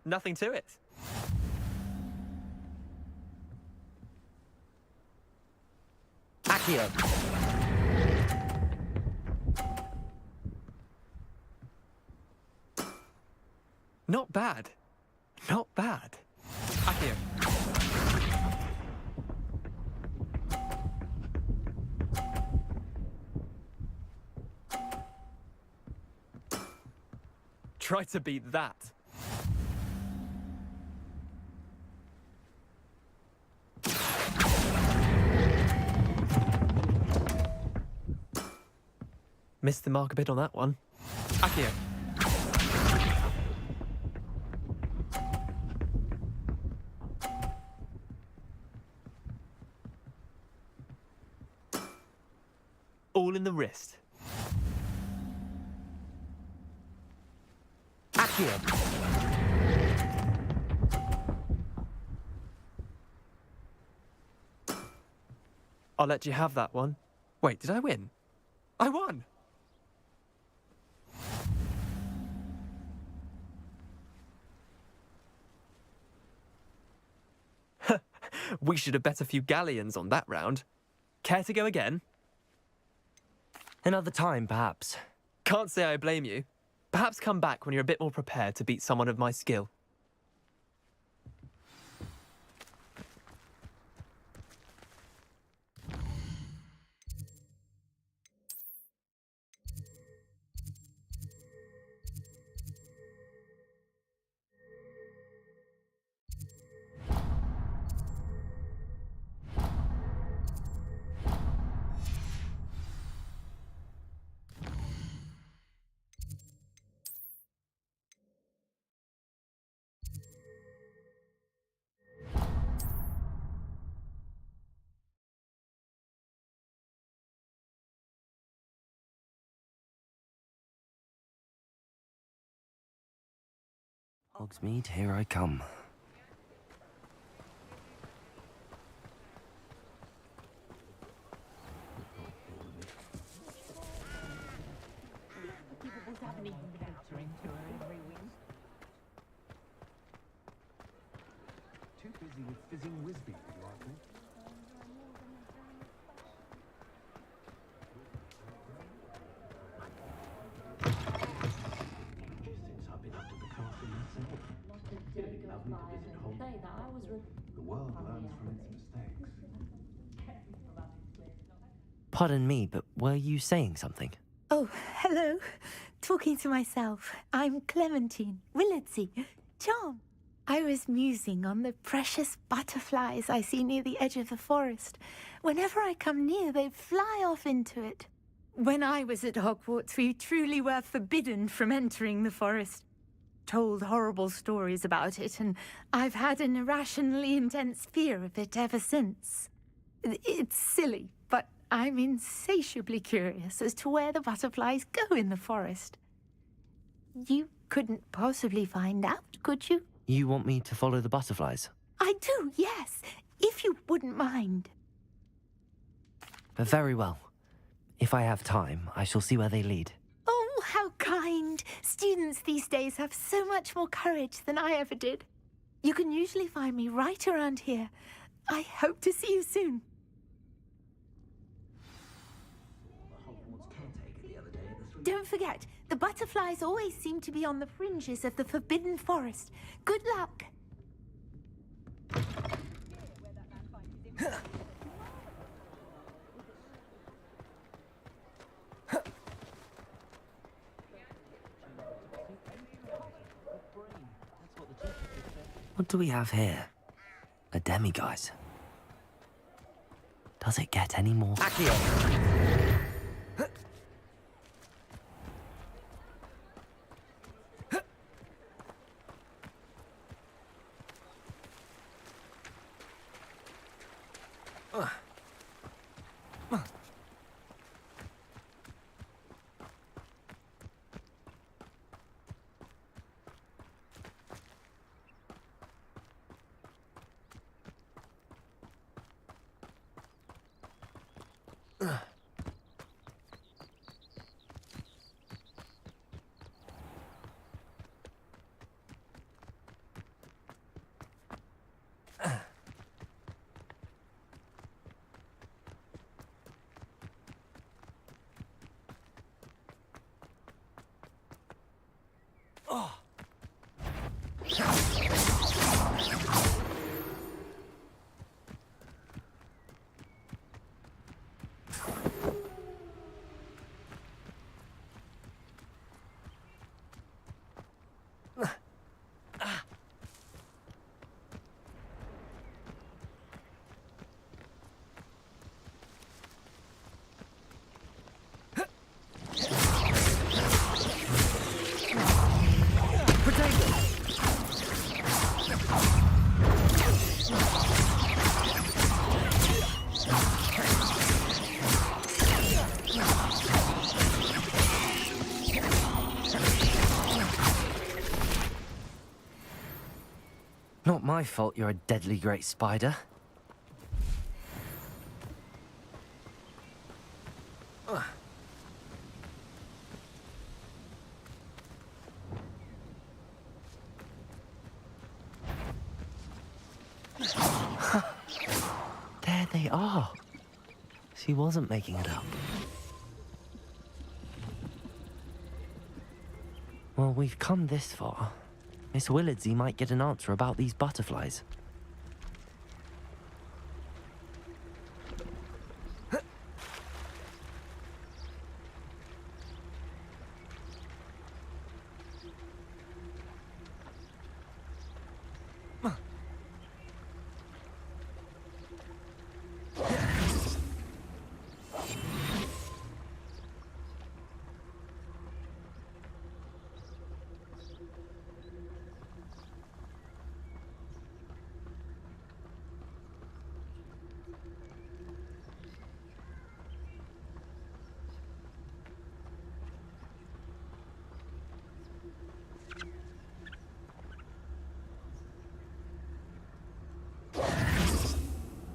[SPEAKER 9] Nothing to it.
[SPEAKER 3] Akio.
[SPEAKER 9] Not bad. Not bad. Akio. Try to beat that. Missed the mark a bit on that one. Akio. All in the wrist.
[SPEAKER 3] Akio.
[SPEAKER 9] I'll let you have that one. Wait, did I win? I won! We should have bet a few galleons on that round. Care to go again?
[SPEAKER 3] Another time, perhaps.
[SPEAKER 9] Can't say I blame you. Perhaps come back when you're a bit more prepared to beat someone of my skill.
[SPEAKER 3] Hogsmeade, here I come.
[SPEAKER 21] Too busy with fizzing Wisby, you like me? Since I've been up to the classroom myself, it'd be lovely to visit Hogwarts. The world learns from its mistakes.
[SPEAKER 3] Pardon me, but were you saying something?
[SPEAKER 7] Oh, hello. Talking to myself. I'm Clementine Willardsey. Charm. I was musing on the precious butterflies I see near the edge of the forest. Whenever I come near, they fly off into it. When I was at Hogwarts, we truly were forbidden from entering the forest. Told horrible stories about it, and I've had an irrationally intense fear of it ever since. It's silly, but I'm insatiably curious as to where the butterflies go in the forest. You couldn't possibly find out, could you?
[SPEAKER 3] You want me to follow the butterflies?
[SPEAKER 7] I do, yes, if you wouldn't mind.
[SPEAKER 3] Very well. If I have time, I shall see where they lead.
[SPEAKER 7] Oh, how kind. Students these days have so much more courage than I ever did. You can usually find me right around here. I hope to see you soon. Don't forget, the butterflies always seem to be on the fringes of the Forbidden Forest. Good luck.
[SPEAKER 3] What do we have here? A demiguise. Does it get any more?
[SPEAKER 23] Accio!
[SPEAKER 3] Not my fault you're a deadly great spider. There they are. She wasn't making it up. Well, we've come this far. Miss Willardsey might get an answer about these butterflies.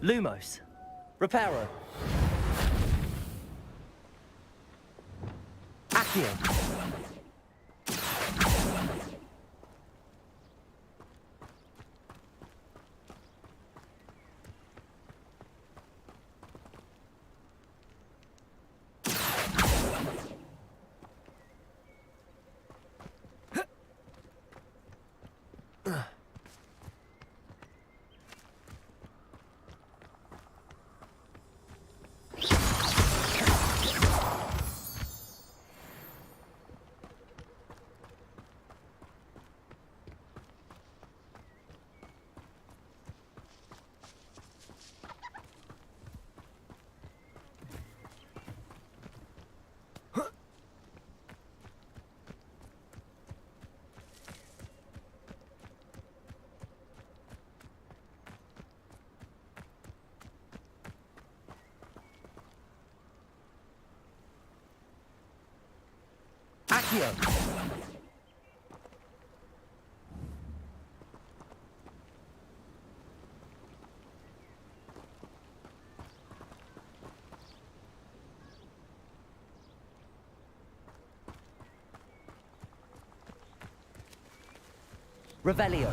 [SPEAKER 11] Lumos. Reparo. Accio. Accio. Revelio.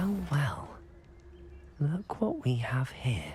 [SPEAKER 3] Well, well. Look what we have here.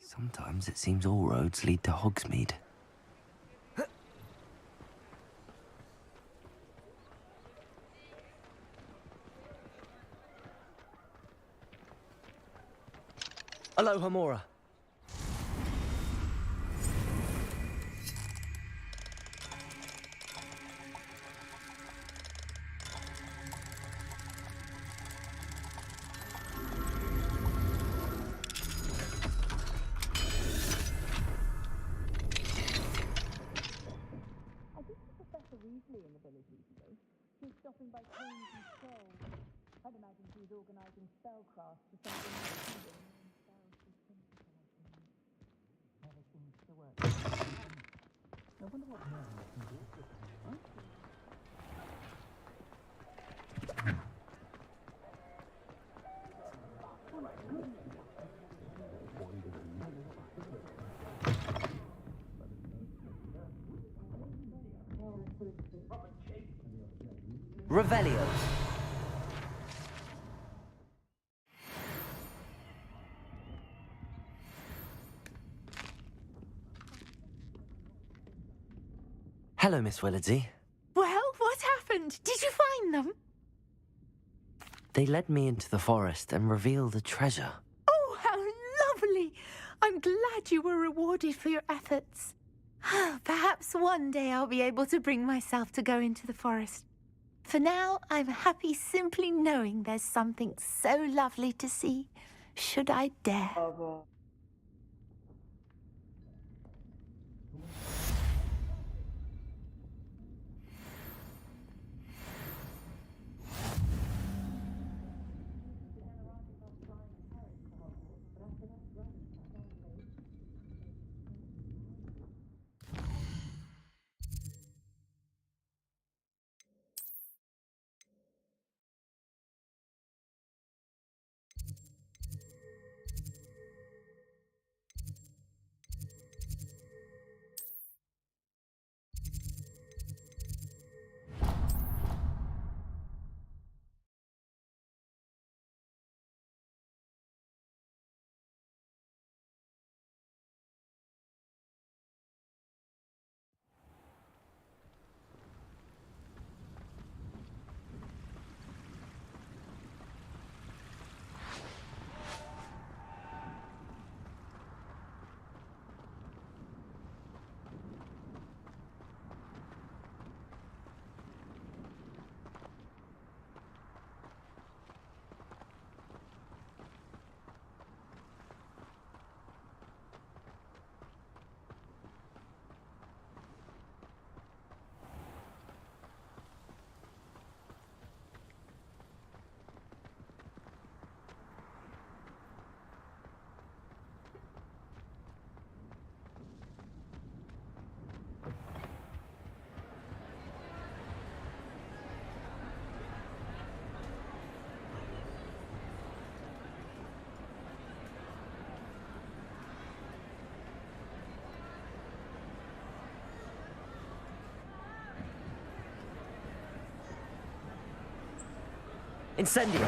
[SPEAKER 3] Sometimes it seems all roads lead to Hogsmeade.
[SPEAKER 11] Aloha Mora.
[SPEAKER 8] In the village recently. She's stopping by cones and scrolls. I'd imagine she's organising spellcraft for something like healing and spells she's synthesizing. Never seems to work. I wonder what Mary can do with her.
[SPEAKER 11] Revelio.
[SPEAKER 3] Hello, Miss Willardsey.
[SPEAKER 7] Well, what happened? Did you find them?
[SPEAKER 3] They led me into the forest and revealed a treasure.
[SPEAKER 7] Oh, how lovely! I'm glad you were rewarded for your efforts. Perhaps one day I'll be able to bring myself to go into the forest. For now, I'm happy simply knowing there's something so lovely to see, should I dare.
[SPEAKER 11] Incendio.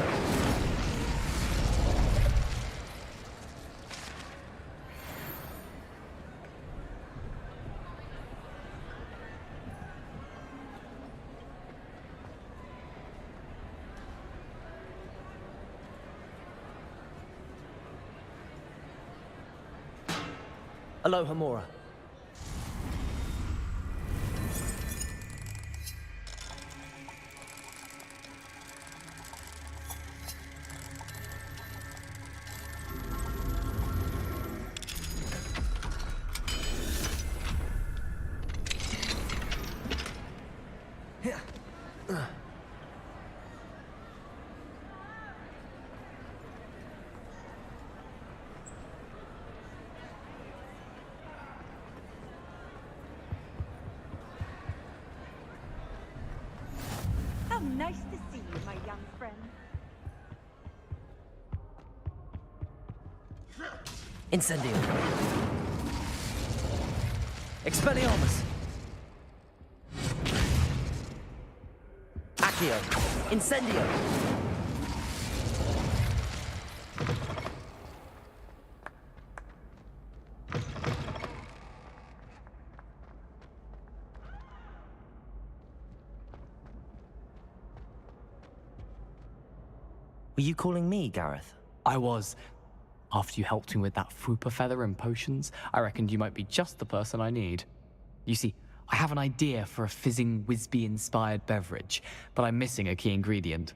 [SPEAKER 11] Aloha Mora.
[SPEAKER 8] Nice to see you, my young friend.
[SPEAKER 11] Incendio. Expelliarmus. Accio. Incendio.
[SPEAKER 3] Were you calling me, Gareth?
[SPEAKER 2] I was. After you helped me with that Fupa feather and potions, I reckoned you might be just the person I need. You see, I have an idea for a fizzing Whizbee-inspired beverage, but I'm missing a key ingredient.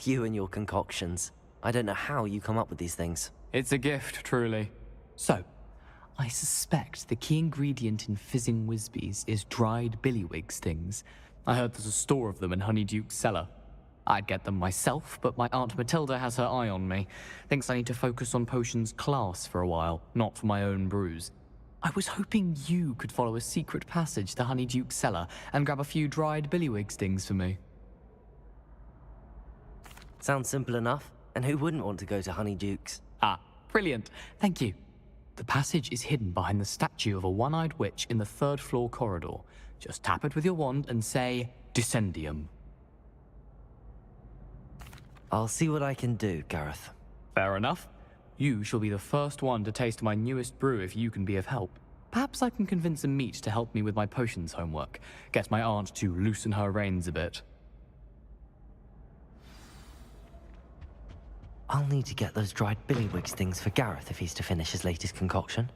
[SPEAKER 3] You and your concoctions. I don't know how you come up with these things.
[SPEAKER 2] It's a gift, truly. So, I suspect the key ingredient in fizzing Whizbees is dried billywig stings. I heard there's a store of them in Honeyduke's cellar. I'd get them myself, but my Aunt Matilda has her eye on me. Thinks I need to focus on potions class for a while, not for my own brews. I was hoping you could follow a secret passage to Honeyduke's cellar and grab a few dried billywig stings for me.
[SPEAKER 3] Sounds simple enough. And who wouldn't want to go to Honeyduke's?
[SPEAKER 2] Ah, brilliant. Thank you. The passage is hidden behind the statue of a one-eyed witch in the third-floor corridor. Just tap it with your wand and say, Descendium.
[SPEAKER 3] I'll see what I can do, Gareth.
[SPEAKER 2] Fair enough. You shall be the first one to taste my newest brew if you can be of help. Perhaps I can convince a meat to help me with my potions homework. Get my aunt to loosen her reins a bit.
[SPEAKER 3] I'll need to get those dried billywig stings for Gareth if he's to finish his latest concoction.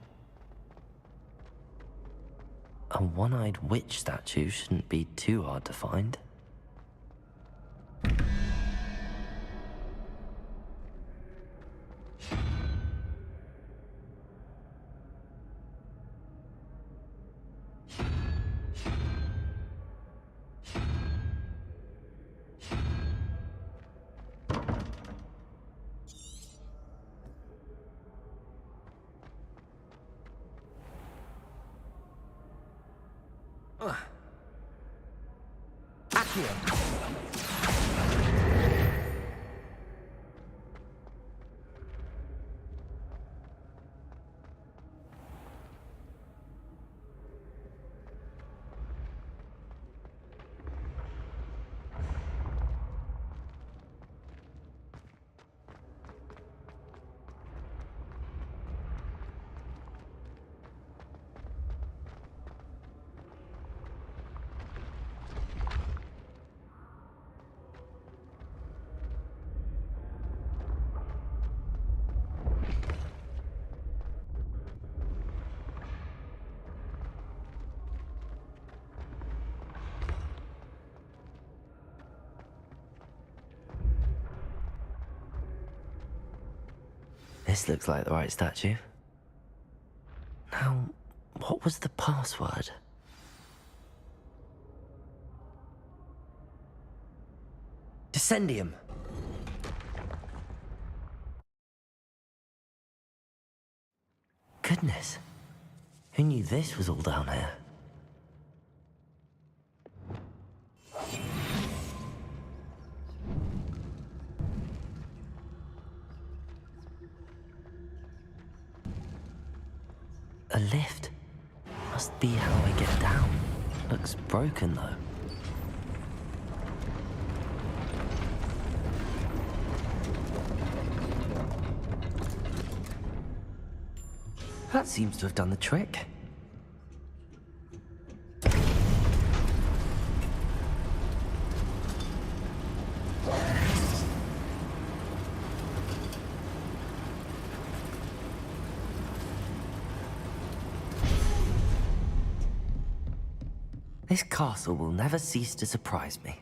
[SPEAKER 3] A one-eyed witch statue shouldn't be too hard to find. This looks like the right statue. Now, what was the password?
[SPEAKER 11] Descendium.
[SPEAKER 3] Goodness. Who knew this was all down here? A lift. Must be how I get down. Looks broken though. That seems to have done the trick. This castle will never cease to surprise me.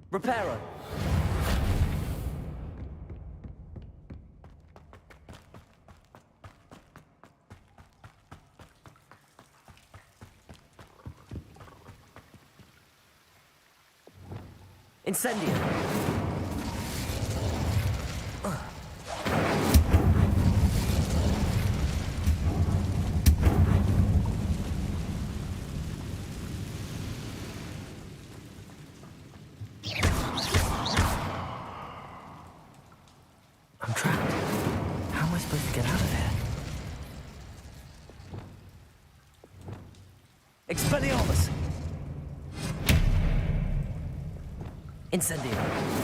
[SPEAKER 11] Reparo. Incendio. Incendium.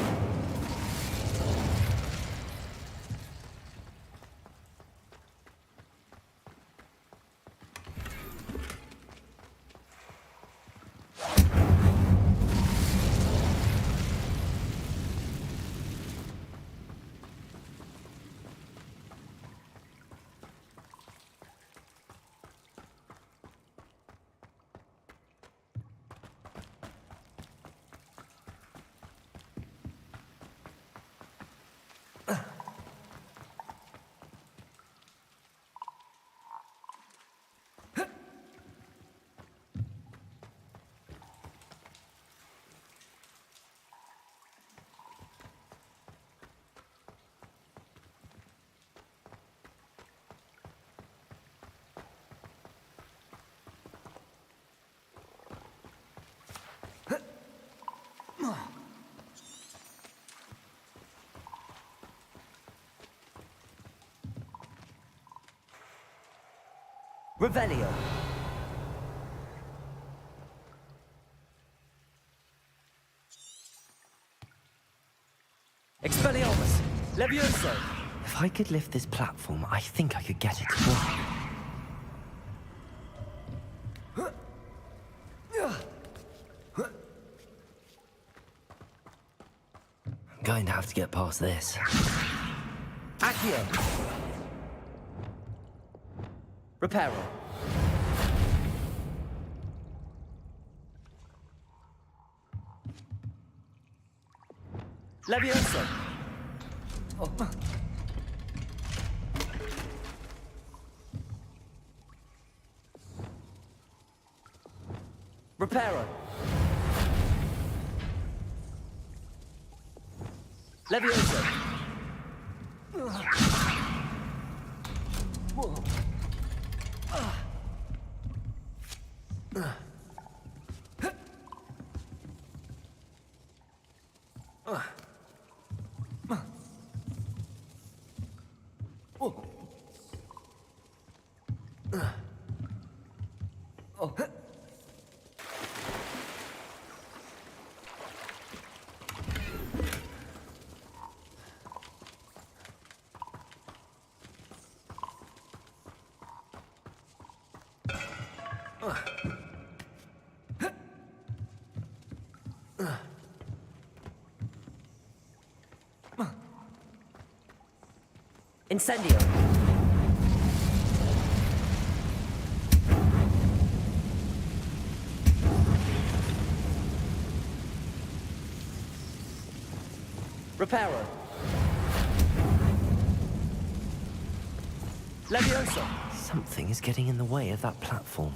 [SPEAKER 11] Revelio. Expelliarmus. Levioso. If I could lift this platform, I think I could get it to work. I'm going to have to get past this. Accio. Reparo. Levioso. Oh. Reparo. Levioso. Incendio. Reparo. Levioso. Something is getting in the way of that platform.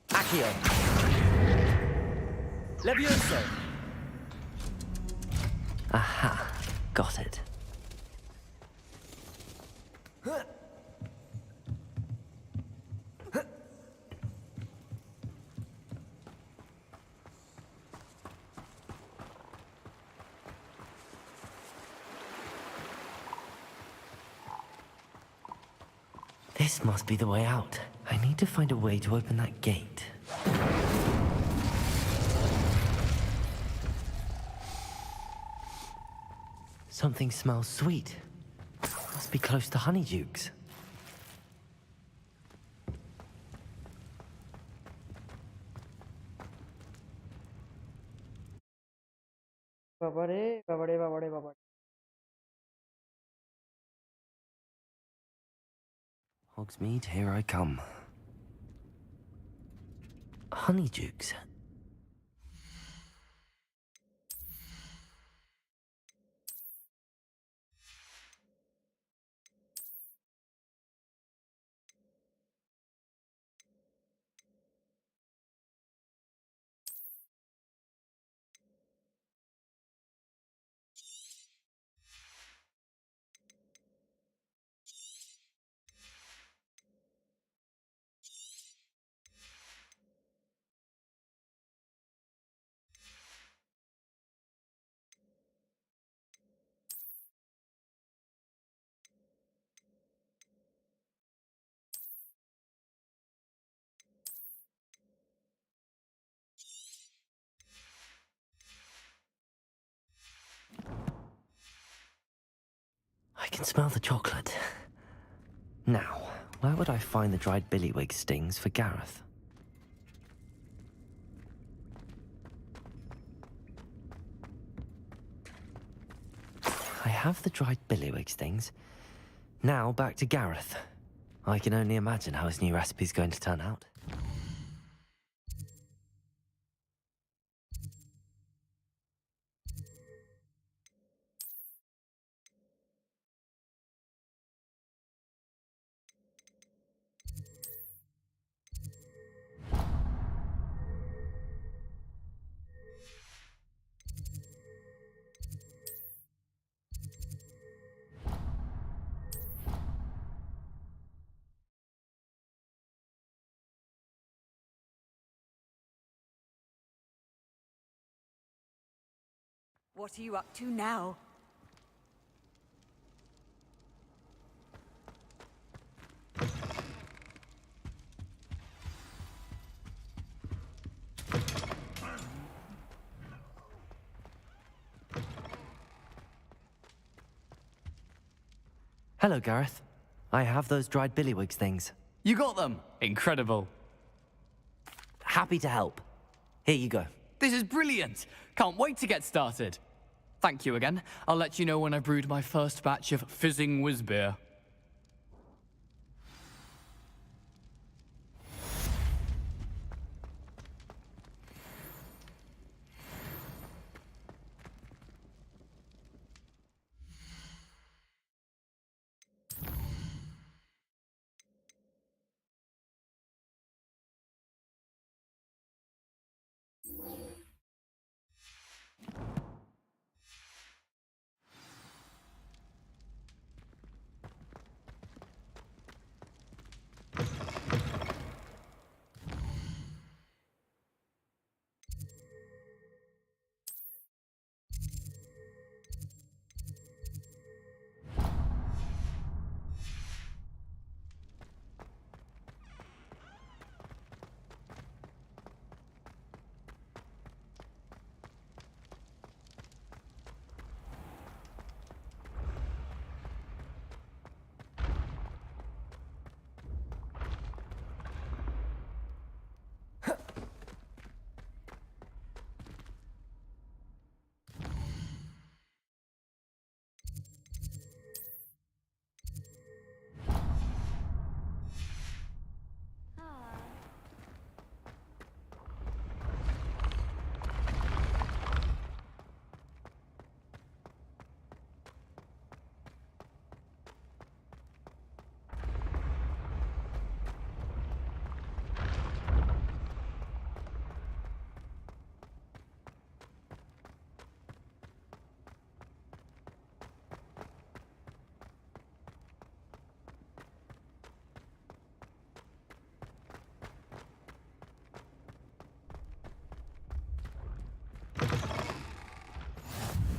[SPEAKER 11] Accio. Levioso. Aha, got it. This must be the way out. I need to find a way to open that gate. Something smells sweet. Must be close to Honeydukes.
[SPEAKER 1] Babare, babare, babare, babare.
[SPEAKER 11] Hogsmeade, here I come. Honeydukes.
[SPEAKER 3] can smell the chocolate. Now, where would I find the dried billywig stings for Gareth? I have the dried billywig stings. Now back to Gareth. I can only imagine how his new recipe's going to turn out.
[SPEAKER 8] What are you up to now?
[SPEAKER 3] Hello, Gareth. I have those dried billywig things.
[SPEAKER 2] You got them! Incredible.
[SPEAKER 3] Happy to help. Here you go.
[SPEAKER 2] This is brilliant! Can't wait to get started. Thank you again. I'll let you know when I've brewed my first batch of fizzing whizbeer.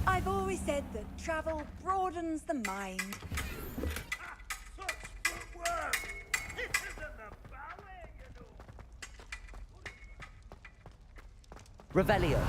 [SPEAKER 8] I've always said that travel broadens the mind.
[SPEAKER 21] Such footwork! This isn't the ballet, you know.
[SPEAKER 3] Revelio.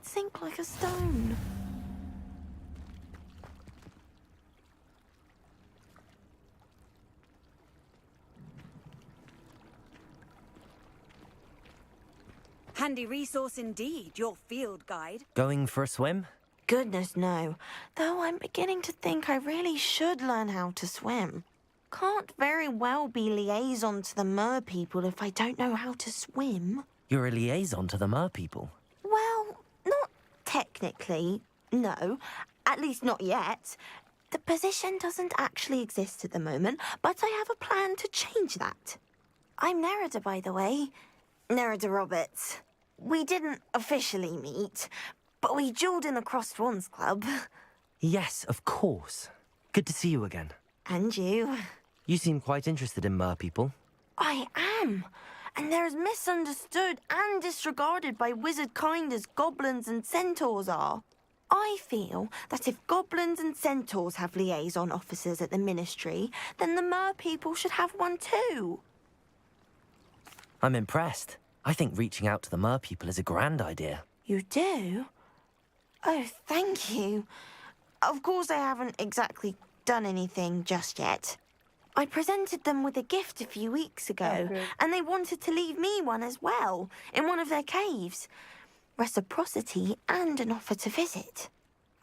[SPEAKER 7] sink like a stone.
[SPEAKER 8] Handy resource indeed, your field guide.
[SPEAKER 3] Going for a swim?
[SPEAKER 7] Goodness, no. Though I'm beginning to think I really should learn how to swim. Can't very well be liaison to the mer people if I don't know how to swim.
[SPEAKER 3] You're a liaison to the mer people.
[SPEAKER 7] Well, not technically, no. At least not yet. The position doesn't actually exist at the moment, but I have a plan to change that. I'm Nerida, by the way. Nerida Roberts. We didn't officially meet, but we duelled in the Crossed Swans Club.
[SPEAKER 3] Yes, of course. Good to see you again.
[SPEAKER 7] And you.
[SPEAKER 3] You seem quite interested in mer people.
[SPEAKER 7] I am. And they're as misunderstood and disregarded by wizard kind as goblins and centaurs are. I feel that if goblins and centaurs have liaison officers at the ministry, then the mer people should have one too.
[SPEAKER 3] I'm impressed. I think reaching out to the mer people is a grand idea.
[SPEAKER 7] You do? Oh, thank you. Of course I haven't exactly done anything just yet. I presented them with a gift a few weeks ago, and they wanted to leave me one as well, in one of their caves. Reciprocity and an offer to visit.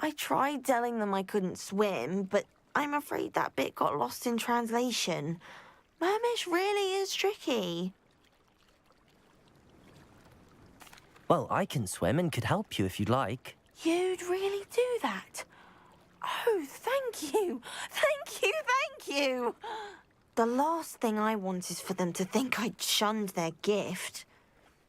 [SPEAKER 7] I tried telling them I couldn't swim, but I'm afraid that bit got lost in translation. Mermish really is tricky.
[SPEAKER 3] Well, I can swim and could help you if you'd like.
[SPEAKER 7] You'd really do that? Oh, thank you! Thank you, thank you! The last thing I want is for them to think I'd shunned their gift.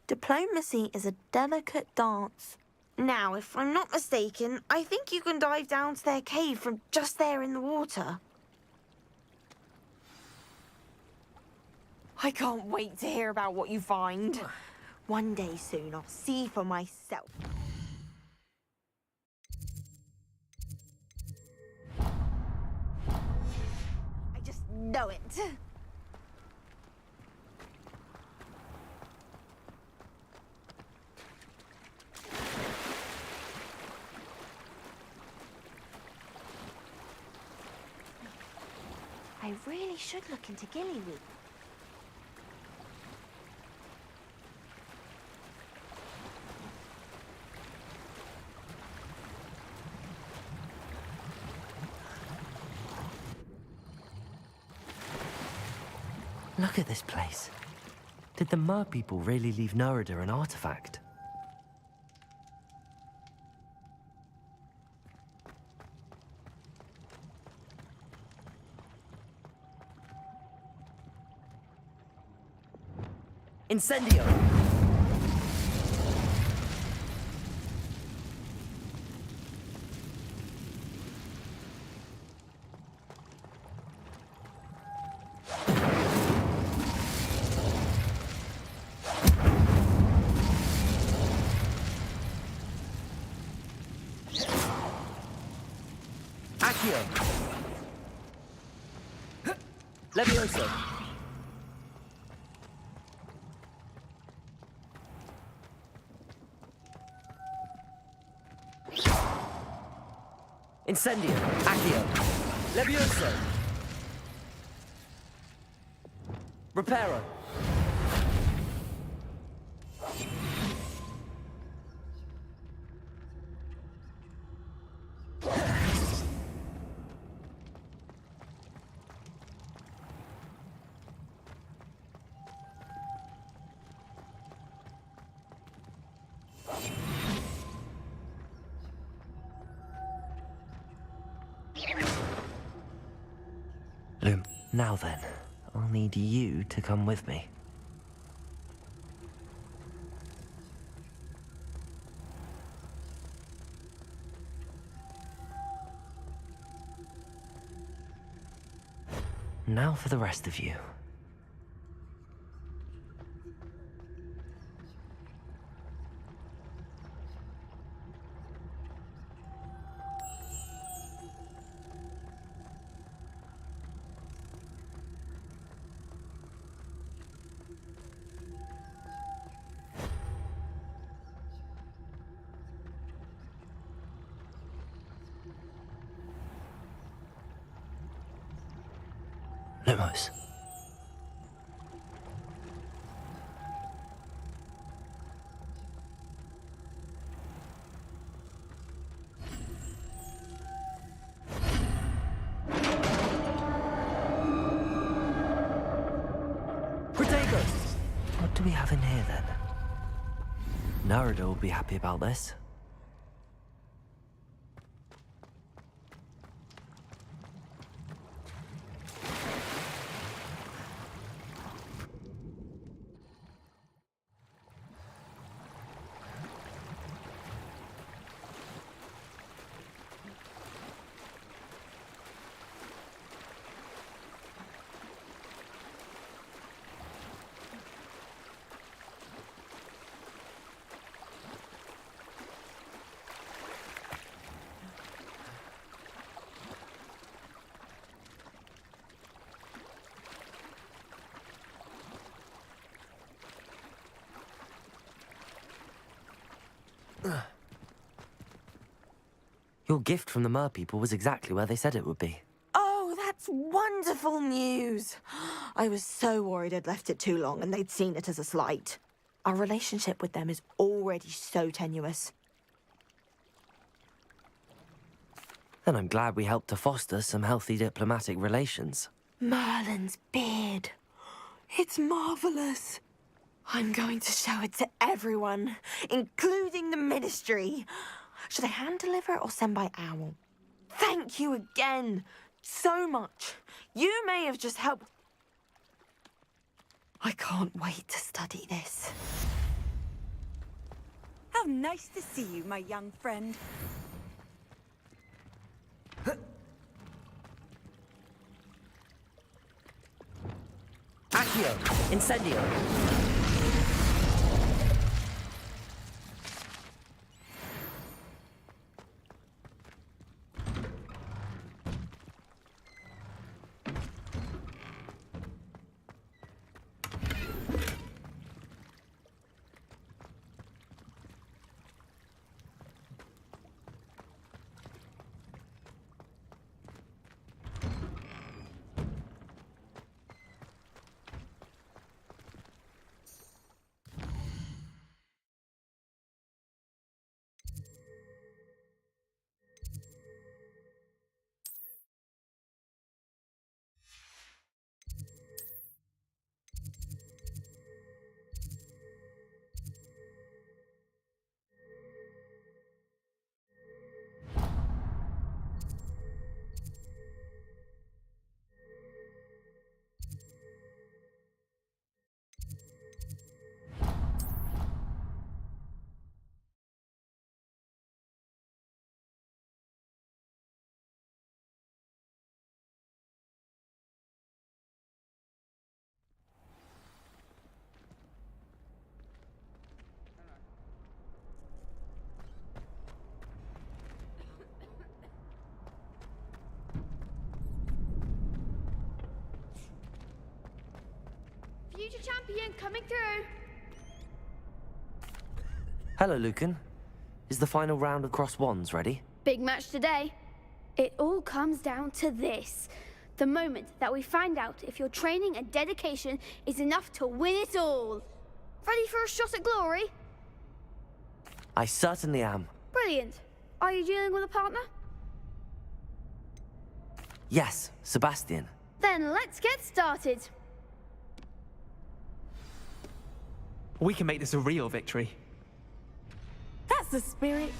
[SPEAKER 7] Diplomacy is a delicate dance. Now, if I'm not mistaken, I think you can dive down to their cave from just there in the water. I can't wait to hear about what you find. One day soon, I'll see for myself. I just know it. I really should look into Gillyweed.
[SPEAKER 3] Look at this place. Did the mer people really leave Nerida an artifact? Incendio! Accio! Levioso! Incendio! Accio! Levioso! Reparo! Loom, now then, I'll need you to come with me. Now for the rest of you. Lumos. What do we have in here then? Narada will be happy about this. Your gift from the Mer people was exactly where they said it would be.
[SPEAKER 13] Oh, that's wonderful news. I was so worried I'd left it too long and they'd seen it as a slight. Our relationship with them is already so tenuous.
[SPEAKER 3] Then I'm glad we helped to foster some healthy diplomatic relations.
[SPEAKER 13] Merlin's beard. It's marvelous. I'm going to show it to everyone, including the Ministry. Should I hand deliver or send by owl? Thank you again so much. You may have just helped. I can't wait to study this.
[SPEAKER 8] How nice to see you, my young friend.
[SPEAKER 3] Accio! Incendio!
[SPEAKER 16] Future champion coming through.
[SPEAKER 3] Hello, Lucan. Is the final round of Cross Wands ready?
[SPEAKER 16] Big match today. It all comes down to this. The moment that we find out if your training and dedication is enough to win it all. Ready for a shot at glory?
[SPEAKER 3] I certainly am.
[SPEAKER 16] Brilliant. Are you dealing with a partner?
[SPEAKER 3] Yes, Sebastian.
[SPEAKER 16] Then let's get started.
[SPEAKER 9] We can make this a real victory.
[SPEAKER 13] That's the spirit.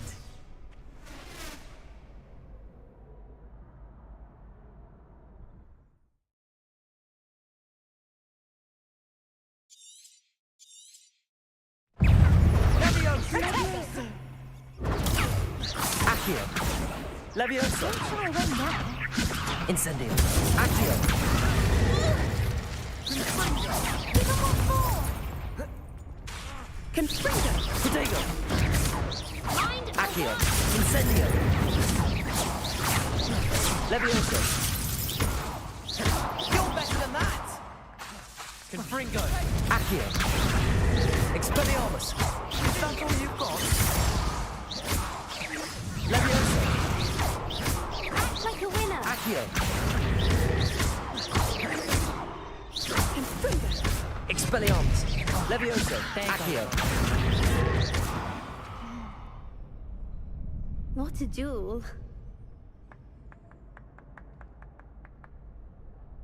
[SPEAKER 3] Accio! Levioso! Incendio! Accio!
[SPEAKER 13] Confringo!
[SPEAKER 3] Protego! Accio! Incendio! Levioso!
[SPEAKER 9] You're better than that! Confringo!
[SPEAKER 3] Accio! Expelliarmus!
[SPEAKER 9] Is that all you've got?
[SPEAKER 3] Levioso!
[SPEAKER 16] Act like a winner.
[SPEAKER 3] Accio! Expelliarmus! Levioso! Accio!
[SPEAKER 16] What a duel.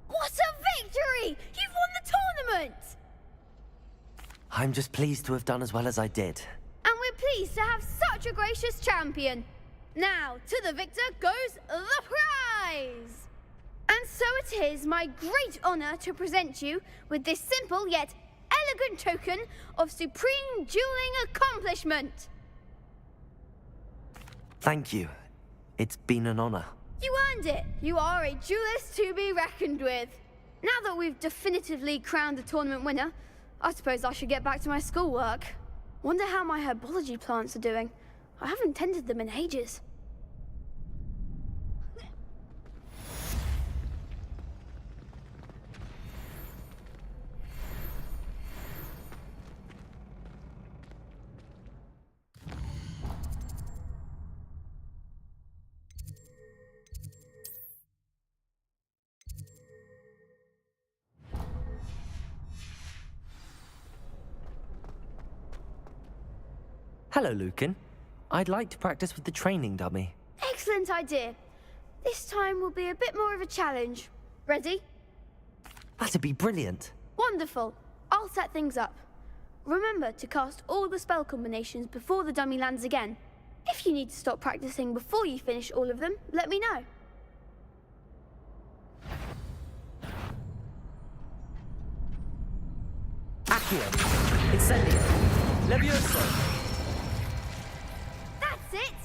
[SPEAKER 16] What a victory! You've won the tournament!
[SPEAKER 3] I'm just pleased to have done as well as I did.
[SPEAKER 16] And we're pleased to have such a gracious champion. Now, to the victor goes the prize! And so it is my great honor to present you with this simple yet elegant token of supreme dueling accomplishment.
[SPEAKER 3] Thank you. It's been an honor.
[SPEAKER 16] You earned it. You are a duelist to be reckoned with. Now that we've definitively crowned the tournament winner, I suppose I should get back to my schoolwork. Wonder how my herbology plants are doing. I haven't tended them in ages.
[SPEAKER 3] Hello, Lucan. I'd like to practice with the training dummy.
[SPEAKER 16] Excellent idea. This time will be a bit more of a challenge. Ready?
[SPEAKER 3] That'd be brilliant.
[SPEAKER 16] Wonderful. I'll set things up. Remember to cast all the spell combinations before the dummy lands again. If you need to stop practicing before you finish all of them, let me know.
[SPEAKER 3] Accio! Incendio! Levioso!
[SPEAKER 16] That's it!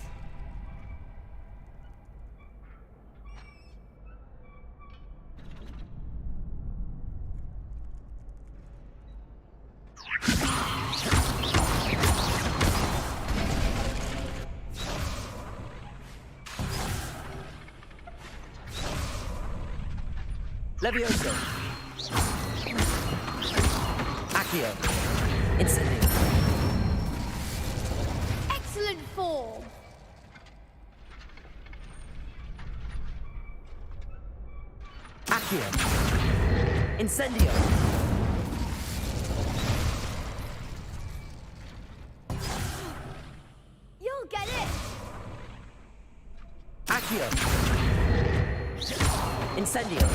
[SPEAKER 3] Levioso! Accio! Incendio!
[SPEAKER 16] Excellent form!
[SPEAKER 3] Accio! Incendio!
[SPEAKER 16] You'll get it!
[SPEAKER 3] Accio! Incendio!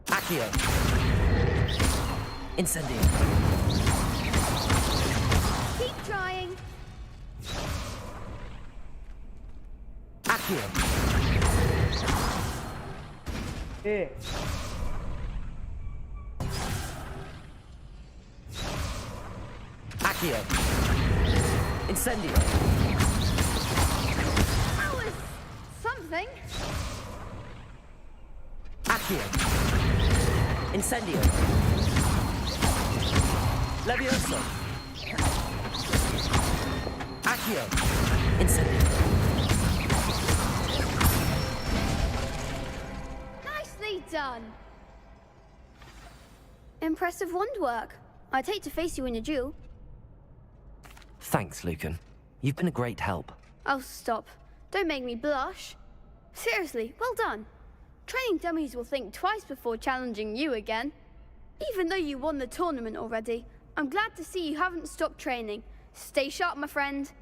[SPEAKER 3] Accio! Incendio!
[SPEAKER 16] Keep trying!
[SPEAKER 3] Accio!
[SPEAKER 1] Hey.
[SPEAKER 3] Accio! Incendio!
[SPEAKER 16] That was something.
[SPEAKER 3] Accio! Incendio! Levioso! Accio! Incendio!
[SPEAKER 16] Nicely done. Impressive wand work. I'd hate to face you in a duel.
[SPEAKER 3] Thanks, Lucan. You've been a great help.
[SPEAKER 16] Oh, stop. Don't make me blush. Seriously, well done. Training dummies will think twice before challenging you again. Even though you won the tournament already, I'm glad to see you haven't stopped training. Stay sharp, my friend.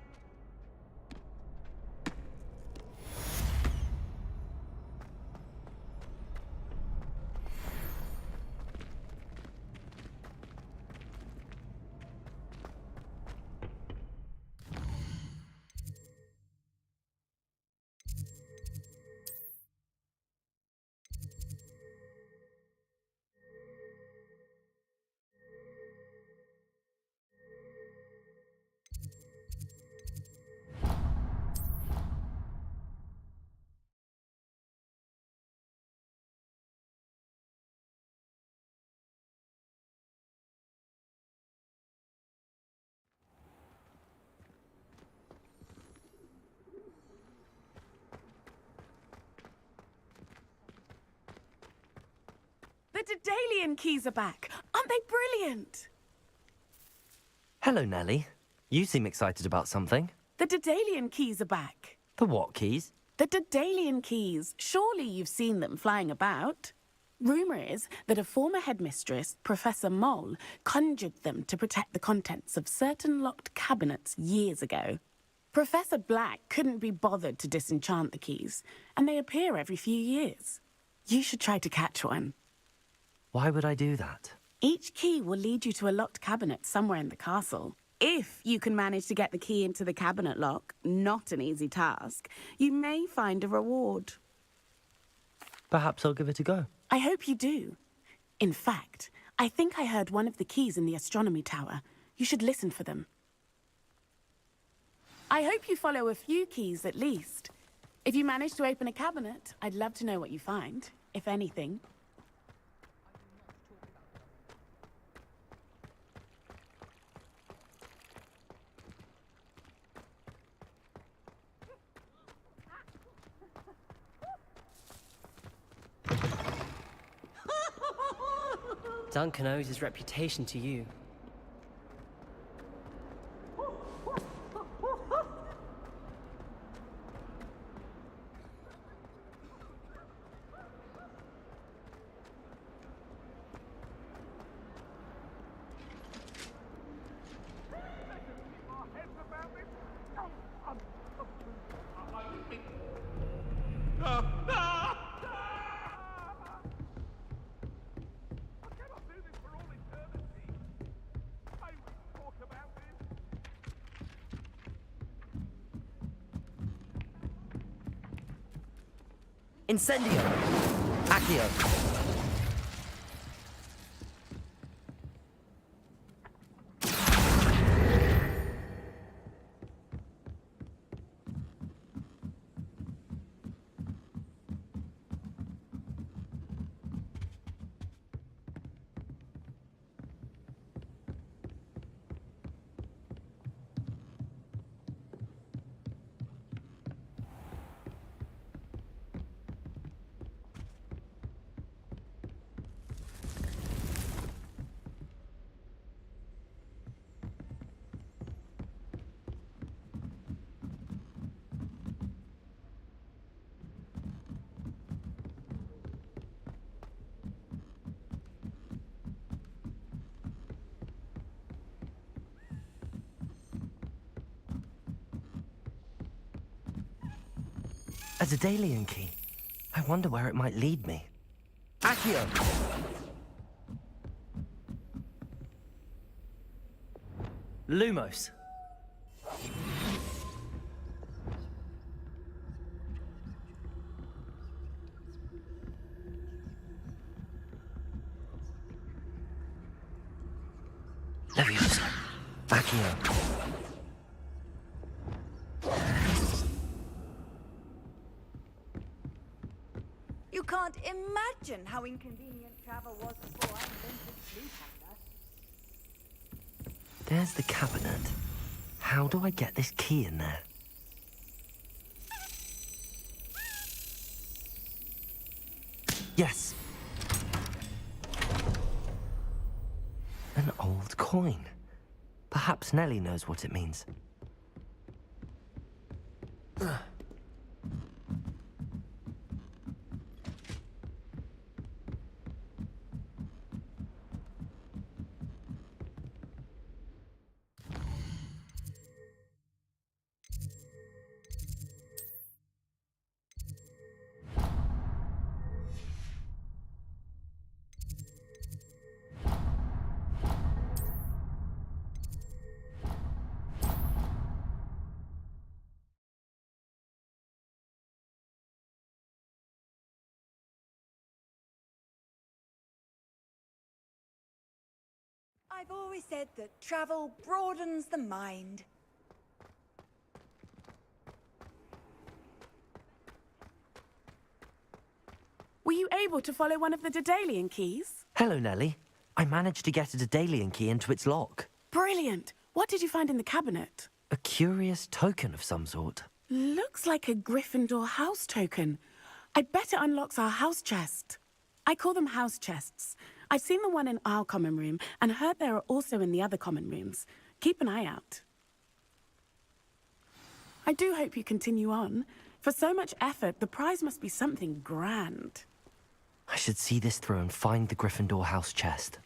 [SPEAKER 14] The Daedalian keys are back. Aren't they brilliant?
[SPEAKER 3] Hello, Nellie.
[SPEAKER 11] You seem excited about something.
[SPEAKER 14] The Daedalian keys are back.
[SPEAKER 11] The what keys?
[SPEAKER 14] The Daedalian keys. Surely you've seen them flying about. Rumour is that a former headmistress, Professor Moll, conjured them to protect the contents of certain locked cabinets years ago. Professor Black couldn't be bothered to disenchant the keys, and they appear every few years. You should try to catch one.
[SPEAKER 11] Why would I do that?
[SPEAKER 14] Each key will lead you to a locked cabinet somewhere in the castle. If you can manage to get the key into the cabinet lock, not an easy task, you may find a reward.
[SPEAKER 11] Perhaps I'll give it a go.
[SPEAKER 14] I hope you do. In fact, I think I heard one of the keys in the astronomy tower. You should listen for them. I hope you follow a few keys at least. If you manage to open a cabinet, I'd love to know what you find, if anything.
[SPEAKER 11] Duncan owes his reputation to you. Incendio! Accio! A Daedalian key. I wonder where it might lead me. Accio! Lumos. Leviosa. Accio.
[SPEAKER 8] You can't imagine how inconvenient travel was before I invented Sleep Hander.
[SPEAKER 11] There's the cabinet. How do I get this key in there? Yes! An old coin. Perhaps Nellie knows what it means.
[SPEAKER 8] I've always said that travel broadens the mind.
[SPEAKER 14] Were you able to follow one of the Daedalian keys?
[SPEAKER 11] Hello, Nellie. I managed to get a Daedalian key into its lock.
[SPEAKER 14] Brilliant. What did you find in the cabinet?
[SPEAKER 11] A curious token of some sort.
[SPEAKER 14] Looks like a Gryffindor house token. I bet it unlocks our house chest. I call them house chests. I've seen the one in our common room and heard there are also in the other common rooms. Keep an eye out. I do hope you continue on. For so much effort, the prize must be something grand.
[SPEAKER 3] I should see this through and find the Gryffindor house chest.